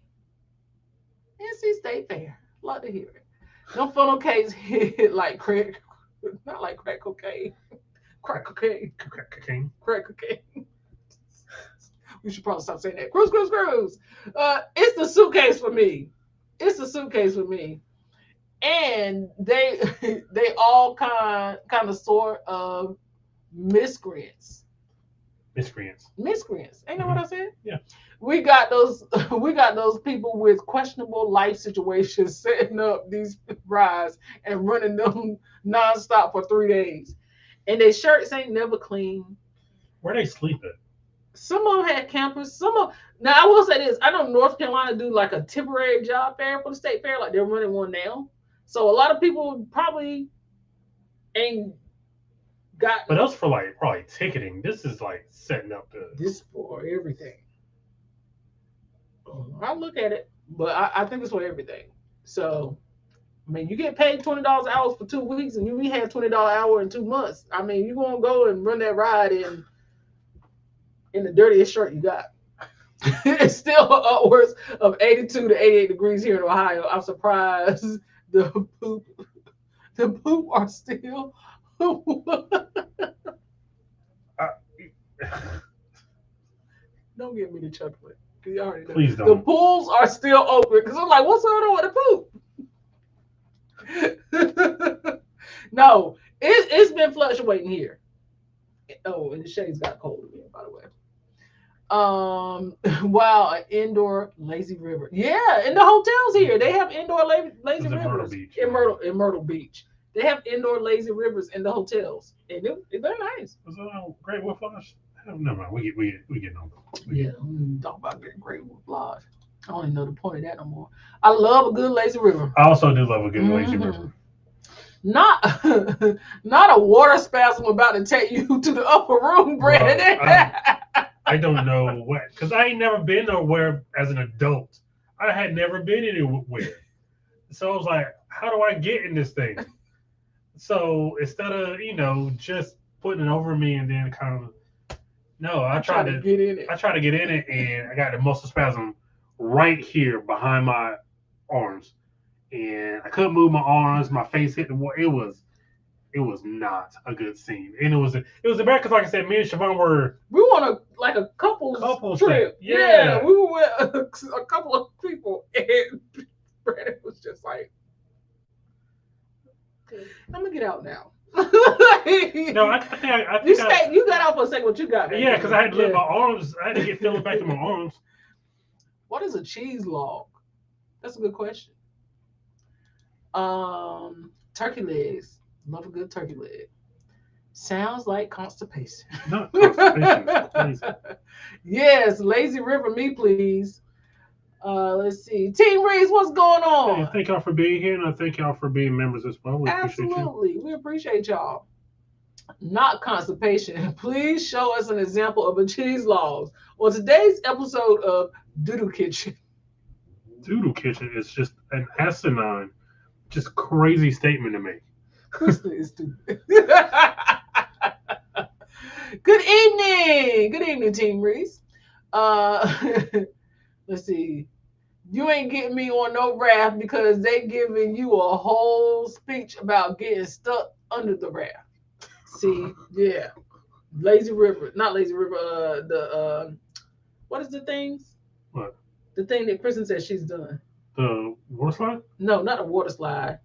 Speaker 3: NC State Fair. Love to hear it. No funnel case hit like crack. Not like crack cocaine. Crack cocaine.
Speaker 2: Crack cocaine.
Speaker 3: Crack cocaine. We should probably stop saying that. Cruz. It's the suitcase for me. It's the suitcase for me. And they all kind of sort of miscreants.
Speaker 2: Miscreants.
Speaker 3: Ain't that what I said?
Speaker 2: Yeah.
Speaker 3: We got those people with questionable life situations setting up these rides and running them nonstop for 3 days. And their shirts ain't never clean.
Speaker 2: Where they sleep at?
Speaker 3: Some of them had campers. Now I will say this. I know North Carolina do like a temporary job fair for the state fair. Like they're running one now. So a lot of people probably ain't got.
Speaker 2: But that's for like probably ticketing. This is like setting up
Speaker 3: this for everything. I'll look at it, but I think it's for everything. So, I mean, you get paid $20 an hour for 2 weeks, and we had $20 an hour in 2 months. I mean, you're gonna go and run that ride in the dirtiest shirt you got. It's still upwards of 82 to 88 degrees here in Ohio. I'm surprised the poop are still. Don't give me the chocolate. You already know.
Speaker 2: Please don't.
Speaker 3: The pools are still open because I'm like, what's going on with the poop? No, it's been fluctuating here. Oh, and the shades got cold again, by the way. Wow, an indoor lazy river. Yeah, in the hotels here, they have indoor lazy rivers in Myrtle Beach. They have indoor lazy rivers in the hotels, and they're nice.
Speaker 2: Was that Great Wolf Lodge? Never mind. We getting on.
Speaker 3: Yeah, talk about getting Great Wolf Lodge. I don't even know the point of that no more. I love a good lazy river.
Speaker 2: I also do love a good lazy river.
Speaker 3: Not a water spasm about to take you to the upper room, Brandon.
Speaker 2: I don't know what, because I ain't never been nowhere as an adult. I had never been anywhere. So I was like, how do I get in this thing? So instead of, just putting it over me and then I tried to get in it. I tried to get in it, and I got a muscle spasm right here behind my arms. And I couldn't move my arms. My face hit the wall. It It was not a good scene, and it was bad because, like I said, me and Siobhan were
Speaker 3: We were on a couples trip.
Speaker 2: trip. Yeah.
Speaker 3: We were with a couple of people, and Brandon was just like, "I'm gonna get out now."
Speaker 2: No, I think
Speaker 3: you got out for a second. What you got?
Speaker 2: Yeah, because I had to lift my arms. I had to get feeling back in my arms.
Speaker 3: What is a cheese log? That's a good question. Turkey legs. Love a good turkey leg. Sounds like constipation.
Speaker 2: Not constipation. It's crazy.
Speaker 3: Yes, lazy river me, please. Let's see. Team Reese, what's going on?
Speaker 2: Hey, thank y'all for being here, and I thank y'all for being members as well. We appreciate you.
Speaker 3: Absolutely. We appreciate y'all. Not constipation. Please show us an example of a cheese log. On today's episode of Doodoo Kitchen.
Speaker 2: Doodoo Kitchen is just an asinine, just crazy statement to make.
Speaker 3: Kristen is stupid. Good evening. Good evening, Team Reese. Let's see. You ain't getting me on no raft because they giving you a whole speech about getting stuck under the raft. See, yeah. Lazy River, not Lazy River, what is the things?
Speaker 2: What?
Speaker 3: The thing that Kristen said she's done.
Speaker 2: The water slide?
Speaker 3: No, not a water slide.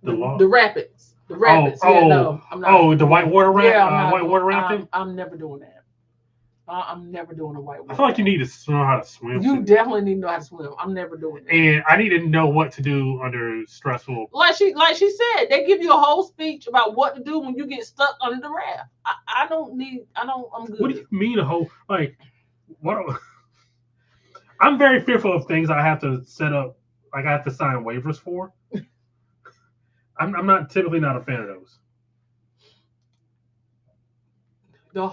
Speaker 2: The
Speaker 3: rapids. The rapids. No, I'm not.
Speaker 2: Oh, the whitewater raft?
Speaker 3: Yeah,
Speaker 2: whitewater rafting?
Speaker 3: I'm never doing that. I'm never doing a whitewater.
Speaker 2: I feel like you need to know how to swim.
Speaker 3: You definitely need to know how to swim. I'm never doing that.
Speaker 2: And I need to know what to do under stressful.
Speaker 3: Like she said, they give you a whole speech about what to do when you get stuck under the raft. I'm good.
Speaker 2: What do you mean a whole, like, what? I'm very fearful of things I have to set up, like I have to sign waivers for. I'm not typically not a fan of those.
Speaker 3: The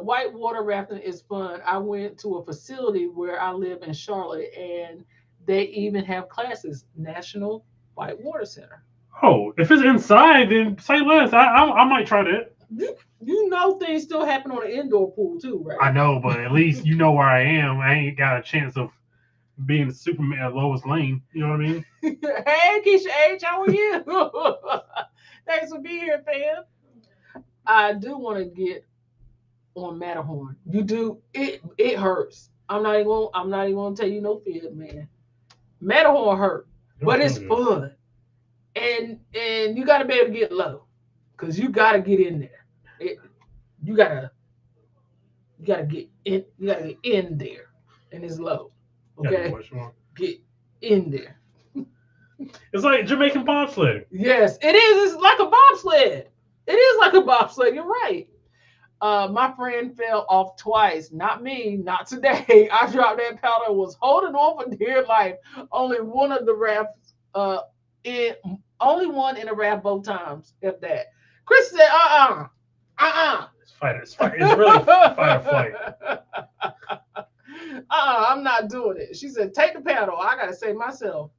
Speaker 3: whitewater rafting is fun. I went to a facility where I live in Charlotte, and they even have classes, National Whitewater Center.
Speaker 2: Oh, if it's inside, then say less. I might try that.
Speaker 3: You know things still happen on an indoor pool too, right?
Speaker 2: I know, but at least you know where I am. I ain't got a chance of being the Superman at Lois Lane. You know what I mean?
Speaker 3: Hey, Keisha H, how are you? Thanks for being here, fam. I do want to get on Matterhorn. You do it hurts. I'm not even gonna tell you no fear, man. Matterhorn hurt, but it's fun. And you gotta be able to get low. Because you gotta get in there. You gotta get in there. And it's low. Okay? Get in there.
Speaker 2: It's like Jamaican bobsled.
Speaker 3: Yes, it is. It's like a bobsled. It is like a bobsled. You're right. My friend fell off twice. Not me. Not today. I dropped that paddle and was holding on for dear life. Only one of the rafts. Only one in a raft both times. If that. Chris said,
Speaker 2: It's fight. It's really fight or flight.
Speaker 3: I'm not doing it. She said, take the paddle. I gotta save myself.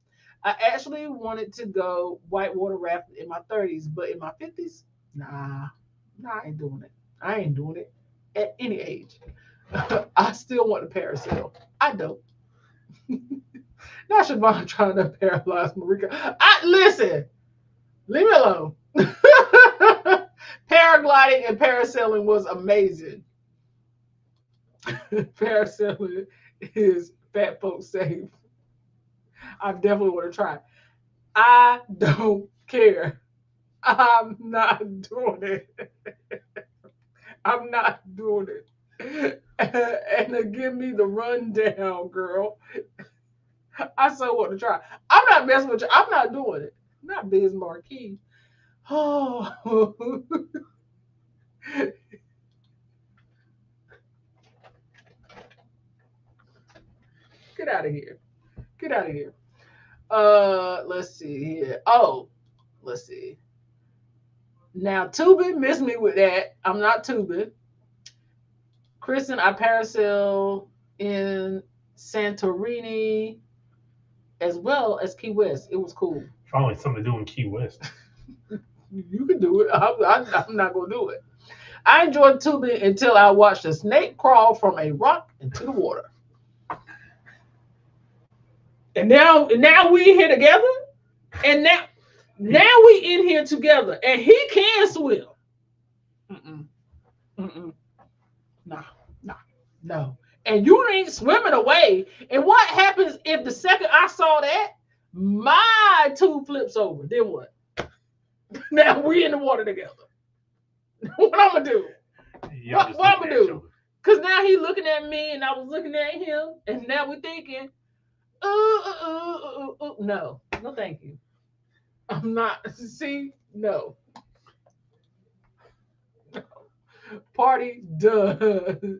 Speaker 3: I actually wanted to go whitewater rafting in my 30s, but in my 50s, nah, I ain't doing it. I ain't doing it at any age. I still want to parasail. I don't. Now Siobhan trying to paralyze Marika. Listen, leave me alone. Paragliding and parasailing was amazing. Parasailing is fat folks safe. I definitely want to try. I don't care. I'm not doing it. I'm not doing it. And to give me the rundown, girl. I so want to try. I'm not messing with you. I'm not doing it. Not Biz Marquis. Oh. Get out of here. Get out of here. Let's see here. Oh, let's see. Now, Tubin missed me with that. I'm not Tubin. Kristen, I parasailed in Santorini as well as Key West. It was cool.
Speaker 2: Probably something to do in Key West.
Speaker 3: You can do it. I'm not going to do it. I enjoyed tubing until I watched a snake crawl from a rock into the water. And now we here together. And now Now we in here together, and he can swim. No. And you ain't swimming away. And what happens if the second I saw that, my tube flips over? Then what? Now we in the water together. What I'm gonna do? What I'm gonna do? Because now he looking at me, and I was looking at him, and now we're thinking, no, thank you. I'm not. See, no. Party done.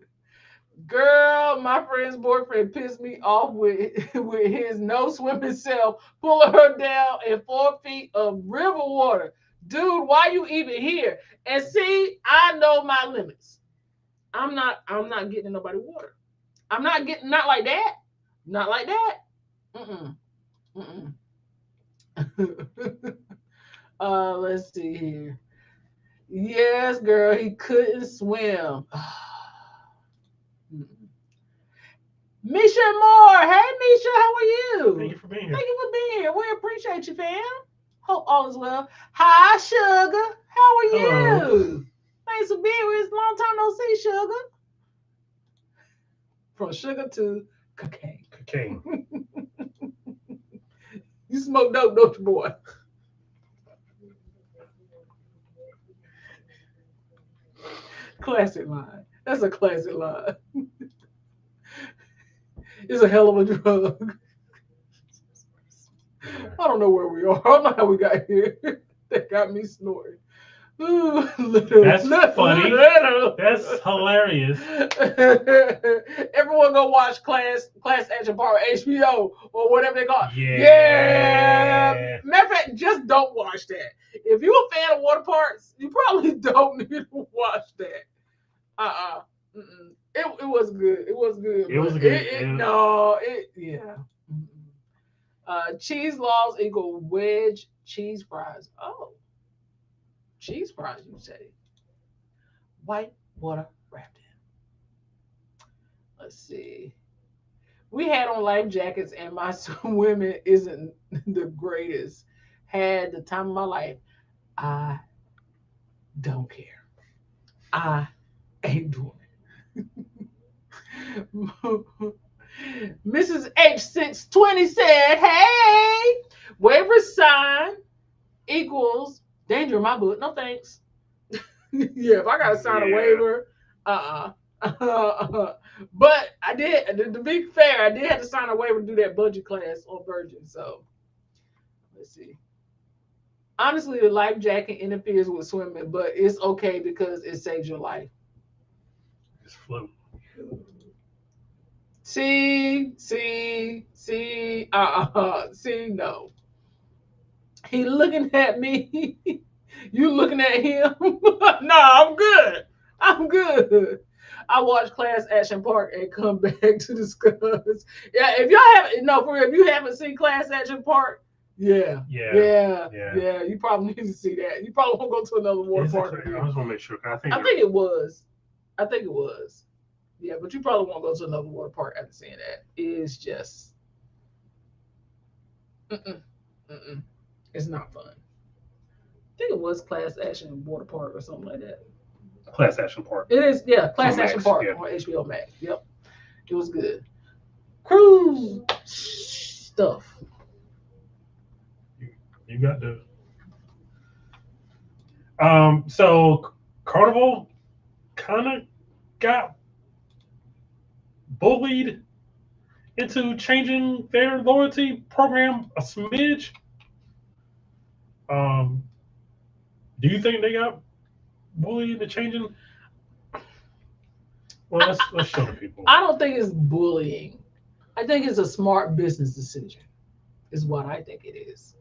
Speaker 3: Girl, my friend's boyfriend pissed me off with his no swimming self, pulling her down in 4 feet of river water. Dude, why you even here? And see, I know my limits. I'm not getting in nobody water. I'm not getting, not like that. Not like that. Let's see here. Yes, girl, he couldn't swim. Misha Moore. Hey, Misha, how are you?
Speaker 2: Thank you for being here.
Speaker 3: Thank you for being here. We appreciate you, fam. Hope all is well. Hi, Sugar. How are
Speaker 2: Hello.
Speaker 3: you? Thanks for being here. It's a long time no see, Sugar. From sugar to cocaine.
Speaker 2: Cocaine.
Speaker 3: You smoke dope, don't you, boy? Classic line. That's a classic line. It's a hell of a drug. I don't know where we are. I don't know how we got here. That got me snorting. Ooh,
Speaker 2: That's funny. That's hilarious.
Speaker 3: Everyone go watch Class Action Part HBO or whatever they call it.
Speaker 2: Yeah.
Speaker 3: Matter of fact, just don't watch that. If you're a fan of water parks, you probably don't need to watch that. It was good. It was good.
Speaker 2: It was good.
Speaker 3: Cheese laws equal wedge cheese fries. Oh. Cheese fries, you say. White water rafting. Let's see. We had on life jackets, and my swimming isn't the greatest. Had the time of my life. I don't care. I ain't doing it. Mrs. H620 said, hey, waiver sign equals danger in my book. No thanks. Yeah, if I gotta sign a waiver, but I did, to be fair, I did have to sign a waiver to do that budget class on Virgin. So let's see. Honestly, the life jacket interferes with swimming, but it's okay because it saves your life.
Speaker 2: It's float.
Speaker 3: See, no. He looking at me. You looking at him? No, I'm good. I watch Class Action Park and come back to discuss. Yeah, if y'all haven't, no, for real, if you haven't seen Class Action Park, yeah, you probably need to see that. You probably won't go to another water park.
Speaker 2: I just want to make sure. I think
Speaker 3: it was. Yeah, but you probably won't go to another water park after seeing that. It's just, it's not fun. I think it was Class Action Water Park or something like that.
Speaker 2: Class Action Park.
Speaker 3: It is, yeah, Class Action Park on HBO Max. Yep, it was good. Cruise stuff.
Speaker 2: You got the. So Carnival kind of got bullied into changing their loyalty program a smidge. Do you think they got bullied into changing? Well, let's show the people.
Speaker 3: I don't think it's bullying. I think it's a smart business decision, is what I think it is.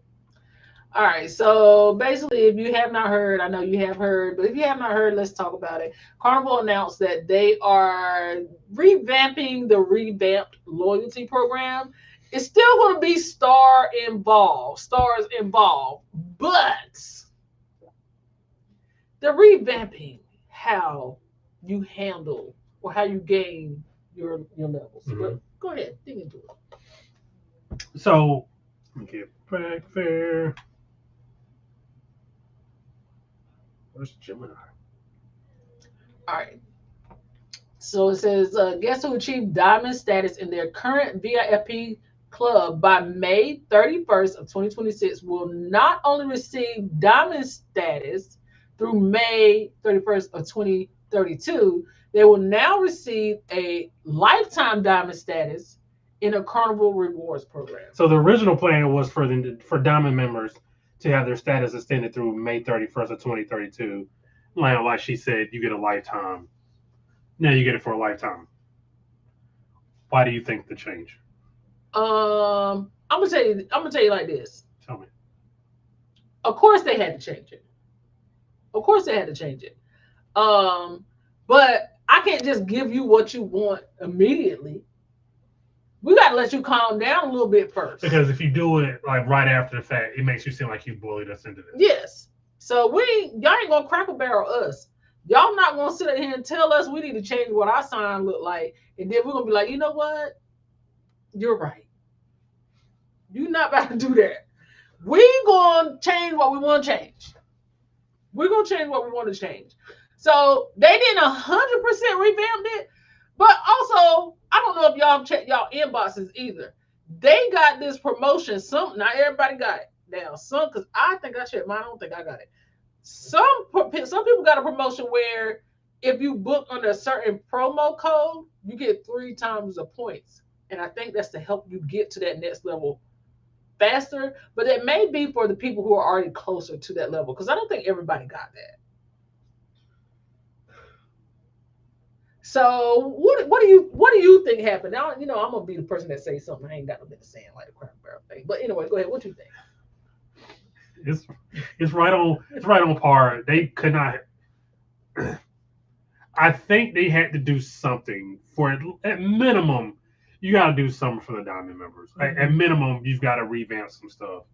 Speaker 3: All right, so basically, if you have not heard, I know you have heard, but if you have not heard, let's talk about it. Carnival announced that they are revamping the revamped loyalty program. It's still going to be stars involved, but they're revamping how you handle or how you gain your levels.
Speaker 2: Mm-hmm.
Speaker 3: But go ahead, dig into it.
Speaker 2: So, get back there. Where's Gemini?
Speaker 3: All right. So it says, guests who achieve diamond status in their current VIP club by May 31st of 2026 will not only receive diamond status through May 31st of 2032, they will now receive a lifetime diamond status in a Carnival rewards program.
Speaker 2: So the original plan was for diamond members to have their status extended through May 31st of 2032. Like she said, you get a lifetime. Now you get it for a lifetime. Why do you think the change?
Speaker 3: I'm gonna tell you like this.
Speaker 2: Tell me.
Speaker 3: Of course they had to change it. Of course they had to change it. But I can't just give you what you want immediately. We got to let you calm down a little bit first.
Speaker 2: Because if you do it like right after the fact, it makes you seem like you bullied us into this.
Speaker 3: Yes. So y'all ain't gonna crackle barrel us. Y'all not gonna sit here and tell us we need to change what our sign look like, and then we're gonna be like, you know what? You're right. You're not about to do that. We gonna change what we want to change. We're gonna change what we want to change. So they didn't 100% revamped it, but also I don't know if y'all check y'all inboxes either. They got this promotion. Not everybody got it. Now some, because I think I checked mine. I don't think I got it. Some people got a promotion where if you book under a certain promo code, you get 3 times the points, and I think that's to help you get to that next level faster. But it may be for the people who are already closer to that level, because I don't think everybody got that. So what do you think happened? Now, I'm gonna be the person that says something I ain't got no business saying, like the crap barrel thing. But anyway, go ahead. What you think?
Speaker 2: It's right on par. They could not. I think they had to do something for at minimum. You got to do something for the diamond members. Mm-hmm. At minimum, you've got to revamp some stuff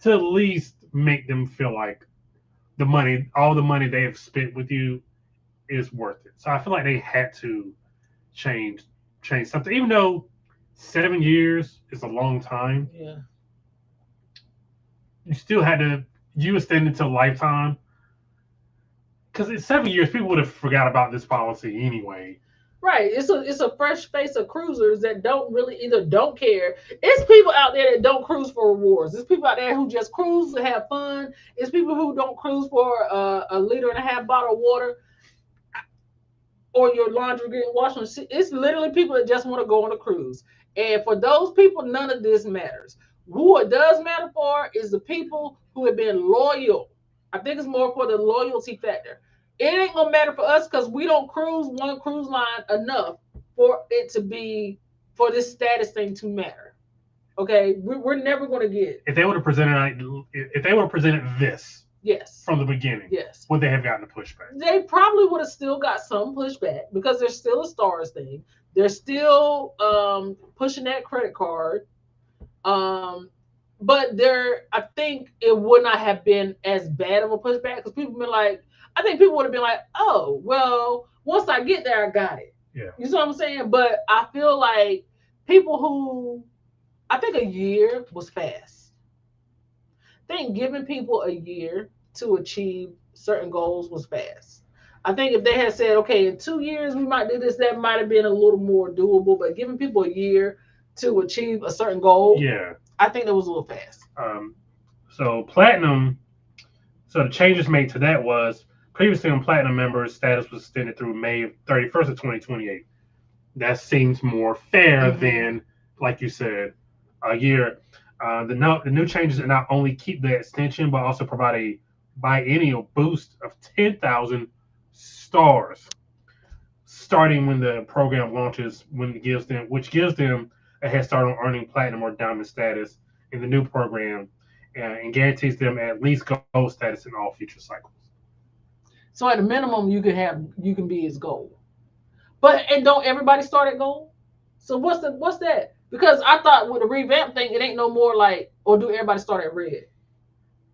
Speaker 2: to at least make them feel like all the money they have spent with you is worth it. So I feel like they had to change something, even though 7 years is a long time.
Speaker 3: Yeah.
Speaker 2: You still had to extend it to a lifetime, because in 7 years people would have forgot about this policy anyway.
Speaker 3: Right. It's a fresh face of cruisers that don't care. It's people out there that don't cruise for rewards. It's people out there who just cruise to have fun. It's people who don't cruise for a 1.5 liter bottle of water or your laundry getting washed. It's literally people that just want to go on a cruise. And for those people, none of this matters. Who it does matter for is the people who have been loyal. I think it's more for the loyalty factor. It ain't gonna matter for us because we don't cruise one cruise line enough for this status thing to matter. Okay, we're never gonna get.
Speaker 2: If they would have presented this,
Speaker 3: yes,
Speaker 2: from the beginning,
Speaker 3: yes,
Speaker 2: would they have gotten a pushback?
Speaker 3: They probably would have still got some pushback because there's still a stars thing. They're still pushing that credit card. But I think it would not have been as bad of a pushback because people been like, I think people would have been like, oh, well, once I get there, I got it.
Speaker 2: Yeah.
Speaker 3: You see what I'm saying? But I feel like I think a year was fast. I think giving people a year to achieve certain goals was fast. I think if they had said, okay, in 2 years we might do this, that might have been a little more doable. But giving people a year to achieve a certain goal,
Speaker 2: yeah, I
Speaker 3: think that was a little fast.
Speaker 2: So platinum. So the changes made to that was previously on platinum members, status was extended through May 31st of 2028. That seems more fair than, like you said, a year. The new changes not only keep the extension, but also provide a biennial boost of 10,000 stars, starting when the program launches, which gives them a head start on earning platinum or diamond status in the new program, and guarantees them at least gold status in all future cycles.
Speaker 3: So at a minimum, you can be as gold. And don't everybody start at gold? So what's that? Because I thought with the revamp thing, it ain't no more like, or do everybody start at red?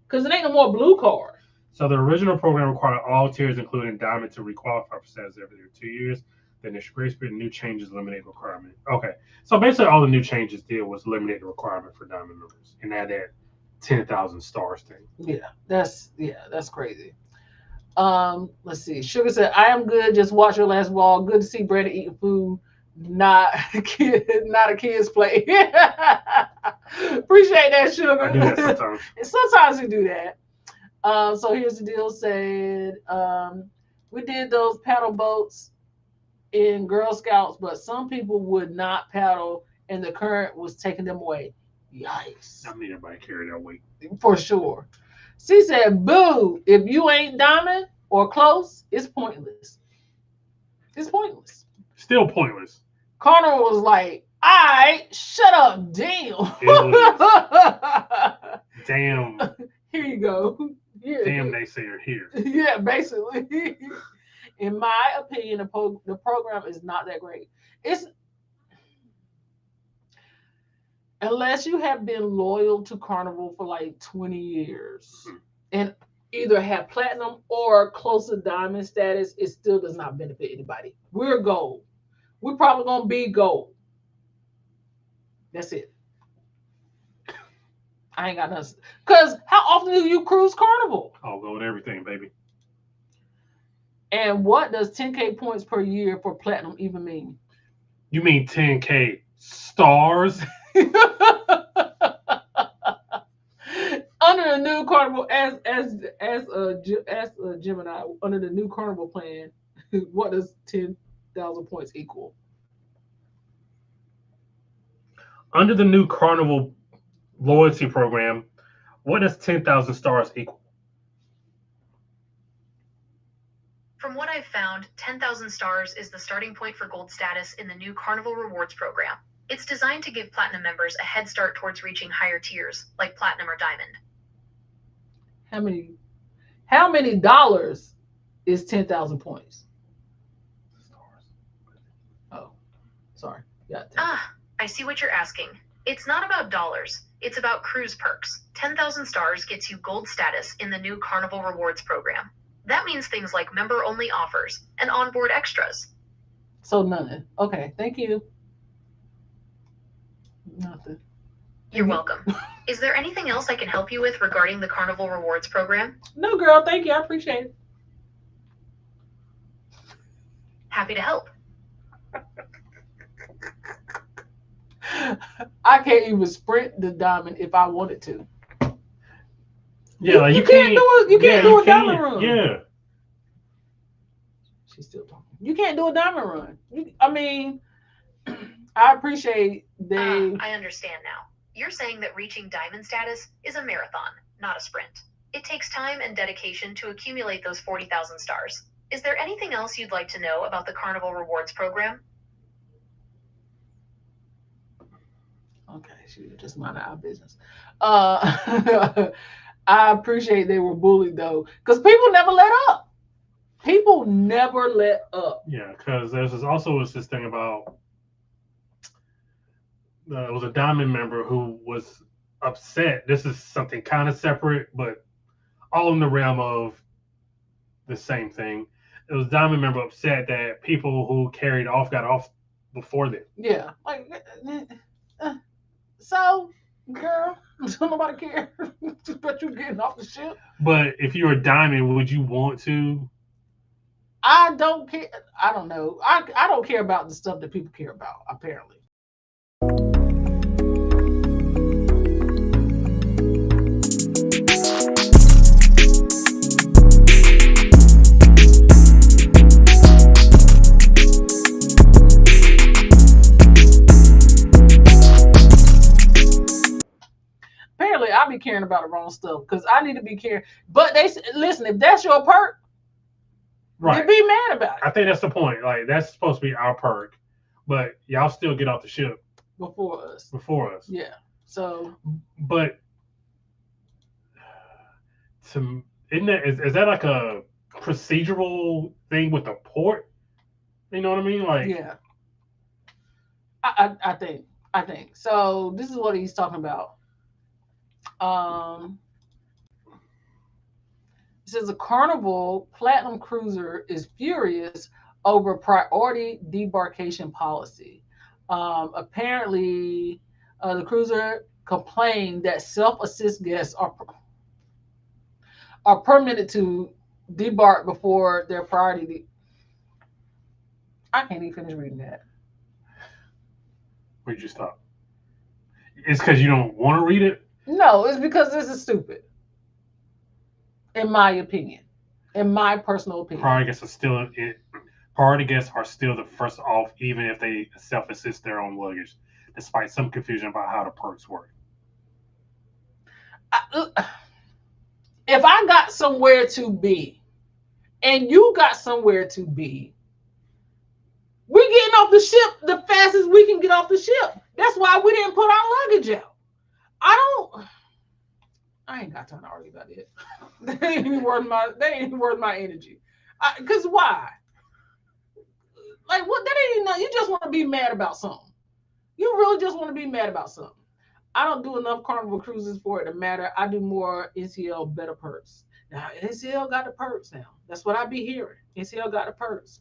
Speaker 3: Because it ain't no more blue card.
Speaker 2: So the original program required all tiers, including diamond, to requalify for status every 2 years. The initial grace period, new changes eliminate requirement. Okay, so basically all the new changes did was eliminate the requirement for diamond members and add that 10,000 stars thing.
Speaker 3: Yeah, that's crazy. Let's see. Sugar said, "I am good. Just watch your last ball. Good to see Brandon eating food, not not a kid's play." Appreciate that, Sugar.
Speaker 2: I do that sometimes.
Speaker 3: And sometimes we do that. So here's the deal. Said, we did those paddle boats in Girl Scouts, but some people would not paddle, and the current was taking them away. Yikes!
Speaker 2: I mean, everybody carry that weight.
Speaker 3: For sure. She said, "Boo! If you ain't diamond or close, it's pointless. It's pointless."
Speaker 2: Still pointless.
Speaker 3: Carnival was like, "All right, shut up, damn."
Speaker 2: Damn.
Speaker 3: Here you go. Here.
Speaker 2: Damn, they say you're here.
Speaker 3: Yeah, basically. In my opinion, the program is not that great. It's unless you have been loyal to Carnival for like 20 years and either have platinum or close to diamond status, it still does not benefit anybody. We're gold. We're probably gonna be gold. That's it. I ain't got nothing. Because how often do you cruise Carnival?
Speaker 2: I'll go with everything, baby.
Speaker 3: And what does 10K points per year for platinum even mean?
Speaker 2: You mean 10K stars?
Speaker 3: Under the new Carnival, as Gemini, under the new Carnival plan, what does 10,000 points equal?
Speaker 2: Under the new Carnival loyalty program, what does 10,000 stars equal?
Speaker 7: From what I've found, 10,000 stars is the starting point for gold status in the new Carnival Rewards program. It's designed to give platinum members a head start towards reaching higher tiers, like platinum or diamond.
Speaker 3: How many dollars is 10,000 points? Oh, sorry.
Speaker 7: I see what you're asking. It's not about dollars. It's about cruise perks. 10,000 stars gets you gold status in the new Carnival Rewards program. That means things like member-only offers and onboard extras.
Speaker 3: So none. Okay, thank you. Nothing.
Speaker 7: You're welcome. Is there anything else I can help you with regarding the Carnival Rewards program?
Speaker 3: No, girl, thank you. I appreciate it.
Speaker 7: Happy to help.
Speaker 3: I can't even sprint the diamond if I wanted to.
Speaker 2: Yeah, like
Speaker 3: you can't do a diamond run.
Speaker 2: Yeah.
Speaker 3: She's still talking. You can't do a diamond run. I mean, I appreciate
Speaker 7: I understand now. You're saying that reaching diamond status is a marathon, not a sprint. It takes time and dedication to accumulate those 40,000 stars. Is there anything else you'd like to know about the Carnival Rewards program?
Speaker 3: Okay, she just minding our business. I appreciate they were bullied though, because people never let up. People never let up.
Speaker 2: Yeah, because there's this thing about there was a diamond member who was upset. This is something kind of separate, but all in the realm of the same thing. It was a diamond member upset that people who carried off got off before them.
Speaker 3: Yeah, like so, girl, don't nobody care. But you getting off the ship.
Speaker 2: But if you're a diamond, would you want to?
Speaker 3: I don't care. I don't know. I don't care about the stuff that people care about, apparently. Apparently, I be caring about the wrong stuff because I need to be caring. But they listen, if that's your perk,
Speaker 2: right,
Speaker 3: they be mad about it.
Speaker 2: I think that's the point. Like that's supposed to be our perk, but y'all still get off the ship
Speaker 3: before us. Yeah. So.
Speaker 2: But is that like a procedural thing with the port? You know what I mean? Like.
Speaker 3: Yeah. I think so. This is what he's talking about. It says a Carnival Platinum cruiser is furious over priority debarkation policy. Apparently, the cruiser complained that self-assist guests are permitted to debark before their priority. I can't even finish reading that.
Speaker 2: Where'd you stop? It's because you don't want to read it?
Speaker 3: No, it's because this is stupid. In my opinion. In my personal opinion.
Speaker 2: Priority guests are still the first off, even if they self-assist their own luggage, despite some confusion about how the perks work.
Speaker 3: If I got somewhere to be, and you got somewhere to be, we're getting off the ship the fastest we can get off the ship. That's why we didn't put our luggage out. I ain't got time to argue about it. They ain't even worth my energy. Cause why? Like what? That ain't enough. You just want to be mad about something. You really just want to be mad about something. I don't do enough Carnival cruises for it to matter. I do more NCL better perks. Now NCL got the perks now. That's what I be hearing. NCL got the perks.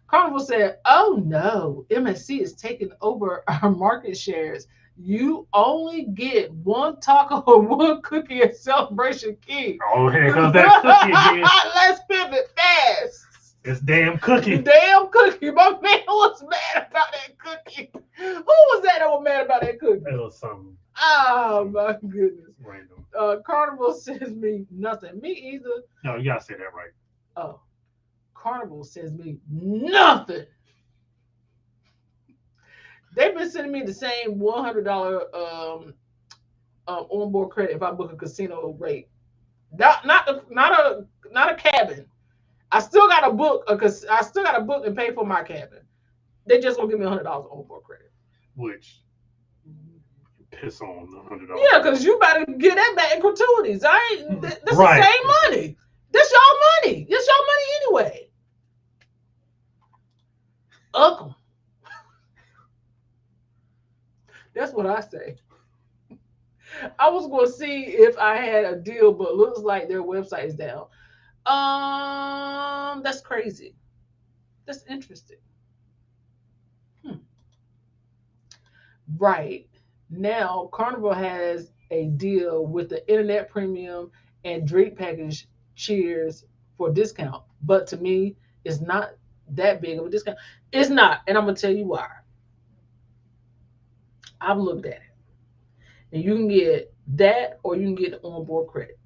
Speaker 3: Carnival said, "Oh no, MSC is taking over our market shares. You only get one taco or one cookie at Celebration Key."
Speaker 2: Oh, here comes that cookie again.
Speaker 3: Let's pivot fast.
Speaker 2: It's damn cookie.
Speaker 3: Damn cookie. My man was mad about that cookie. Who was that was mad about that cookie?
Speaker 2: It was something.
Speaker 3: Oh my goodness.
Speaker 2: Random.
Speaker 3: Carnival sends me nothing. Me either.
Speaker 2: No, you gotta say that right.
Speaker 3: Oh. Carnival sends me nothing. They've been sending me the same $100 onboard credit if I book a casino rate. Not a cabin. I still got to book and pay for my cabin. They just gonna give me $100 onboard credit.
Speaker 2: Which piss on the $100.
Speaker 3: Yeah, because you better get that back in gratuities. That's
Speaker 2: right.
Speaker 3: The same money. That's y'all money. It's y'all money anyway. Uncle. That's what I say. I was going to see if I had a deal, but looks like their website is down. That's crazy. That's interesting. Right. Now, Carnival has a deal with the internet premium and drink package cheers for discount. But to me, it's not that big of a discount. It's not. And I'm going to tell you why. I've looked at it. And you can get that or you can get the onboard credit.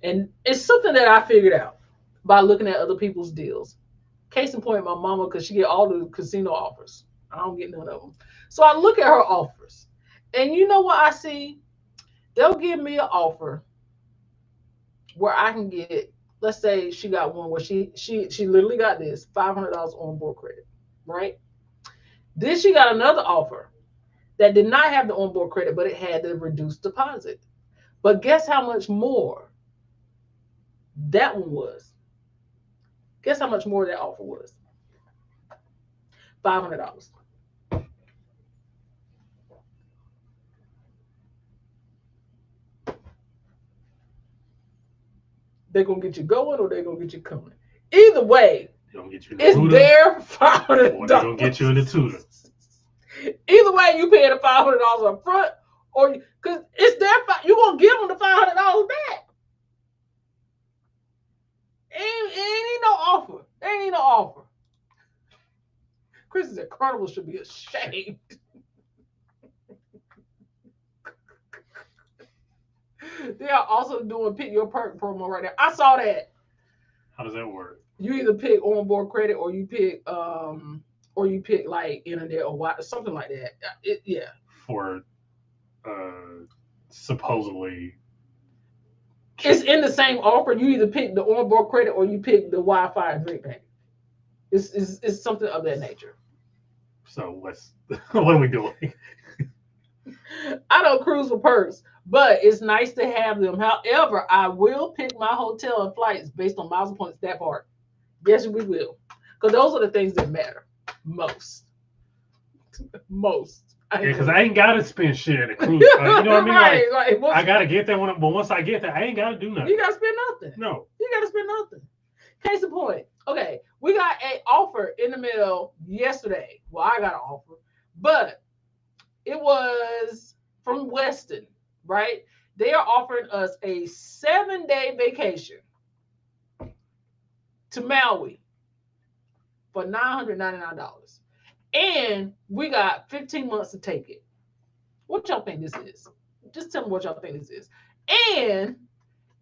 Speaker 3: And it's something that I figured out by looking at other people's deals. Case in point, my mama, because she get all the casino offers. I don't get none of them. So I look at her offers. And you know what I see? They'll give me an offer where I can get, let's say she got one where she literally got this $500 onboard credit, right? Then she got another offer that did not have the onboard credit, but it had the reduced deposit. But guess how much more that one was? Guess how much more that offer was? $500. They're going to get you going or they're going to get you coming. Either way, it's their $500.
Speaker 2: Or they're going to get you in the tutor.
Speaker 3: Either way, you pay the $500 up front, or because it's their you're gonna give them the $500 back. Ain't no offer. Ain't no offer. Chris said Carnival should be ashamed. They are also doing pick your perk promo right now. I saw that.
Speaker 2: How does that work?
Speaker 3: You either pick onboard credit or you pick like internet or something like that. Yeah.
Speaker 2: For supposedly.
Speaker 3: It's in the same offer. You either pick the onboard credit or you pick the Wi-Fi and drink pack. It's something of that nature.
Speaker 2: So what are we doing?
Speaker 3: I don't cruise for perks, but it's nice to have them. However, I will pick my hotel and flights based on miles and points. That part. Yes, we will. Because those are the things that matter most.
Speaker 2: Yeah, because I ain't got to spend shit at a cruise. You know what I mean?
Speaker 3: Right.
Speaker 2: I got to get there but once I get there, I ain't got to do nothing.
Speaker 3: You got to spend nothing.
Speaker 2: No.
Speaker 3: You got to spend nothing. Case in point. Okay, we got an offer in the mail yesterday. Well, I got an offer, but it was from Weston, right? They are offering us a 7-day vacation. to Maui for $999. And we got 15 months to take it. What y'all think this is? Just tell me what y'all think this is. And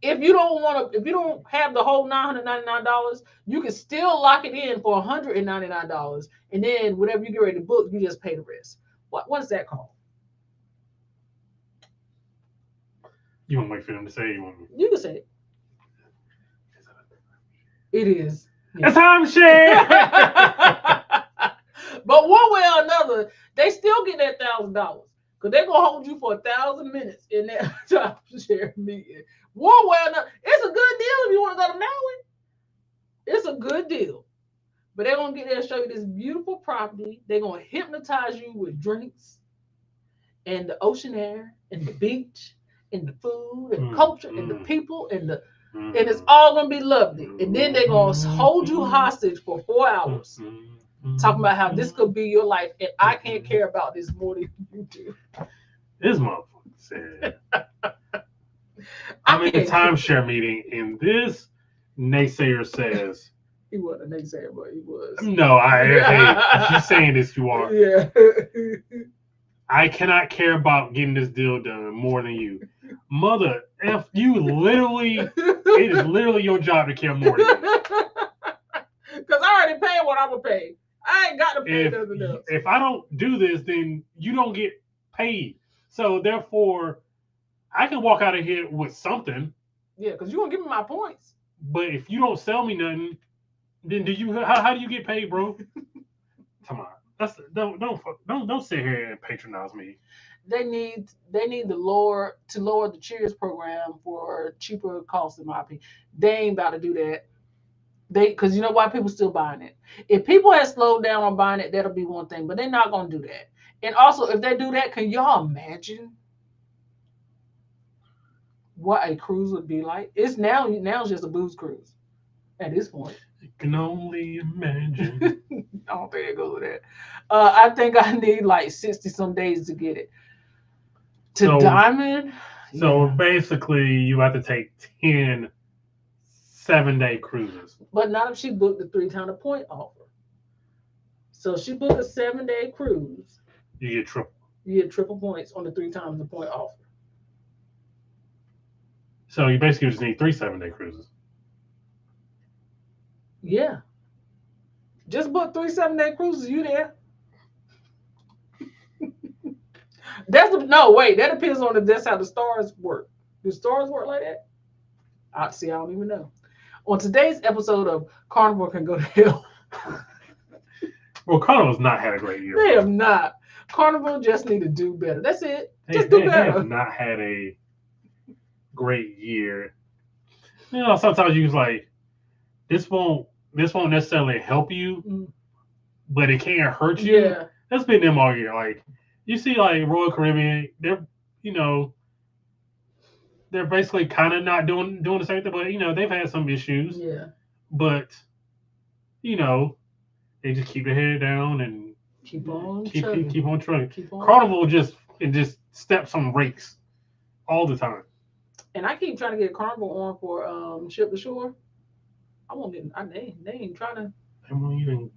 Speaker 3: if you don't have the whole $999, you can still lock it in for $199. And then whatever you get ready to book, you just pay the rest. What is that called?
Speaker 2: You want to wait for them to say it? You want me?
Speaker 3: You can say it. It is.
Speaker 2: A timeshare.
Speaker 3: But one way or another, they still get that $1,000 because they're gonna hold you for 1,000 minutes in that timeshare meeting. One way or another, it's a good deal if you want to go to Maui. It's a good deal. But they're gonna get there and show you this beautiful property. They're gonna hypnotize you with drinks and the ocean air and the beach and the food and culture and the people and it's all gonna be lovely. And then they're gonna hold you hostage for 4 hours, talking about how this could be your life, and I can't care about this more than you do.
Speaker 2: This motherfucker said, I'm in a timeshare meeting, and this naysayer says,
Speaker 3: he wasn't a naysayer, but he was.
Speaker 2: No, hey, he's saying this, you are.
Speaker 3: Yeah.
Speaker 2: I cannot care about getting this deal done more than you. Mother, if you literally, it is literally your job to care more than me.
Speaker 3: Because I already paid what I'm going to pay. I ain't got to pay nothing else.
Speaker 2: If I don't do this, then you don't get paid. So therefore, I can walk out of here with something.
Speaker 3: Yeah, because you're going to give me my points.
Speaker 2: But if you don't sell me nothing, then how do you get paid, bro? Come on. Don't sit here and patronize me.
Speaker 3: They need to lower the Cheers program for cheaper costs, in my opinion. They ain't about to do that. Because you know why people still buying it. If people had slowed down on buying it, that'll be one thing. But they're not gonna do that. And also, if they do that, can y'all imagine what a cruise would be like? It's it's just a booze cruise at this point.
Speaker 2: I can only imagine.
Speaker 3: I don't think it goes with that. I think I need like 60 some days to get it. Diamond?
Speaker 2: So basically, you have to take 10 7-day cruises.
Speaker 3: But not if she booked the 3 times the point offer. So she booked a 7-day cruise.
Speaker 2: You get triple.
Speaker 3: You get triple points on the 3 times the point offer.
Speaker 2: So you basically just need 3 7-day cruises.
Speaker 3: Yeah. Just book 3 7-day cruises, you there. That depends on if that's how the stars work. Do stars work like that? I don't even know. On today's episode of Carnival Can Go to Hell.
Speaker 2: Well, Carnival's not had a great year.
Speaker 3: They have not. Carnival just need to do better. That's it. Just do better.
Speaker 2: They have not had a great year. You know, sometimes you like, this won't necessarily help you, but it can't hurt you.
Speaker 3: Yeah.
Speaker 2: That's been them all year. Like, you see, like Royal Caribbean, they're basically kind of not doing the same thing, but they've had some issues.
Speaker 3: Yeah.
Speaker 2: But they just keep their head down and
Speaker 3: keep on
Speaker 2: trucking. Carnival just steps on rakes all the time.
Speaker 3: And I keep trying to get Carnival on for Ship to Shore. I won't get. They ain't trying to. They won't even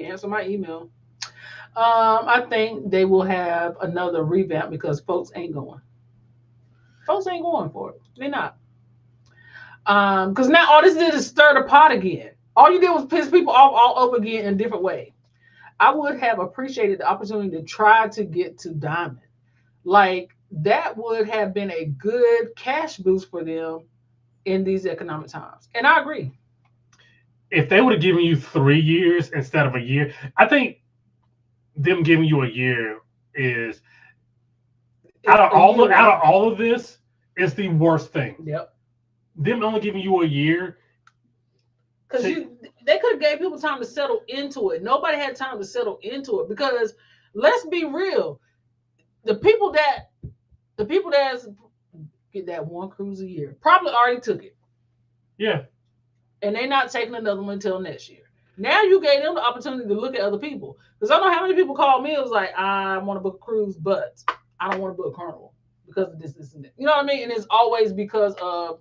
Speaker 3: answer my email. I think they will have another revamp because folks ain't going. Folks ain't going for it. They're not. Because now all this did is stir the pot again. All you did was piss people off all over again in a different way. I would have appreciated the opportunity to try to get to Diamond. Like, that would have been a good cash boost for them in these economic times. And I agree.
Speaker 2: If they would have given you 3 years instead of a year, I think them giving you a year is out of all of this is the worst thing.
Speaker 3: Yep.
Speaker 2: Them only giving you a year.
Speaker 3: Because they could have gave people time to settle into it. Nobody had time to settle into it because let's be real. The people that get that one cruise a year probably already took it.
Speaker 2: Yeah.
Speaker 3: And they're not taking another one until next year. Now you gave them the opportunity to look at other people. Because I know how many people called me. It was like, I want to book a cruise, but I don't want to book Carnival because of this, and that. You know what I mean? And it's always because of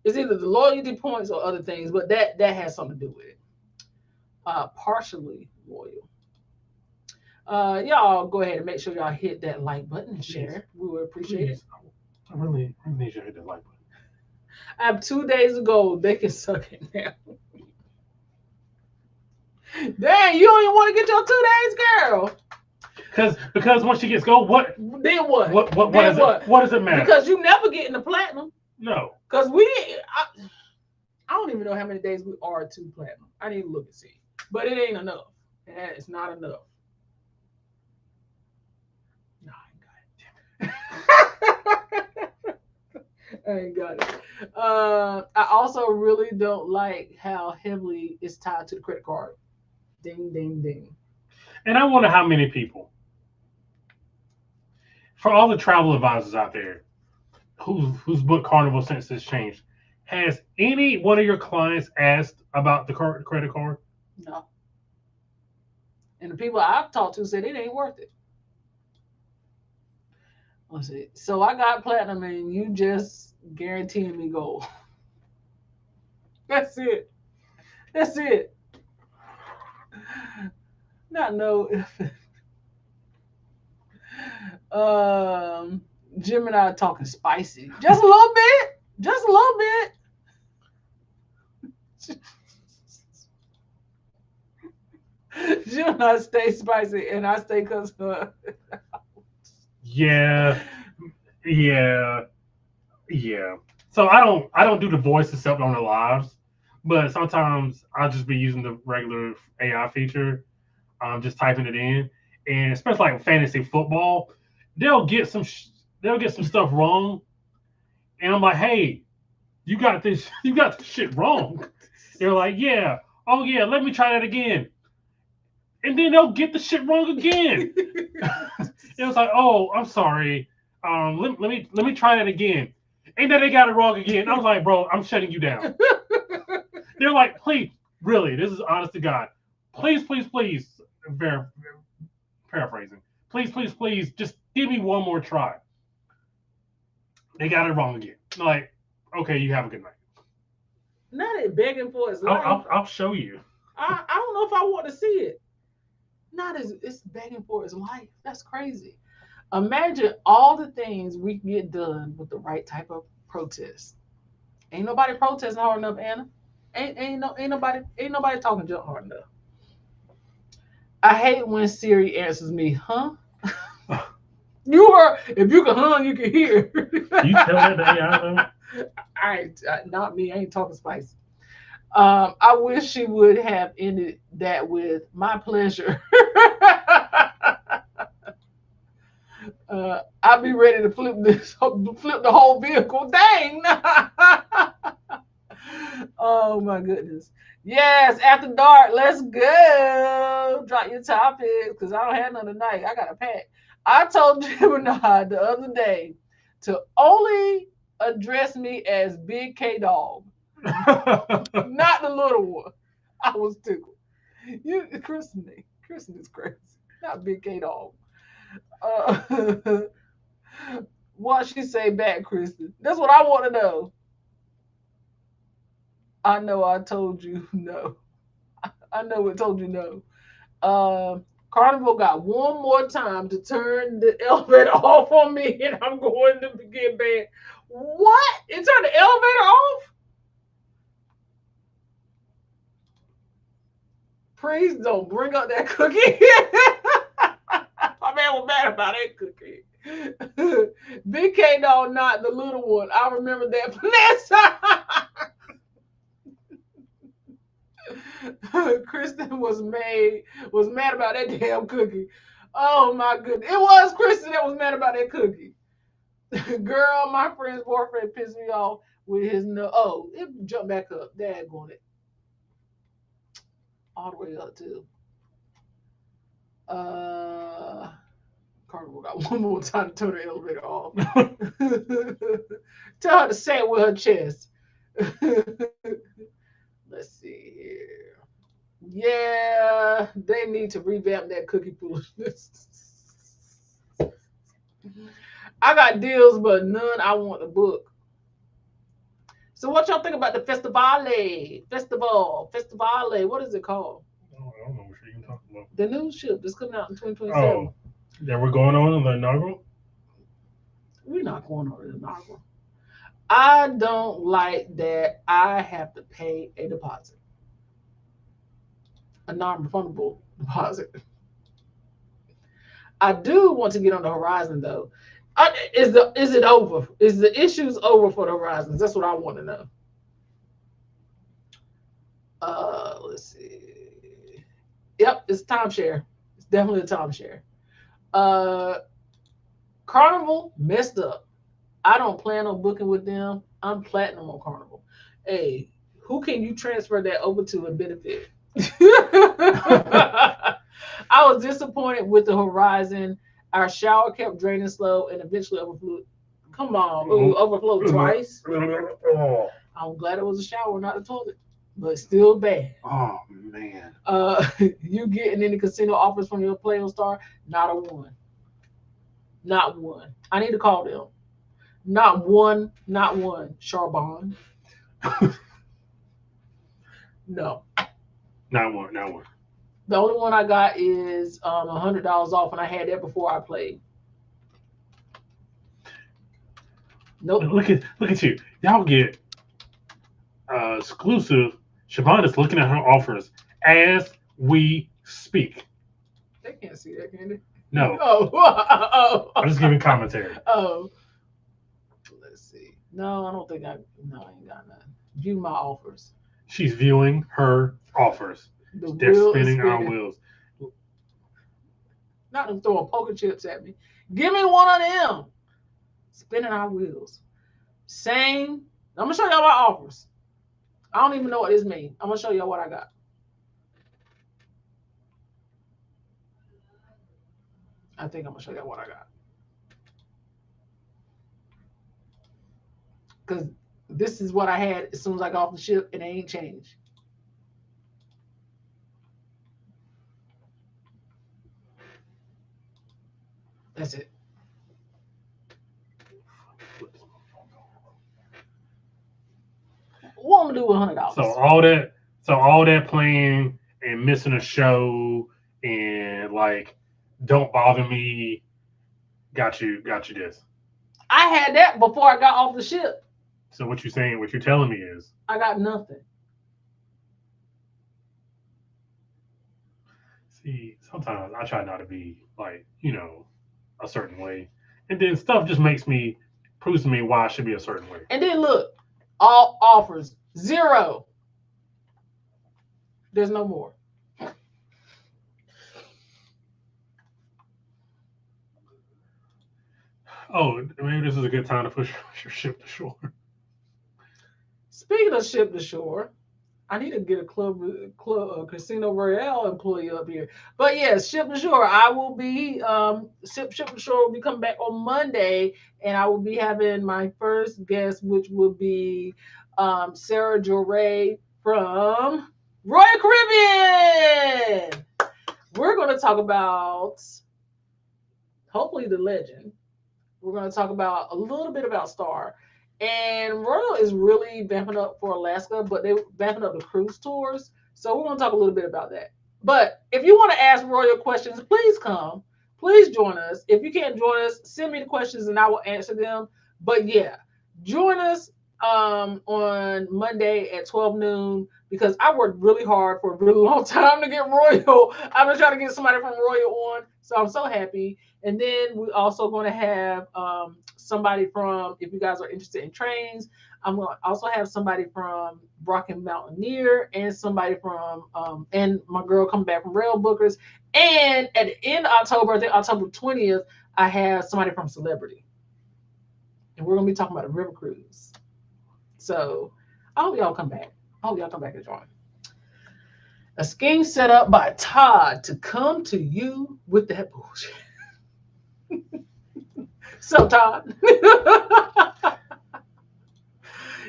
Speaker 3: It's either the loyalty points or other things, but that has something to do with it. Partially loyal. Y'all go ahead and make sure y'all hit that like button and share. We would appreciate it.
Speaker 2: I really need you to hit that like button.
Speaker 3: I have 2 days ago. They can suck it now. Dang, you don't even want to get your 2 days, girl.
Speaker 2: Because once she gets gold, what?
Speaker 3: Then what?
Speaker 2: What does it matter?
Speaker 3: Because you never get in the platinum.
Speaker 2: No.
Speaker 3: Because I don't even know how many days we are to platinum. I need to look and see. But it ain't enough. It's not enough. No, I ain't got it. I also really don't like how heavily it's tied to the credit card. Ding, ding, ding.
Speaker 2: And I wonder how many people, for all the travel advisors out there who's booked Carnival since this changed, has any one of your clients asked about the credit card?
Speaker 3: No. And the people I've talked to said it ain't worth it. Let's see. So I got platinum and you just guaranteeing me gold. That's it. That's it. Not know if Jim and I are talking spicy. Just a little bit. Just a little bit. Jim and I stay spicy and I stay customer.
Speaker 2: Yeah. So I don't do the voice except on the lives, but sometimes I'll just be using the regular AI feature, just typing it in, and especially like fantasy football, they'll get some stuff wrong, and I'm like, hey, you got this shit wrong. They're like, yeah, oh yeah, let me try that again, and then they'll get the shit wrong again. It was like, oh, I'm sorry. Let me try that again. And then they got it wrong again. I was like, bro, I'm shutting you down. They're like, please, really, this is honest to God. Please, paraphrasing. Please, just give me one more try. They got it wrong again. I'm like, okay, you have a good night.
Speaker 3: Not it begging for his life.
Speaker 2: I'll show you.
Speaker 3: I don't know if I want to see it. Not as it's begging for his life. That's crazy. Imagine all the things we can get done with the right type of protest. Ain't nobody protesting hard enough, Anna. Ain't nobody talking junk hard enough. I hate when Siri answers me, huh? If you can you can hear.
Speaker 2: You tell that to AI though?
Speaker 3: Not me. I ain't talking spicy. I wish she would have ended that with my pleasure. I'll be ready to flip the whole vehicle. Dang! Oh my goodness. Yes, after dark, let's go. Drop your topics because I don't have none tonight. I got a pack. I told Gemini the other day to only address me as Big K Dog, not the little one. I was tickled. Kristen is crazy. Not Big K Dog. What she say back, Kristen? That's what I want to know. I know I told you no. I know it told you no. Carnival got one more time to turn the elevator off on me, and I'm going to get back. What? It turned the elevator off? Please don't bring up that cookie. My man was mad about that cookie. BK Dog, not the little one. I remember that. Kristen was mad about that damn cookie. Oh my goodness. It was Kristen that was mad about that cookie. Girl, my friend's boyfriend pissed me off with his no. Oh, it jumped back up. Daggone it. All the way up too. Carnival got one more time to turn the elevator off. Tell her to say it with her chest. Let's see here. Yeah, they need to revamp that cookie foolishness. I got deals, but none I want to book. So what y'all think about the Festivale? What is it called?
Speaker 2: Oh, I don't know what you're even talking about.
Speaker 3: The new ship that's coming out in 2027.
Speaker 2: Oh, that we're going on the inaugural?
Speaker 3: We're not going on the inaugural. I don't like that I have to pay a deposit, a non-refundable deposit. I do want to get on the Horizon though. Is it over? Is the issues over for the Horizons? That's what I want to know. Let's see. Yep, it's timeshare. It's definitely a timeshare. Carnival messed up. I don't plan on booking with them. I'm platinum on Carnival. Hey, who can you transfer that over to and benefit? I was disappointed with the Horizon. Our shower kept draining slow and eventually overflowed. Come on, overflowed twice. I'm glad it was a shower, not a toilet, but still bad.
Speaker 2: Oh man.
Speaker 3: You getting any casino offers from your Play on Star? Not a one. Not one. I need to call them. Not one. Not one. Charbon. No.
Speaker 2: Not one. Not one.
Speaker 3: The only one I got is $100 off, and I had that before I played. Nope.
Speaker 2: Look at you. Y'all get exclusive. Siobhan is looking at her offers as we speak.
Speaker 3: They can't see that, can they?
Speaker 2: No.
Speaker 3: Oh.
Speaker 2: I'm just giving commentary.
Speaker 3: Oh. Let's see. No, I don't think I ain't got nothing. View my offers.
Speaker 2: She's viewing her offers. They're spinning our wheels.
Speaker 3: Not them throwing poker chips at me. Give me one of them. Spinning our wheels. Same. I'm gonna show y'all my offers. I don't even know what this means. I'm gonna show y'all what I got. I think I'm gonna show y'all what I got. Because this is what I had as soon as I got off the ship, and it ain't changed. That's it. What I'm gonna do with $100?
Speaker 2: So all that playing and missing a show and like don't bother me. Got you this.
Speaker 3: I had that before I got off the ship.
Speaker 2: So what you're telling me is
Speaker 3: I got nothing.
Speaker 2: see, sometimes I try not to be like, a certain way. And then stuff just proves to me why I should be a certain way.
Speaker 3: And then look, all offers, 0. There's no more.
Speaker 2: Oh, maybe this is a good time to push your ship to shore.
Speaker 3: Speaking of ship to shore, I need to get a Casino Royale employee up here. But yes, ship to shore. I will be ship to shore will be coming back on Monday, and I will be having my first guest, which will be Sarah Joray from Royal Caribbean. We're going to talk about hopefully the legend. We're going to talk about a little bit about Star. And Royal is really vamping up for Alaska, but they're vamping up the cruise tours. So we're going to talk a little bit about that. But if you want to ask Royal questions, please come. Please join us. If you can't join us, send me the questions and I will answer them. But yeah, join us on Monday at 12 noon because I worked really hard for a really long time to get Royal. I've been trying to get somebody from Royal on, so I'm so happy. And then we're also going to have somebody from, if you guys are interested in trains, I'm going to also have somebody from Brocken Mountaineer and somebody from, and my girl coming back from Rail Bookers. And at the end of October, I think October 20th, I have somebody from Celebrity. And we're going to be talking about a river cruise. So I hope y'all come back. I hope y'all come back and join. A scheme set up by Todd to come to you with that bullshit. So Todd.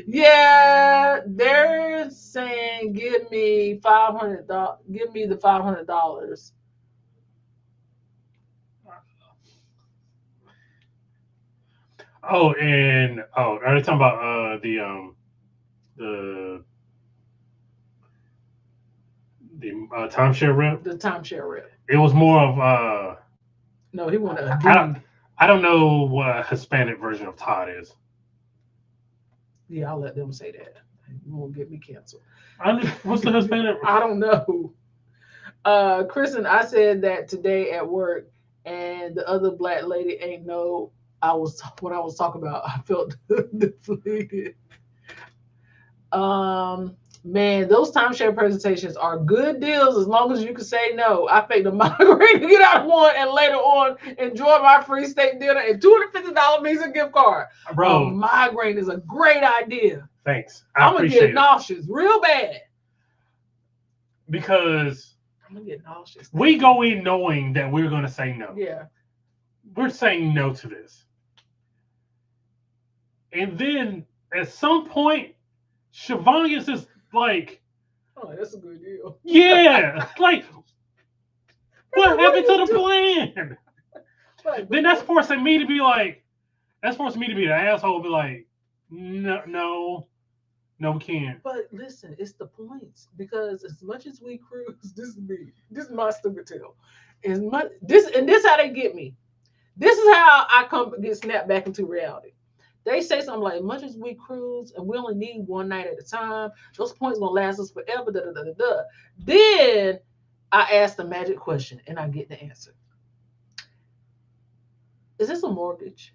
Speaker 3: Yeah, they're saying give me $500. Give me the $500.
Speaker 2: Are they talking about the the timeshare rep.
Speaker 3: The timeshare rep.
Speaker 2: It was more of
Speaker 3: No, he wanted a
Speaker 2: I
Speaker 3: dude.
Speaker 2: I don't know what a Hispanic version of Todd is.
Speaker 3: Yeah, I'll let them say that. You won't get me canceled.
Speaker 2: What's the Hispanic?
Speaker 3: I don't know. Kristen, I said that today at work, and the other black lady ain't know what I was talking about. I felt deflated. Man, those timeshare presentations are good deals as long as you can say no. I faked a migraine to get out of one and later on enjoy my free steak dinner and $250 Visa gift card.
Speaker 2: Bro,
Speaker 3: a migraine is a great idea.
Speaker 2: Thanks.
Speaker 3: I'm gonna get nauseous real bad.
Speaker 2: Because
Speaker 3: I'm gonna get nauseous.
Speaker 2: We go in knowing that we're gonna say no.
Speaker 3: Yeah.
Speaker 2: We're saying no to this. And then at some point, Siobhan is just like,
Speaker 3: oh, that's a good deal.
Speaker 2: Yeah. Like, what happened to the plan?
Speaker 3: Like,
Speaker 2: then that's forcing me to be like, the asshole, be like, no, we can't.
Speaker 3: But listen, it's the points, because as much as we cruise, this is my stupid tale. This how they get me. This is how I get snapped back into reality. They say something like, much as we cruise and we only need one night at a time, those points gonna last us forever. Da, da, da, da, da. Then I ask the magic question and I get the answer. Is this a mortgage?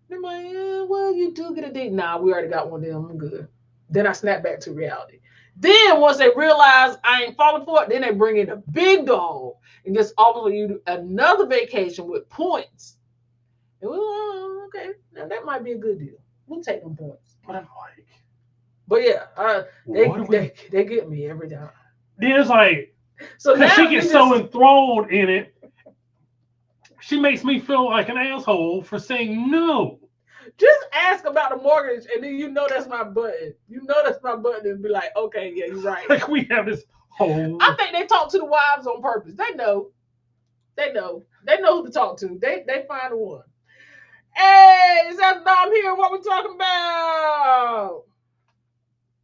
Speaker 3: They're like, yeah, well, you do get a date. Nah, we already got one of them. I'm good. Then I snap back to reality. Then once they realize I ain't falling for it, then they bring in a big dog and just offer you another vacation with points. And well, okay, now that might be a good deal. We'll take them points.
Speaker 2: But I'm like,
Speaker 3: but yeah, they get me every time.
Speaker 2: Then it's like,
Speaker 3: so now
Speaker 2: she gets so enthralled in it, she makes me feel like an asshole for saying no.
Speaker 3: Just ask about the mortgage, and then you know that's my button. You know that's my button, and be like, okay, yeah, you're right.
Speaker 2: Like we have this whole.
Speaker 3: I think they talk to the wives on purpose. They know who to talk to. They find the one. Hey, is that Dom here? What we talking about?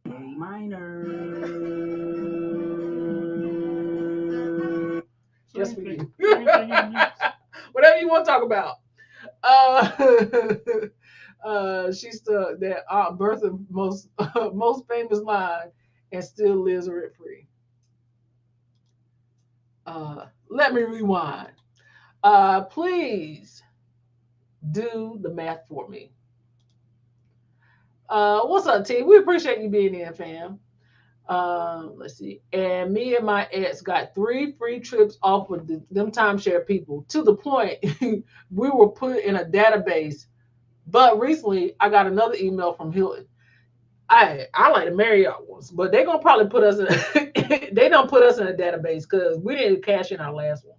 Speaker 4: A minor.
Speaker 3: Just for you. Whatever you want to talk about. She's that Aunt Bertha most famous line, and still lives rent free. Let me rewind. Please do the math for me. What's up, T? We appreciate you being here, fam. Let's see. And me and my ex got 3 free trips off with them timeshare people, to the point we were put in a database. But recently I got another email from Hilton. I like the Marriott ones, but they're gonna probably put us in they don't put us in a database because we didn't cash in our last one.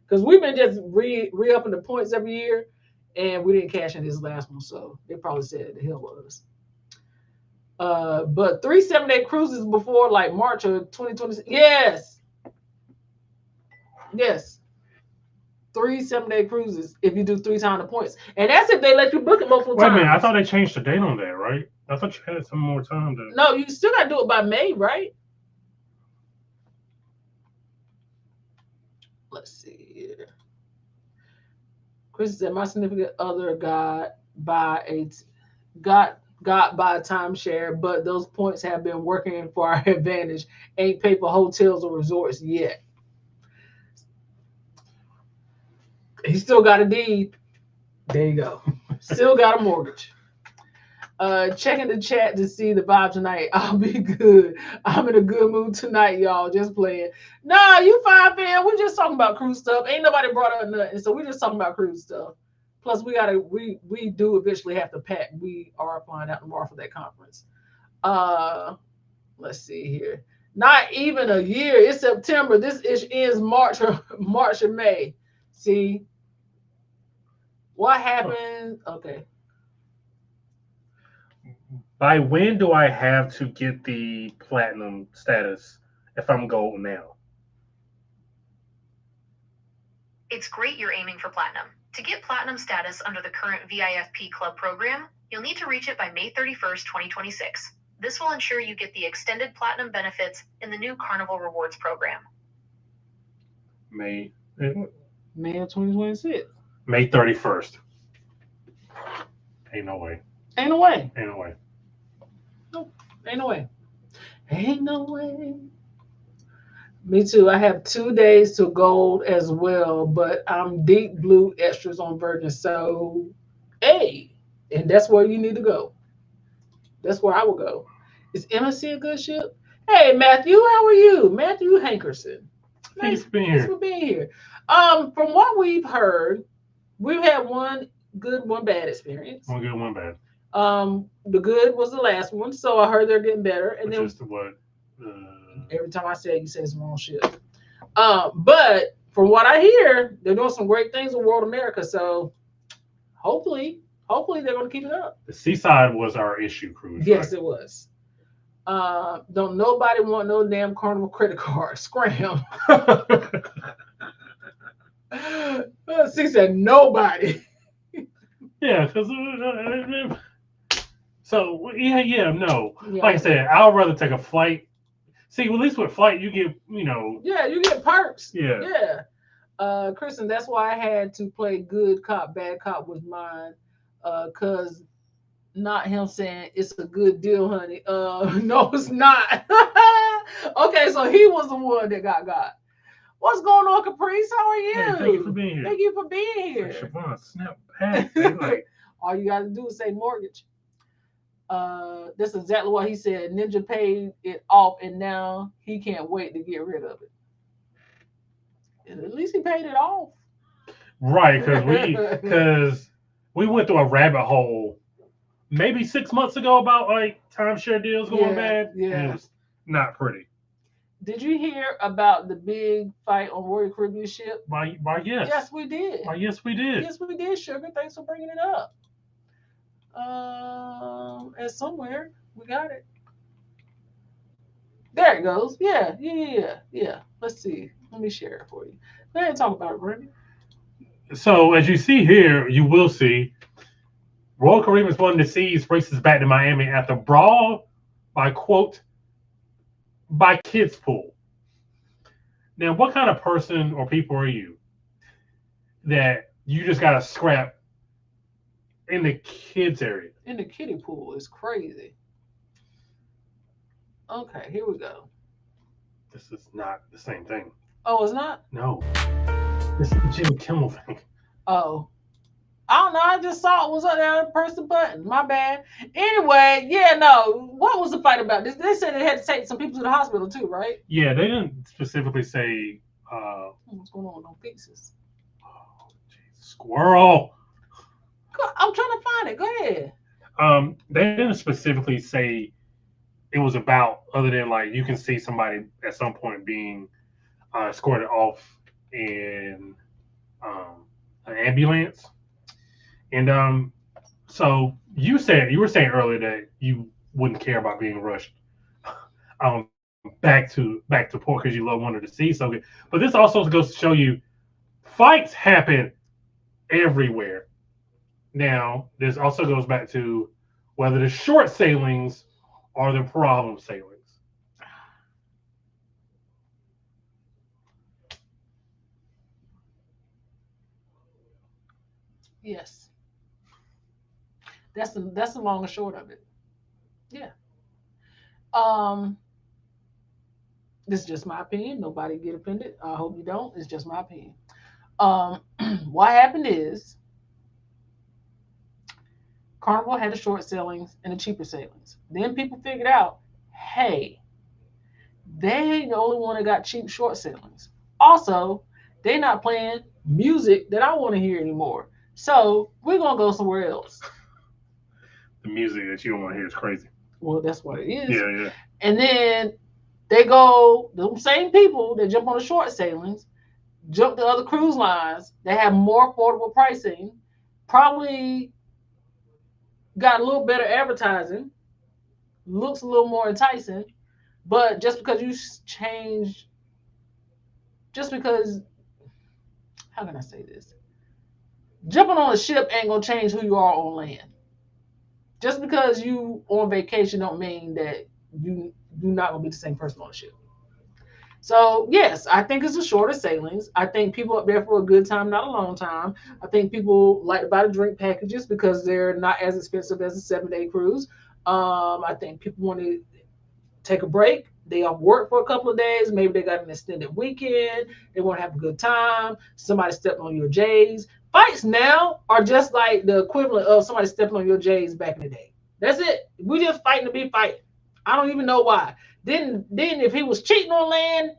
Speaker 3: Because we've been just re-upping the points every year, and we didn't cash in this last one, so they probably said the hell with us. But 3 7-day cruises before like March of 2026. Yes. 3 7-day cruises if you do 3 times the points. And that's if they let you book it multiple times.
Speaker 2: Wait a minute, I thought they changed the date on that, right? I thought you had some more time to.
Speaker 3: No, you still gotta do it by May, right? Let's see here. Chris said my significant other got by a timeshare, but those points have been working for our advantage. Ain't paid for hotels or resorts yet. He still got a deed. There you go. Still got a mortgage. Checking the chat to see the vibe tonight. I'll be good. I'm in a good mood tonight, y'all. Just playing. Nah, you fine, fam. We just talking about cruise stuff. Ain't nobody brought up nothing, so we just talking about cruise stuff. Plus, we do eventually have to pack. We are flying out tomorrow for that conference. Let's see here. Not even a year. It's September. This ish ends March or May. See what happened? Okay.
Speaker 2: By when do I have to get the platinum status if I'm gold now?
Speaker 7: It's great you're aiming for platinum. To get platinum status under the current VIFP Club program, you'll need to reach it by May 31st, 2026. This will ensure you get the extended platinum benefits in the new Carnival Rewards program.
Speaker 2: May
Speaker 3: May of 2026.
Speaker 2: May 31st. Ain't no way.
Speaker 3: Ain't no way.
Speaker 2: Ain't no way.
Speaker 3: Nope. Ain't no way. Ain't no way. Me too. I have 2 days to gold as well, but I'm deep blue extras on Virgin. So, hey, and that's where you need to go. That's where I will go. Is MSC a good ship? Hey, Matthew, how are you? Matthew Hankerson.
Speaker 2: Thanks for being
Speaker 3: Thanks
Speaker 2: here.
Speaker 3: for being here. From what we've heard, we've had one good, one bad experience.
Speaker 2: One good, one bad.
Speaker 3: The good was the last one, so I heard they're getting better. And
Speaker 2: Which
Speaker 3: then
Speaker 2: is the what?
Speaker 3: every time I say it, you say it's the wrong shit. But from what I hear, they're doing some great things with World America. So hopefully they're going to keep it up.
Speaker 2: The Seaside was our issue cruise.
Speaker 3: Yes,
Speaker 2: right?
Speaker 3: it was. Don't nobody want no damn Carnival credit card. Scram. She said nobody.
Speaker 2: Yeah, because so yeah, no.
Speaker 3: Yeah.
Speaker 2: Like I said, I would rather take a flight. See, at least with flight, you get,
Speaker 3: Yeah, you get perks.
Speaker 2: Yeah.
Speaker 3: Yeah. Kristen, that's why I had to play good cop, bad cop with mine. Cause not him saying it's a good deal, honey. No, it's not. Okay, so he was the one that got. What's going on, Caprice? How are you?
Speaker 2: Hey, thank you for being here.
Speaker 3: Thank you for being here.
Speaker 2: Like, Siobhan, snap back. They like,
Speaker 3: All you gotta do is say mortgage. This is exactly what he said. Ninja paid it off and now he can't wait to get rid of it. And at least he paid it off.
Speaker 2: right, because we went through a rabbit hole maybe 6 months ago about like timeshare deals going bad.
Speaker 3: Yeah.
Speaker 2: And it was not pretty.
Speaker 3: Did you hear about the big fight on Royal Caribbean ship?
Speaker 2: Why yes.
Speaker 3: Yes, we did.
Speaker 2: Why yes, we did.
Speaker 3: Yes, we did, Sugar. Thanks for bringing it up. And somewhere we got it. There it goes. Yeah. Let's see. Let me share it for you. Go ahead and talk about it, Brandy.
Speaker 2: So as you see here, you will see Royal Caribbean's One of the Seas races back to Miami after brawl by kids pool. Now, what kind of person or people are you that you just got to scrap in the kids area?
Speaker 3: In the kiddie pool is crazy. Okay, here we go.
Speaker 2: This is not the same thing.
Speaker 3: Oh, it's not?
Speaker 2: No. This is the Jimmy Kimmel thing.
Speaker 3: Oh. I don't know. I just saw it was up there. I pressed the button. My bad. Anyway, yeah, no. What was the fight about? They said they had to take some people to the hospital too, right?
Speaker 2: Yeah, they didn't specifically say.
Speaker 3: What's going on with those pieces?
Speaker 2: Oh, geez, squirrel.
Speaker 3: I'm trying to find it. Go ahead.
Speaker 2: They didn't specifically say it was about, other than like you can see somebody at some point being escorted off in an ambulance. And so you were saying earlier that you wouldn't care about being rushed back to port because you love One of the Seas so good. But this also goes to show you fights happen everywhere. Now, this also goes back to whether the short sailings are the problem sailings.
Speaker 3: Yes. That's the long and short of it. Yeah. This is just my opinion. Nobody get offended. I hope you don't. It's just my opinion. What happened is Carnival had the short sailings and the cheaper sailings. Then people figured out, hey, they ain't the only one that got cheap short sailings. Also, they're not playing music that I want to hear anymore. So we're gonna go somewhere else.
Speaker 2: The music that you don't want to hear is crazy.
Speaker 3: Well, that's what it is.
Speaker 2: Yeah.
Speaker 3: And then they go, the same people that jump on the short sailings, jump to other cruise lines that have more affordable pricing, probably got a little better advertising, looks a little more enticing, but just because you change, how can I say this? Jumping on a ship ain't gonna change who you are on land. Just because you on vacation don't mean that you're not gonna be the same person on the ship. So yes, I think it's the shorter sailings. I think people up there for a good time, not a long time. I think people like to buy the drink packages because they're not as expensive as a 7-day cruise. I think people want to take a break. They off work for a couple of days. Maybe they got an extended weekend. They want to have a good time. Somebody stepped on your J's. Fights now are just like the equivalent of somebody stepping on your J's back in the day. That's it. We just fighting to be fighting. I don't even know why. Then if he was cheating on land,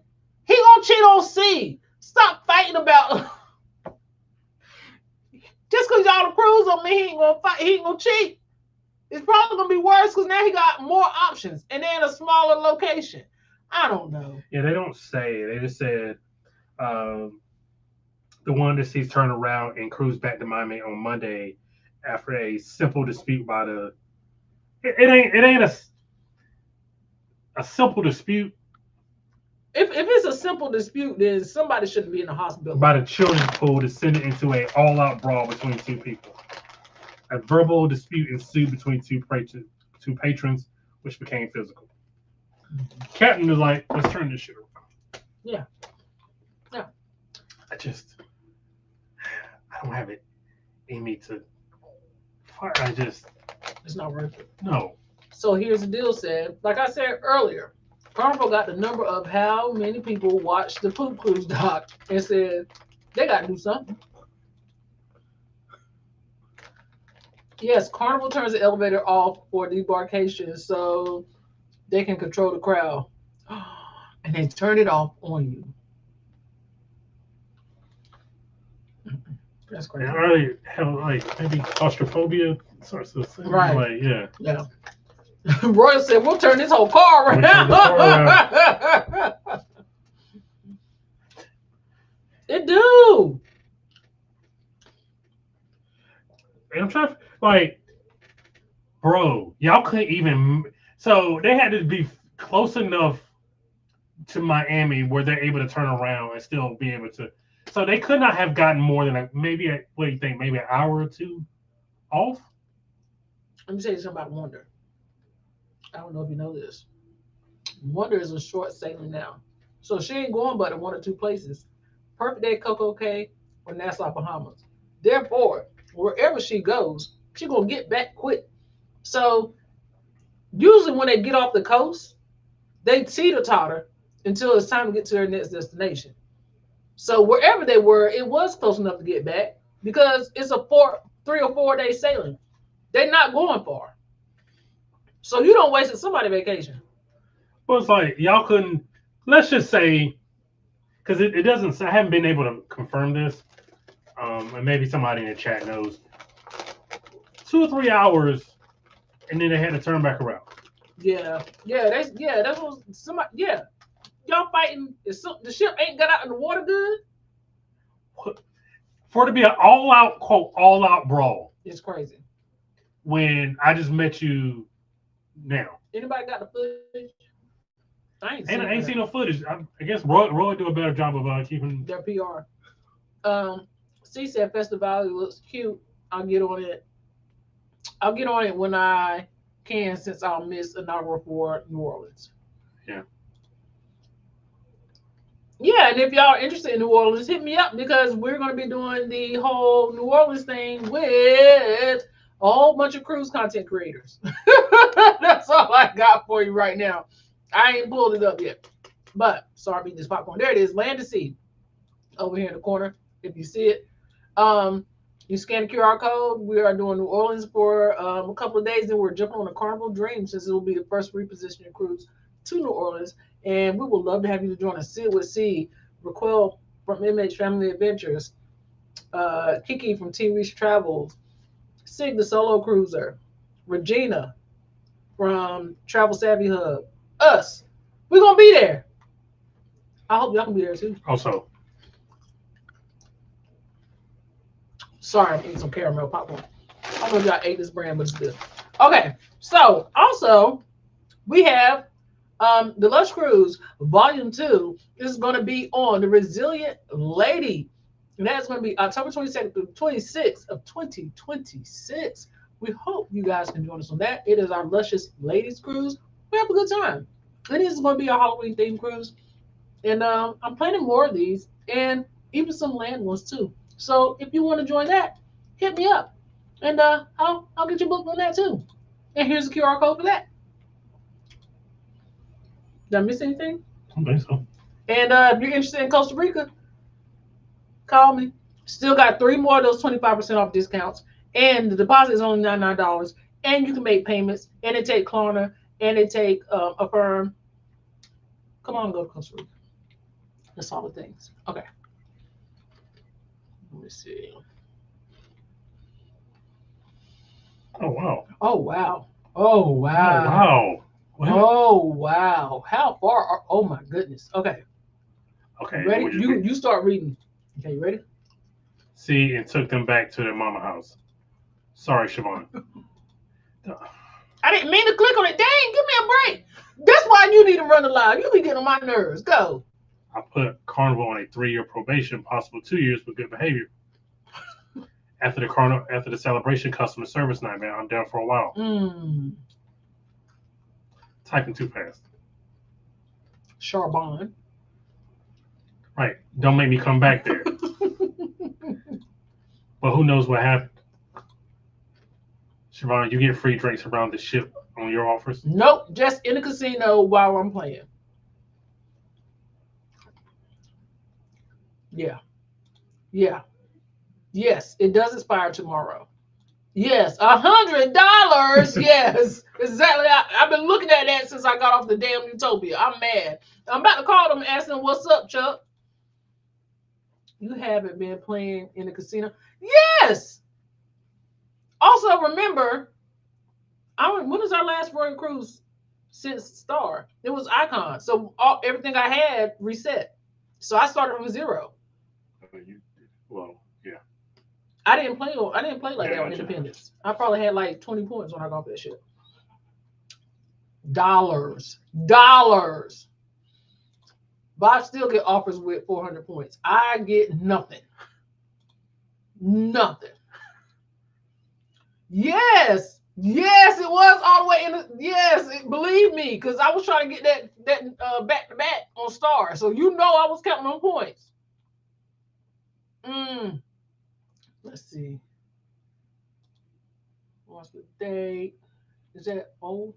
Speaker 3: he gonna cheat on sea. Stop fighting about just because y'all the cruise on me, he ain't gonna fight, he ain't gonna cheat. It's probably gonna be worse because now he got more options and they're in a smaller location. I don't know.
Speaker 2: Yeah, they don't say. They just said the one that sees turn around and cruise back to Miami on Monday after a simple dispute by the. It ain't a simple dispute.
Speaker 3: If it's a simple dispute, then somebody shouldn't be in the hospital.
Speaker 2: By the children's pool descended into an all-out brawl between two people. A verbal dispute ensued between two patrons, which became physical. Captain was like, "Let's turn this shit around."
Speaker 3: Yeah.
Speaker 2: I don't have it in me to fight.
Speaker 3: It's not worth it.
Speaker 2: No.
Speaker 3: So here's the deal, said. Like I said earlier, Carnival got the number of how many people watched the Poop Cruise doc and said they got to do something. Yes, Carnival turns the elevator off for debarkation so they can control the crowd. And they turn it off on you. That's crazy.
Speaker 2: And I already have like maybe claustrophobia sorts of thing.
Speaker 3: Right.
Speaker 2: Like, yeah.
Speaker 3: Yeah. Royal said, we'll turn this whole car around. It do.
Speaker 2: And I'm trying to, like, bro, y'all couldn't even. So they had to be close enough to Miami where they're able to turn around and still be able to. So they could not have gotten more than what do you think? Maybe an hour or two off.
Speaker 3: Let me tell you something about Wonder. I don't know if you know this. Wonder is a short sailing now. So she ain't going but in one or two places. Perfect Day, Coco Cay, or Nassau, Bahamas. Therefore, wherever she goes, she's going to get back quick. So usually when they get off the coast, they teeter-totter until it's time to get to their next destination. So wherever they were, it was close enough to get back because it's a 3 or 4 day sailing. They're not going far. So you don't waste somebody's vacation.
Speaker 2: Well, it's like y'all couldn't. Let's just say, because it doesn't. I haven't been able to confirm this, and maybe somebody in the chat knows. 2 or 3 hours, and then they had to turn back around.
Speaker 3: Yeah. That's what somebody. Yeah, y'all fighting. The ship ain't got out in the water good.
Speaker 2: For it to be an all-out quote, all-out brawl.
Speaker 3: It's crazy.
Speaker 2: When I just met you. Now,
Speaker 3: anybody got the footage? I ain't
Speaker 2: seen no footage. I guess Roy do a better job of keeping
Speaker 3: their PR. C said Festival Valley looks cute. I'll get on it. I'll get on it when I can, since I'll miss an hour for New Orleans.
Speaker 2: Yeah.
Speaker 3: Yeah, and if y'all are interested in New Orleans, hit me up because we're going to be doing the whole New Orleans thing with a whole bunch of cruise content creators. That's all I got for you right now. I ain't pulled it up yet. But sorry, beating this popcorn. There it is, Land to Sea. Over here in the corner, if you see it. You scan the QR code. We are doing New Orleans for a couple of days, and we're jumping on a Carnival Dream since it will be the first repositioning cruise to New Orleans. And we would love to have you to join us. Sid with C, Raquel from MH Family Adventures, Kiki from T Reach Travels, Sig the Solo Cruiser, Regina from Travel Savvy Hub, us. We're going to be there. I hope y'all can be there too.
Speaker 2: Also.
Speaker 3: Sorry, I'm eating some caramel popcorn. I don't know if y'all ate this brand, but it's good. Okay, so also we have the Lush Cruise Volume 2 is going to be on the Resilient Lady. And that's going to be October 22nd through 26th of 2026. We hope you guys can join us on that. It is our luscious ladies cruise. We have a good time. It is going to be a Halloween themed cruise. And I'm planning more of these and even some land ones too. So if you want to join that, hit me up. And I'll get you booked on that too. And here's the QR code for that. Did I miss anything?
Speaker 2: I don't think so.
Speaker 3: And if you're interested in Costa Rica, call me. Still got 3 more of those 25% off discounts. And the deposit is only $99. And you can make payments. And they take Klarna. And they take Affirm. Come on, go to Costa Rica. That's all the things. Okay. Let me see.
Speaker 2: Oh wow.
Speaker 3: Oh wow. Oh wow.
Speaker 2: Wow. What?
Speaker 3: Oh wow. How far are, oh my goodness. Okay.
Speaker 2: Okay.
Speaker 3: You ready? You start reading. Okay, you ready?
Speaker 2: See, and took them back to their mama house. Sorry, Siobhan.
Speaker 3: I didn't mean to click on it. Dang, give me a break. That's why you need to run the live. You be getting on my nerves. Go.
Speaker 2: I put Carnival on a 3-year probation, possible 2 years for good behavior. After the celebration customer service nightmare, I'm down for a while. Typing too fast.
Speaker 3: Charbon.
Speaker 2: Right. Don't make me come back there. But who knows what happened? Siobhan, you get free drinks around the ship on your offers?
Speaker 3: Nope, just in the casino while I'm playing. Yeah. Yeah. Yes, it does expire tomorrow. Yes, $100. Yes, exactly. I've been looking at that since I got off the damn Utopia. I'm mad. I'm about to call them and ask them, what's up, Chuck? You haven't been playing in the casino? Yes. Also, remember, when was our last Royal Cruise since Star? It was Icon. So everything I had reset. So I started from 0.
Speaker 2: Well, yeah.
Speaker 3: I didn't play like that on Independence. I probably had like 20 points when I got off that shit. Dollars. But I still get offers with 400 points. I get nothing. Nothing. Yes, it was all the way in. Believe me, because I was trying to get that back to back on Star. So you know I was counting on points. Let's see. What's the date? Is that old?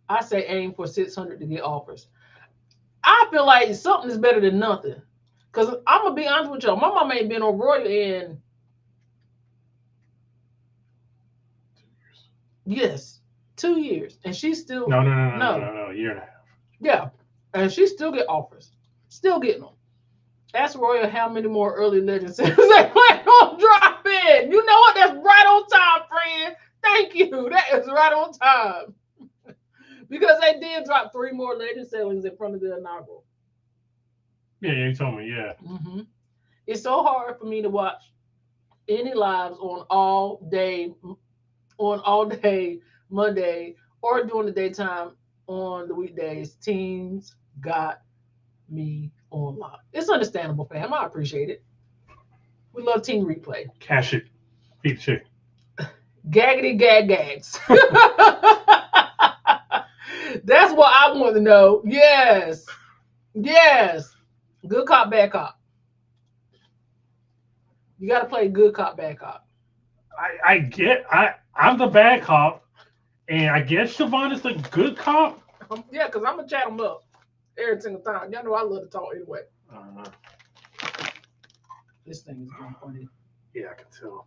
Speaker 3: I say aim for 600 to get offers. I feel like something is better than nothing. Because I'm going to be honest with y'all. My mama ain't been on Royal in... Yes, 2 years. And she's still...
Speaker 2: No, a year and a half.
Speaker 3: Yeah. And she still get offers. Still getting them. Ask Royal how many more early legends they plan on dropping. You know what? That's right on time, friend. Thank you. That is right on time. Because they did drop 3 more legend sailings in front of the inaugural.
Speaker 2: Yeah, you told me, yeah.
Speaker 3: It's so hard for me to watch any lives on all day Monday or during the daytime on the weekdays. Teams got me on lock. It's understandable, fam. I appreciate it. We love team replay.
Speaker 2: Cash it. Beat the chick.
Speaker 3: Gaggity gags. That's what I want to know. Yes. Good cop, bad cop. You got to play good cop, bad cop.
Speaker 2: I'm the bad cop, and I guess Siobhan is the good cop.
Speaker 3: Yeah, because I'm going to chat them up every single time. Y'all know I love to talk anyway. This thing is going funny.
Speaker 2: Yeah, I can tell.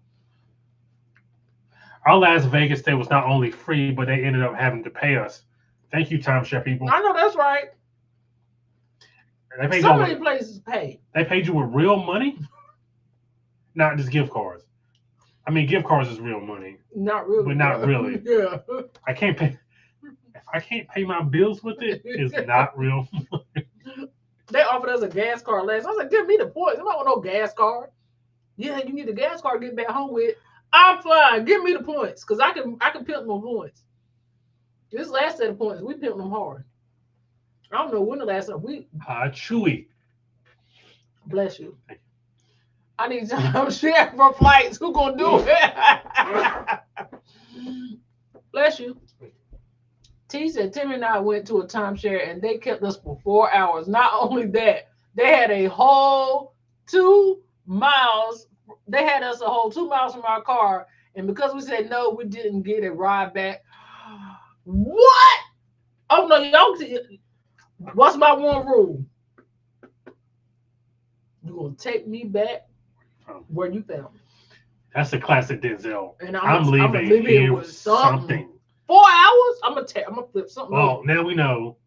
Speaker 2: Our Las Vegas stay was not only free, but they ended up having to pay us. Thank you, timeshare people.
Speaker 3: I know that's right. Some of these places pay.
Speaker 2: They paid you with real money, not just gift cards. I mean, gift cards is real money.
Speaker 3: Not really.
Speaker 2: But not really.
Speaker 3: Yeah.
Speaker 2: I can't pay. If I can't pay my bills with it, it's not real money.
Speaker 3: They offered us a gas card last. I was like, give me the points. I don't want no gas card. Yeah, you need a gas card to get back home with. I'm fine. Give me the points, because I can pimp them points. This last set of points, we pimped them hard. I don't know when the last time we...
Speaker 2: Chewy.
Speaker 3: Bless you. I need timeshare for flights. Who gonna do it? Bless you. T said Tim and I went to a timeshare and they kept us for 4 hours. Not only that, they had a whole 2 miles. They had us a whole 2 miles from our car, and because we said no, we didn't get a ride back. What? Oh no, y'all. What's my one rule? You're gonna take me back where you found me.
Speaker 2: That's a classic Denzel.
Speaker 3: And
Speaker 2: I'm leaving here with something.
Speaker 3: 4 hours? I'm gonna flip something.
Speaker 2: Well,
Speaker 3: over.
Speaker 2: now we know.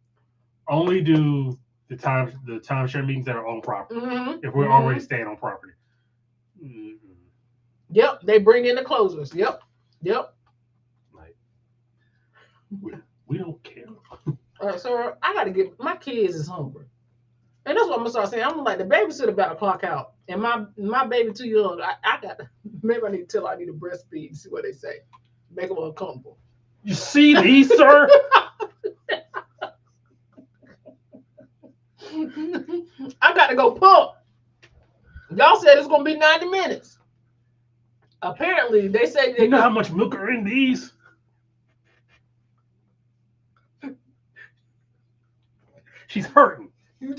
Speaker 2: Only do the timeshare meetings that are on property. If we're already staying on property.
Speaker 3: Yep, they bring in the closers. Yep.
Speaker 2: Like, we don't care.
Speaker 3: All right, so I gotta get my kids is hungry. And that's what I'm gonna start saying. I'm like the babysitter about to clock out. And my baby too young. I got maybe I need to tell her I need a breastfeed, see what they say. Make them uncomfortable.
Speaker 2: You see these, sir?
Speaker 3: I got to go pump. Y'all said it's gonna be 90 minutes. Apparently, they say
Speaker 2: you know how much milk are in these? She's hurting.
Speaker 3: You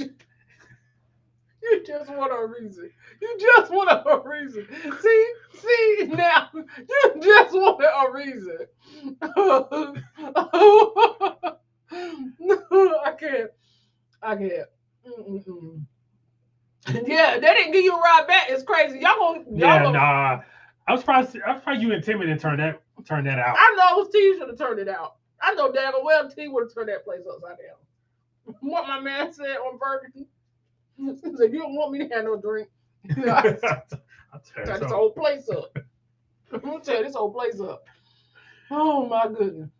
Speaker 3: just want a reason. You just want a reason. See now. You just want a reason. I can't. Yeah, they didn't give you a ride back. It's crazy. Y'all gonna.
Speaker 2: Nah. I was surprised you and Timmy didn't turn that out.
Speaker 3: I know T should have turned it out. I know damn well T would have turned that place upside down. What my man said on Burger King. He said, you don't want me to have no drink. I'll tear this whole place up. I'm gonna tear this whole place up. Oh my goodness.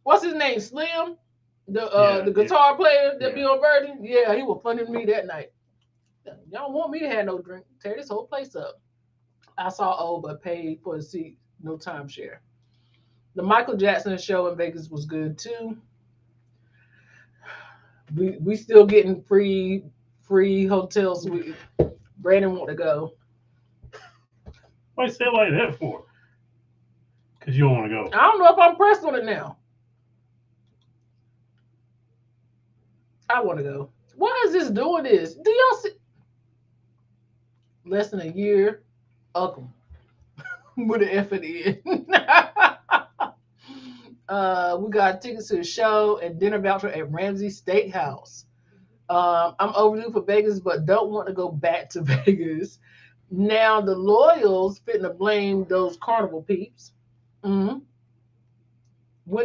Speaker 3: What's his name? Slim? The guitar player that be on Virgin? Yeah, he was funny to me that night. Y'all want me to have no drink. Tear this whole place up. I saw but paid for a seat, no timeshare. The Michael Jackson show in Vegas was good too. We still getting free hotels. Brandon want to go.
Speaker 2: Why you say it like that for? Because you don't want to go.
Speaker 3: I don't know if I'm pressed on it now. I want to go. Why is this doing this? Do y'all see? Less than a year. Welcome. With an F at the end. We got tickets to the show and dinner voucher at Ramsey Steakhouse. I'm overdue for Vegas, but don't want to go back to Vegas. Now the loyals fitting to blame those Carnival peeps. When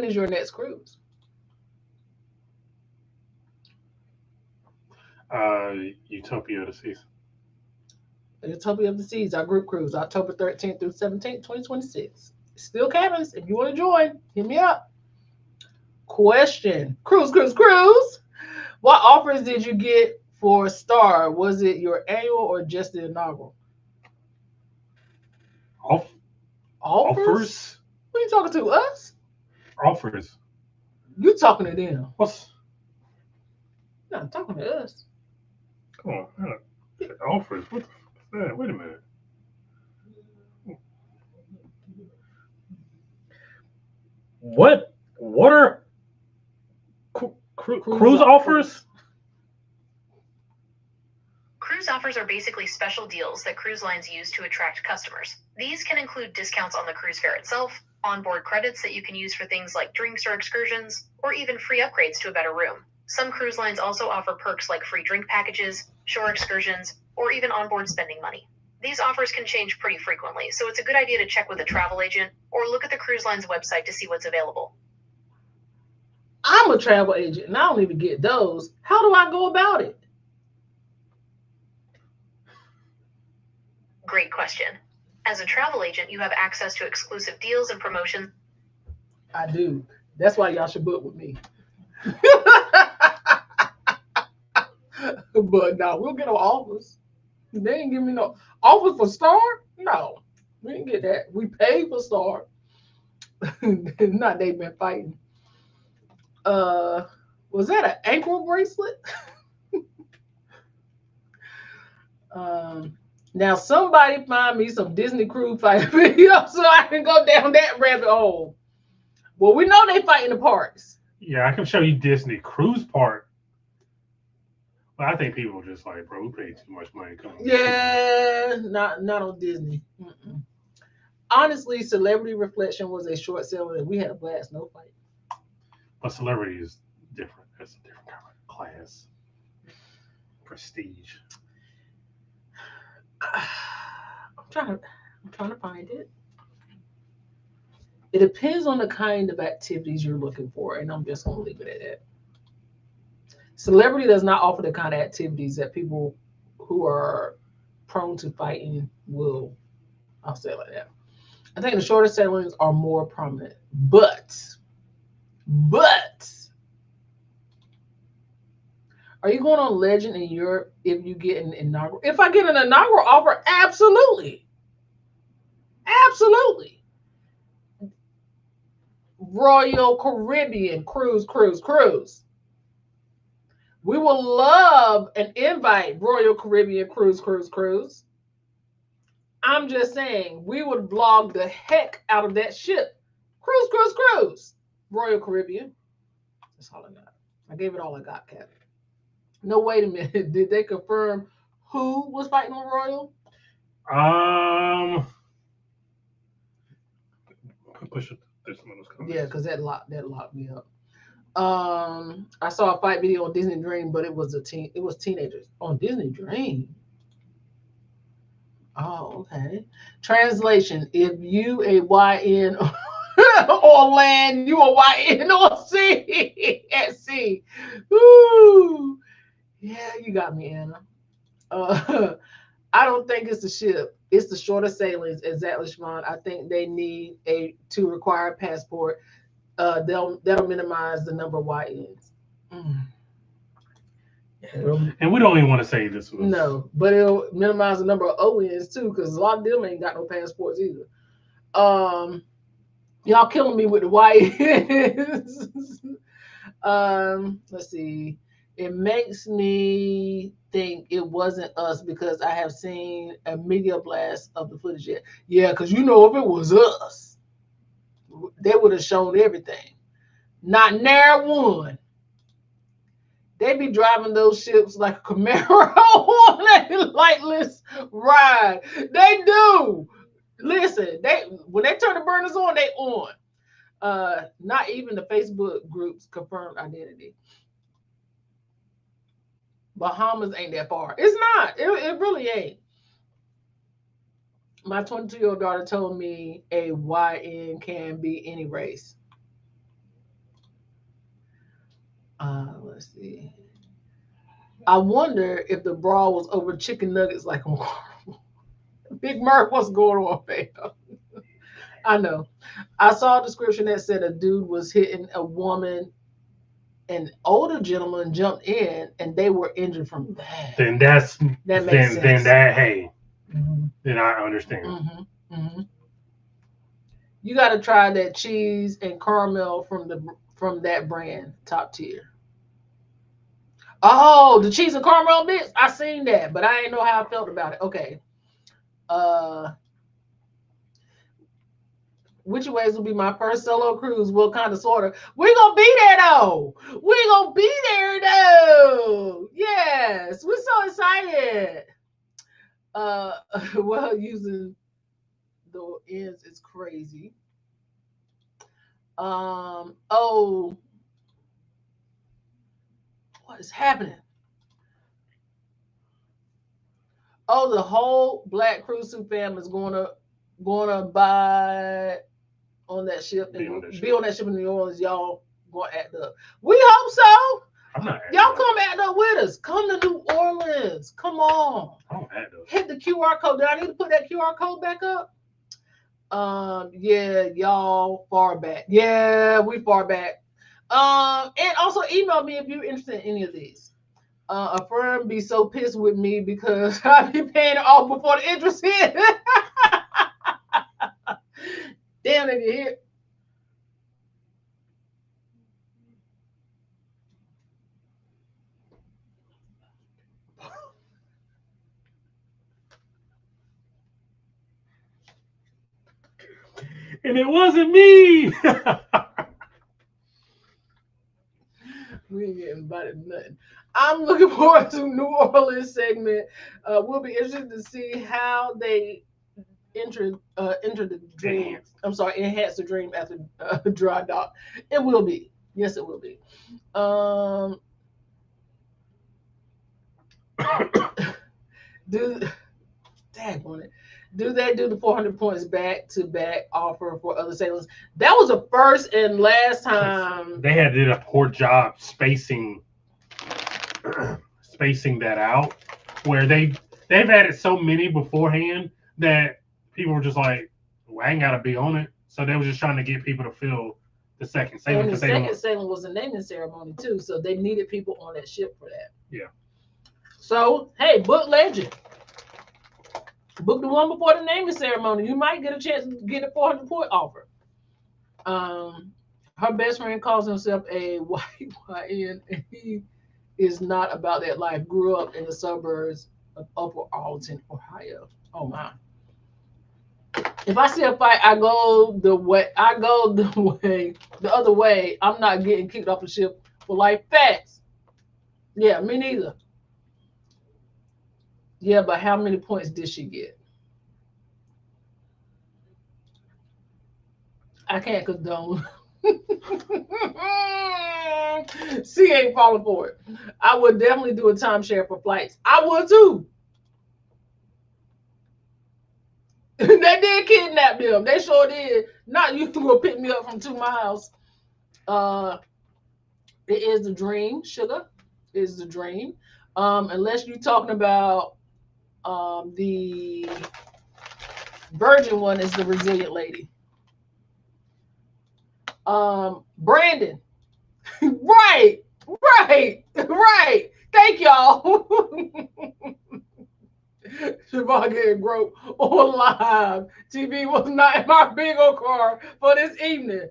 Speaker 3: is your next cruise?
Speaker 2: Utopia of the Seas.
Speaker 3: Utopia of the Seas, our group cruise, October 13th through 17th, 2026. Still cabins. If you want to join, hit me up. Question. Cruise. What offers did you get for Star? Was it your annual or just the inaugural? Offers?
Speaker 2: Offers?
Speaker 3: Who are you talking to? Us?
Speaker 2: Offers.
Speaker 3: You talking to them.
Speaker 2: What's?
Speaker 3: No, I'm talking to us.
Speaker 2: Come on. Offers. What the fuck is that? Wait a minute. What are cruise offers?
Speaker 7: Cruise offers are basically special deals that cruise lines use to attract customers. These can include discounts on the cruise fare itself, onboard credits that you can use for things like drinks or excursions, or even free upgrades to a better room. Some cruise lines also offer perks like free drink packages, shore excursions, or even onboard spending money. These offers can change pretty frequently, so it's a good idea to check with a travel agent or look at the cruise line's website to see what's available.
Speaker 3: I'm a travel agent and I don't even get those. How do I go about it?
Speaker 7: Great question. As a travel agent, you have access to exclusive deals and promotions.
Speaker 3: I do. That's why y'all should book with me. But no, we'll get no offers. They ain't give me no offers for Star. No, we didn't get that. We paid for Star. Not they've been fighting. Was that an ankle bracelet? Now somebody find me some Disney cruise fight videos so I can go down that rabbit hole. Well, we know they fight in the parks.
Speaker 2: Yeah, I can show you Disney cruise park. But I think people are just like, bro, we paid too much money. Come on.
Speaker 3: Yeah, not on Disney. Mm-mm. Honestly, Celebrity Reflection was a short sale and we had a blast. No fight.
Speaker 2: But celebrity is different. That's a different kind of class. Prestige.
Speaker 3: I'm trying to find it. It depends on the kind of activities you're looking for, and I'm just gonna leave it at that. Celebrity does not offer the kind of activities that people who are prone to fighting will. I'll say it like that. I think the shorter sailings are more prominent, but are you going on Legend in Europe if you get an inaugural? If I get an inaugural offer, absolutely. Royal Caribbean cruise. We will love and invite Royal Caribbean cruise. I'm just saying, we would vlog the heck out of that ship. Cruise. Royal Caribbean. That's all I got. I gave it all I got, Cat. No, wait a minute. Did they confirm who was fighting on Royal?
Speaker 2: Push it. There's some of those comments.
Speaker 3: Yeah, because that locked me up. I saw a fight video on Disney Dream, but it was teenagers on Disney Dream. Oh, okay. Translation: if you a YN on land, you a YN on sea at sea. Woo! Yeah, you got me, Anna. I don't think it's the ship. It's the shorter sailings. Exactly, Siobhan. I think they need to require a passport. That'll minimize the number of YNs.
Speaker 2: And we don't even want to say this was.
Speaker 3: No, but it'll minimize the number of ONs too, because a lot of them ain't got no passports either. Y'all killing me with the YNs. Let's see. It makes me think it wasn't us because I have seen a media blast of the footage yet. Yeah, because if it was us, they would have shown everything. Not near one. They be driving those ships like a Camaro on a lightless ride. They do. Listen, when they turn the burners on, they on. Not even the Facebook groups confirmed identity. Bahamas ain't that far. It's not. It really ain't. My 22-year-old daughter told me a YN can be any race. Let's see. I wonder if the brawl was over chicken nuggets like on Carnival. Big Murph, what's going on, fam? I know. I saw a description that said a dude was hitting a woman. An older gentleman jumped in, and they were injured from that.
Speaker 2: Then that makes sense. Then hey, then I understand.
Speaker 3: You got to try that cheese and caramel from that brand, top tier. Oh, the cheese and caramel bits. I seen that, but I didn't know how I felt about it. Okay. Which ways will be my first solo cruise? Well, kind of, sort of. We're going to be there, though. Yes. We're so excited. Well, using the ends is crazy. Oh. What is happening? Oh, the whole Black Cruise Suit fam is gonna buy on that ship and be on that ship in New Orleans. Y'all gonna act up. We hope so.
Speaker 2: I'm not.
Speaker 3: Y'all come act up with us. Come to New Orleans. Come on.
Speaker 2: I don't act up.
Speaker 3: Hit the QR code. Do I need to put that QR code back up? Yeah, y'all far back. Yeah, we far back. And also email me if you're interested in any of these. A firm be so pissed with me because I be paying it off before the interest hit. Damn, if you hear.
Speaker 2: And it wasn't me.
Speaker 3: We ain't getting invited to nothing. I'm looking forward to New Orleans segment. We'll be interested to see how they enter the dream. I'm sorry, enhance the dream after dry dock. It will be. Yes, it will be. Do they do the 400 points back to back offer for other sailors? That was the first and last time.
Speaker 2: They had did a poor job spacing that out, where they've added so many beforehand that people were just like, well, I ain't gotta be on it. So they were just trying to get people to fill the second sailing.
Speaker 3: And the second sailing was a naming ceremony too, so they needed people on that ship for that.
Speaker 2: Yeah.
Speaker 3: So hey, book Legend. Book the one before the naming ceremony. You might get a chance to get a 400 point offer. Her best friend calls himself a YN, and he is not about that life. Grew up in the suburbs of Upper Arlington, Ohio. Oh my. If I see a fight, I go the other way. I'm not getting kicked off the ship for life. Facts. Yeah, me neither. Yeah, but how many points did she get? I can't condone. She ain't falling for it. I would definitely do a timeshare for flights. I would too. They did kidnap them. They sure did. Not you gonna pick me up from 2 miles. It is the dream, sugar. It is the dream. Unless you're talking about the virgin one is the resilient lady. Brandon. Right. Thank y'all. Siobhan getting broke on live. TV was not in my bingo card for this evening.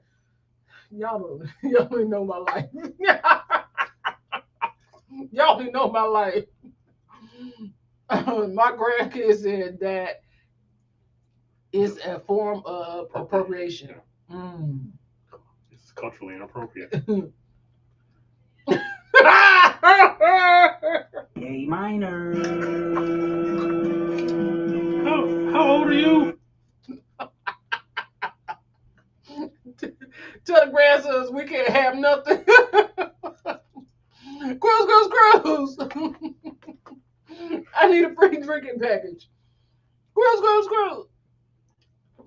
Speaker 3: Y'all don't know my life. Y'all don't know my life. My grandkids said that is a form of appropriation.
Speaker 2: It's culturally inappropriate.
Speaker 4: A minor.
Speaker 2: How old are you?
Speaker 3: Tell the grandsons we can't have nothing. Cruise. I need a free drinking package. Cruise.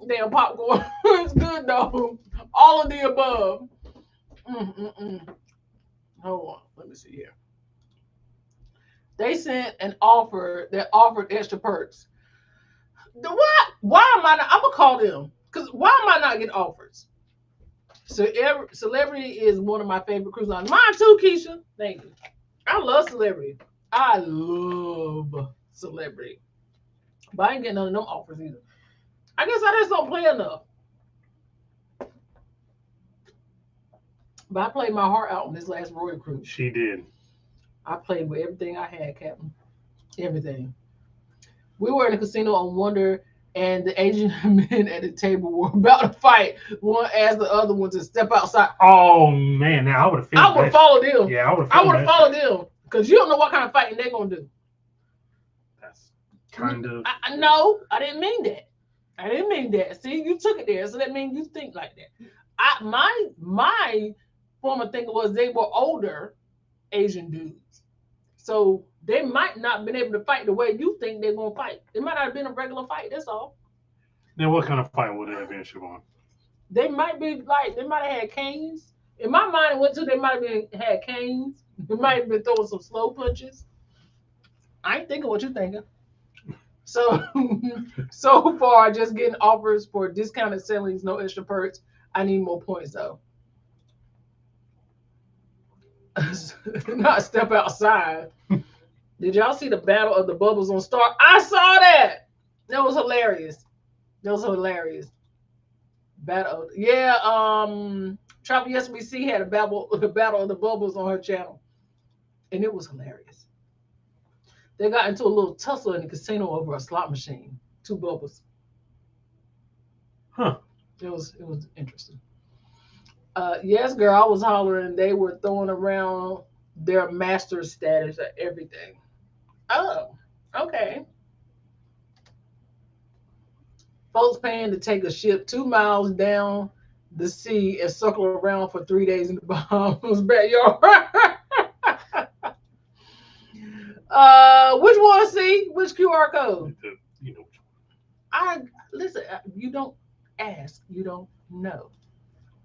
Speaker 3: Damn popcorn. It's good though. All of the above. Hold on. Let me see here. They sent an offer that offered extra perks. Why am I not? I'm gonna call them. Because why am I not getting offers? So Celebrity is one of my favorite cruise lines. Mine too, Keisha. Thank you. I love Celebrity. I love Celebrity. But I ain't getting none of them offers either. I guess I just don't play enough. But I played my heart out on this last Royal Cruise.
Speaker 2: She did.
Speaker 3: I played with everything I had, Captain. Everything. We were in a casino on Wonder, and the Asian men at the table were about to fight. One asked the other one to step outside.
Speaker 2: Oh man, now I would have.
Speaker 3: I would have followed them.
Speaker 2: Yeah, I would
Speaker 3: have followed them because you don't know what kind of fighting they're gonna do.
Speaker 2: That's kind of.
Speaker 3: No, I didn't mean that. I didn't mean that. See, you took it there, so that means you think like that. My form of thinking was they were older Asian dudes, so they might not have been able to fight the way you think they're gonna fight. It might not have been a regular fight. That's all.
Speaker 2: Now, what kind of fight would it have been, Siobhan?
Speaker 3: They might be like they might have had canes. In my mind, it went to they might have had canes. They might have been throwing some slow punches. I ain't thinking what you're thinking. So far, just getting offers for discounted sailings, no extra perks. I need more points though. Not step outside. Did y'all see the Battle of the Bubbles on Star? I saw that. That was hilarious. Battle. Yeah. Travel SBC had the Battle of the Bubbles on her channel, and it was hilarious. They got into a little tussle in the casino over a slot machine. 2 bubbles.
Speaker 2: Huh.
Speaker 3: It was interesting. Yes, girl, I was hollering. They were throwing around their master status at everything. Oh, okay. Folks paying to take a ship 2 miles down the sea and circle around for 3 days in the Bahamas backyard. Which one? See which QR code?
Speaker 2: You know,
Speaker 3: I listen. You don't ask. You don't know.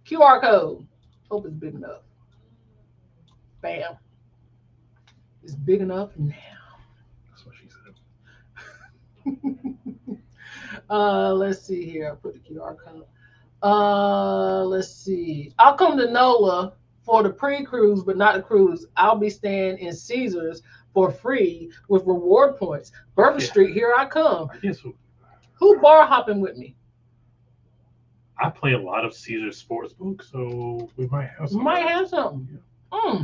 Speaker 3: QR code. Hope it's big enough. Bam. It's big enough now.
Speaker 2: that's what she said.
Speaker 3: Let's see here. I put the QR code. Let's see. I'll come to NOLA for the pre-cruise, but not the cruise. I'll be staying in Caesars for free with reward points. Bourbon Street, here I come. Who bar hopping with me?
Speaker 2: I play a lot of Caesar Sportsbook, so we might have something.
Speaker 3: Yeah.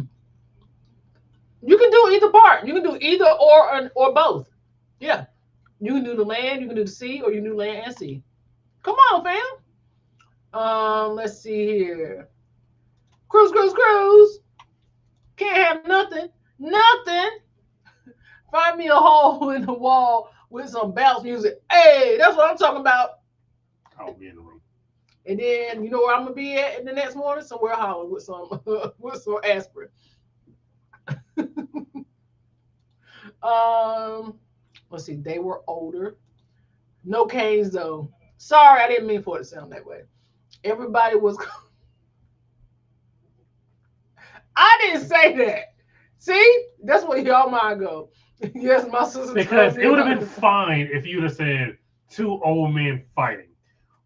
Speaker 3: You can do either part. You can do either or both. Yeah. You can do the land, you can do the sea, or you can do land and sea. Come on, fam. Let's see here. Cruise. Can't have nothing. Find me a hole in the wall with some bounce music. Hey, that's what I'm talking about.
Speaker 2: I'll be in the room.
Speaker 3: And then you know where I'm gonna be at the next morning? Somewhere hollering with some aspirin. Let's see. They were older. No canes though. Sorry, I didn't mean for it to sound that way. Everybody was. I didn't say that. See, that's where y'all mind go. Yes, my sister.
Speaker 2: Because it would have been fine if you'd have said 2 old men fighting,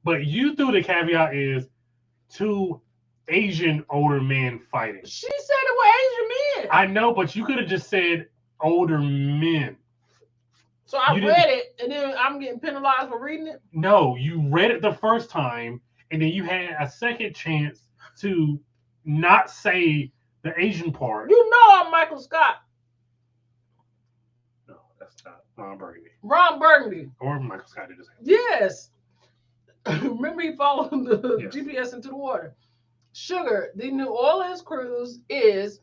Speaker 2: but you threw the caveat is 2 Asian older men fighting.
Speaker 3: She said it were Asian men.
Speaker 2: I know, but you could have just said older men.
Speaker 3: So I read it, and then I'm getting penalized for reading it?
Speaker 2: No, you read it the first time, and then you had a second chance to not say the Asian part.
Speaker 3: You know I'm Michael Scott.
Speaker 2: No, that's not Ron Burgundy.
Speaker 3: Ron Burgundy.
Speaker 2: Or Michael Scott did the same.
Speaker 3: Yes. Remember he followed the GPS into the water. Sugar, the New Orleans cruise is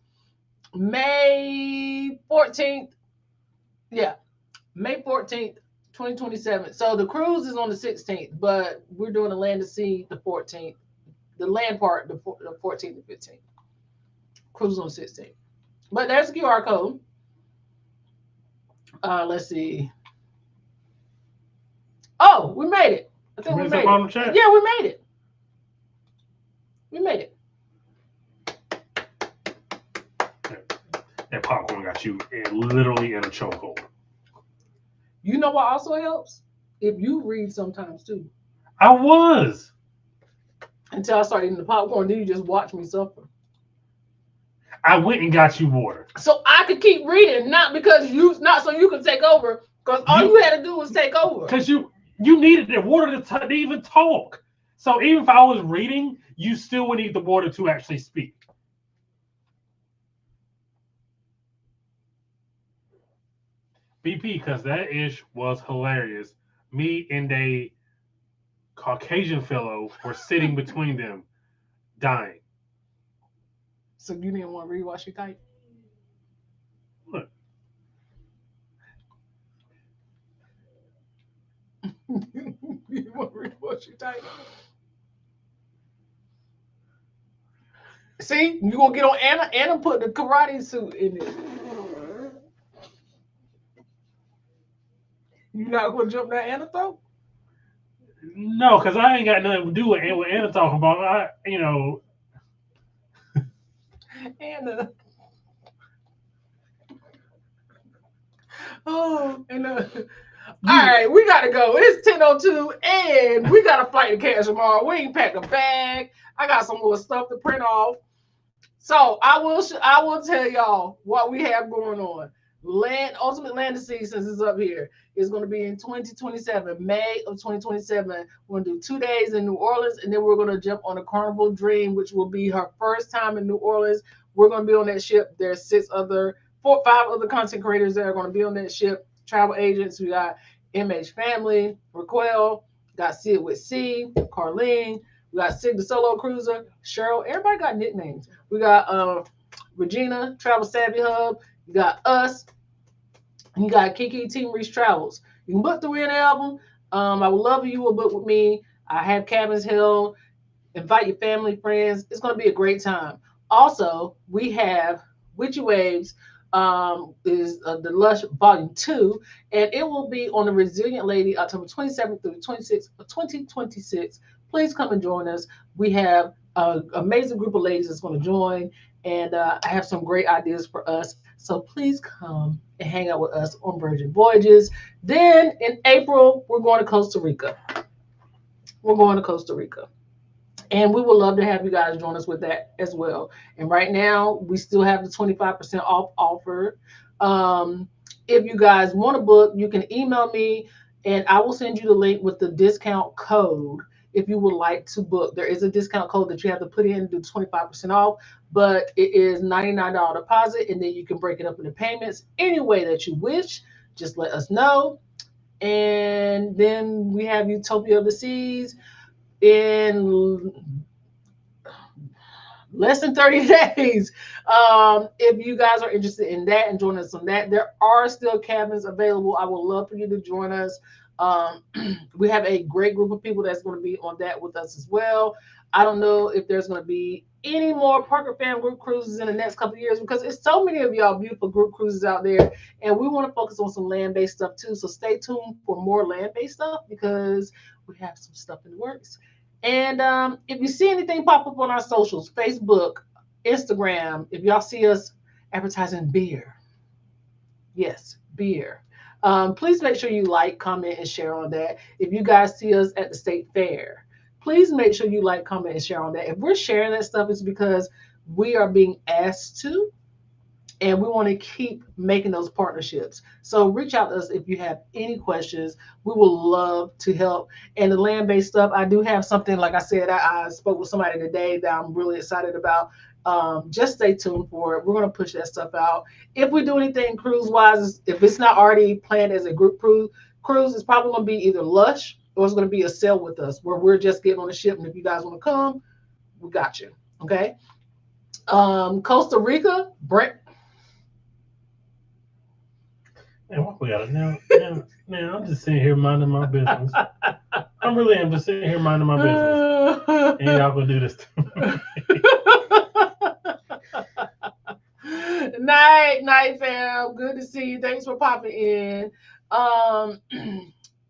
Speaker 3: May 14th. Yeah. May 14th, 2027. So the cruise is on the 16th, but we're doing the land to sea the 14th. The land part, the 14th and 15th. Cruise on the 16th. But there's the QR code. Let's see. Oh, we made it. I think we made it.
Speaker 2: Chat?
Speaker 3: Yeah, we made it. We made it.
Speaker 2: That popcorn got you literally in a chokehold.
Speaker 3: You know what also helps? If you read sometimes too.
Speaker 2: I was.
Speaker 3: Until I started eating the popcorn, then you just watch me suffer.
Speaker 2: I went and got you water.
Speaker 3: So I could keep reading, not so you could take over, because all you had to do was take over.
Speaker 2: Because you needed the water to even talk. So even if I was reading, you still would need the water to actually speak. BP, because that ish was hilarious. Me and a Caucasian fellow were sitting between them, dying.
Speaker 3: So you didn't want to read while she typed?
Speaker 2: What?
Speaker 3: You didn't want to read while she typed? See, you gonna get on Anna. Anna put the karate suit in it. You not gonna jump that Anna throat?
Speaker 2: No, because I ain't got nothing to do with what Anna talking about.
Speaker 3: Anna. Oh, and all right, we gotta go. It's 10:02, and we gotta fight the cash tomorrow. We ain't packed a bag. I got some more stuff to print off. So I will tell y'all what we have going on. Ultimate Land to Sea, since it's up here, is going to be in 2027, May of 2027. We're going to do 2 days in New Orleans, and then we're going to jump on a Carnival Dream, which will be her first time in New Orleans. We're going to be on that ship. There's 5 other content creators that are going to be on that ship, travel agents. We got MH Family, Raquel, Got Sid with C, Carlene. We got Sig the Solo Cruiser, Cheryl. Everybody got nicknames. We got Regina, Travel Savvy Hub. You got us. And you got Kiki, Team Reach Travels. You can book through any album. I would love if you will book with me. I have cabins held. Invite your family, friends. It's going to be a great time. Also, we have Witchy Waves is the Lush Volume 2, and it will be on the Resilient Lady October 27th through 26th of 2026. Please come and join us. We have an amazing group of ladies that's going to join, and I have some great ideas for us. So please come and hang out with us on Virgin Voyages. Then in April, we're going to Costa Rica. And we would love to have you guys join us with that as well. And right now, we still have the 25% off offer. If you guys want to book, you can email me, and I will send you the link with the discount code if you would like to book. There is a discount code that you have to put in to do 25% off, but it is $99 deposit, and then you can break it up into payments any way that you wish. Just let us know. And then we have Utopia of the Seas in less than 30 days. If you guys are interested in that and join us on that, there are still cabins available. I would love for you to join us. We have a great group of people that's going to be on that with us as well. I don't know if there's going to be any more Parker Fam group cruises in the next couple of years, because it's so many of y'all beautiful group cruises out there, and we want to focus on some land-based stuff too. So stay tuned for more land-based stuff, because we have some stuff in the works. And if you see anything pop up on our socials, Facebook, Instagram, if y'all see us advertising beer, yes, beer, please make sure you like, comment, and share on that. If you guys see us at the state fair, please make sure you like, comment, and share on that. If we're sharing that stuff, it's because we are being asked to, and we want to keep making those partnerships. So reach out to us if you have any questions. We will love to help. And the land-based stuff, I do have something, like I said, I spoke with somebody today that I'm really excited about. Just stay tuned for it. We're going to push that stuff out. If we do anything cruise-wise, if it's not already planned as a group cruise, it's probably going to be either Lush or it's going to be a sail with us, where we're just getting on the ship. And if you guys want to come, we got you. Okay. Costa Rica, Brent.
Speaker 2: Man, what we got it now? Man, I'm just sitting here minding my business. I'm just sitting here minding my business. And y'all gonna do this to me.
Speaker 3: Night, fam. Good to see you. Thanks for popping in.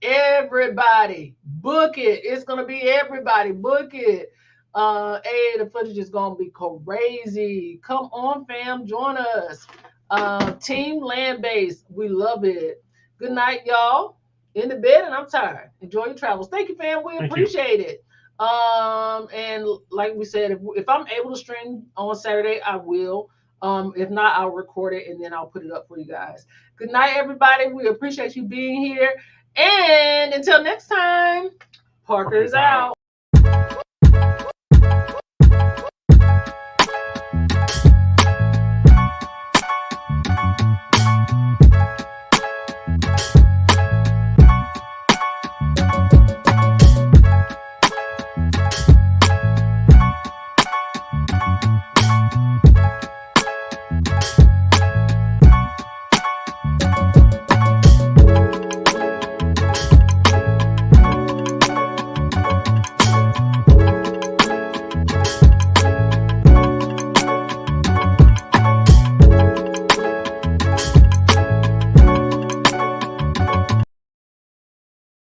Speaker 3: Everybody, book it. It's gonna be everybody. Book it. Hey, the footage is gonna be crazy. Come on, fam. Join us. Team Land Base, we love it. Good night, y'all. In the bed, and I'm tired. Enjoy your travels. Thank you, fam. We appreciate it. And like we said, if I'm able to stream on Saturday, I will. If not, I'll record it and then I'll put it up for you guys. Good night, everybody. We appreciate you being here. And until next time, Parker's out.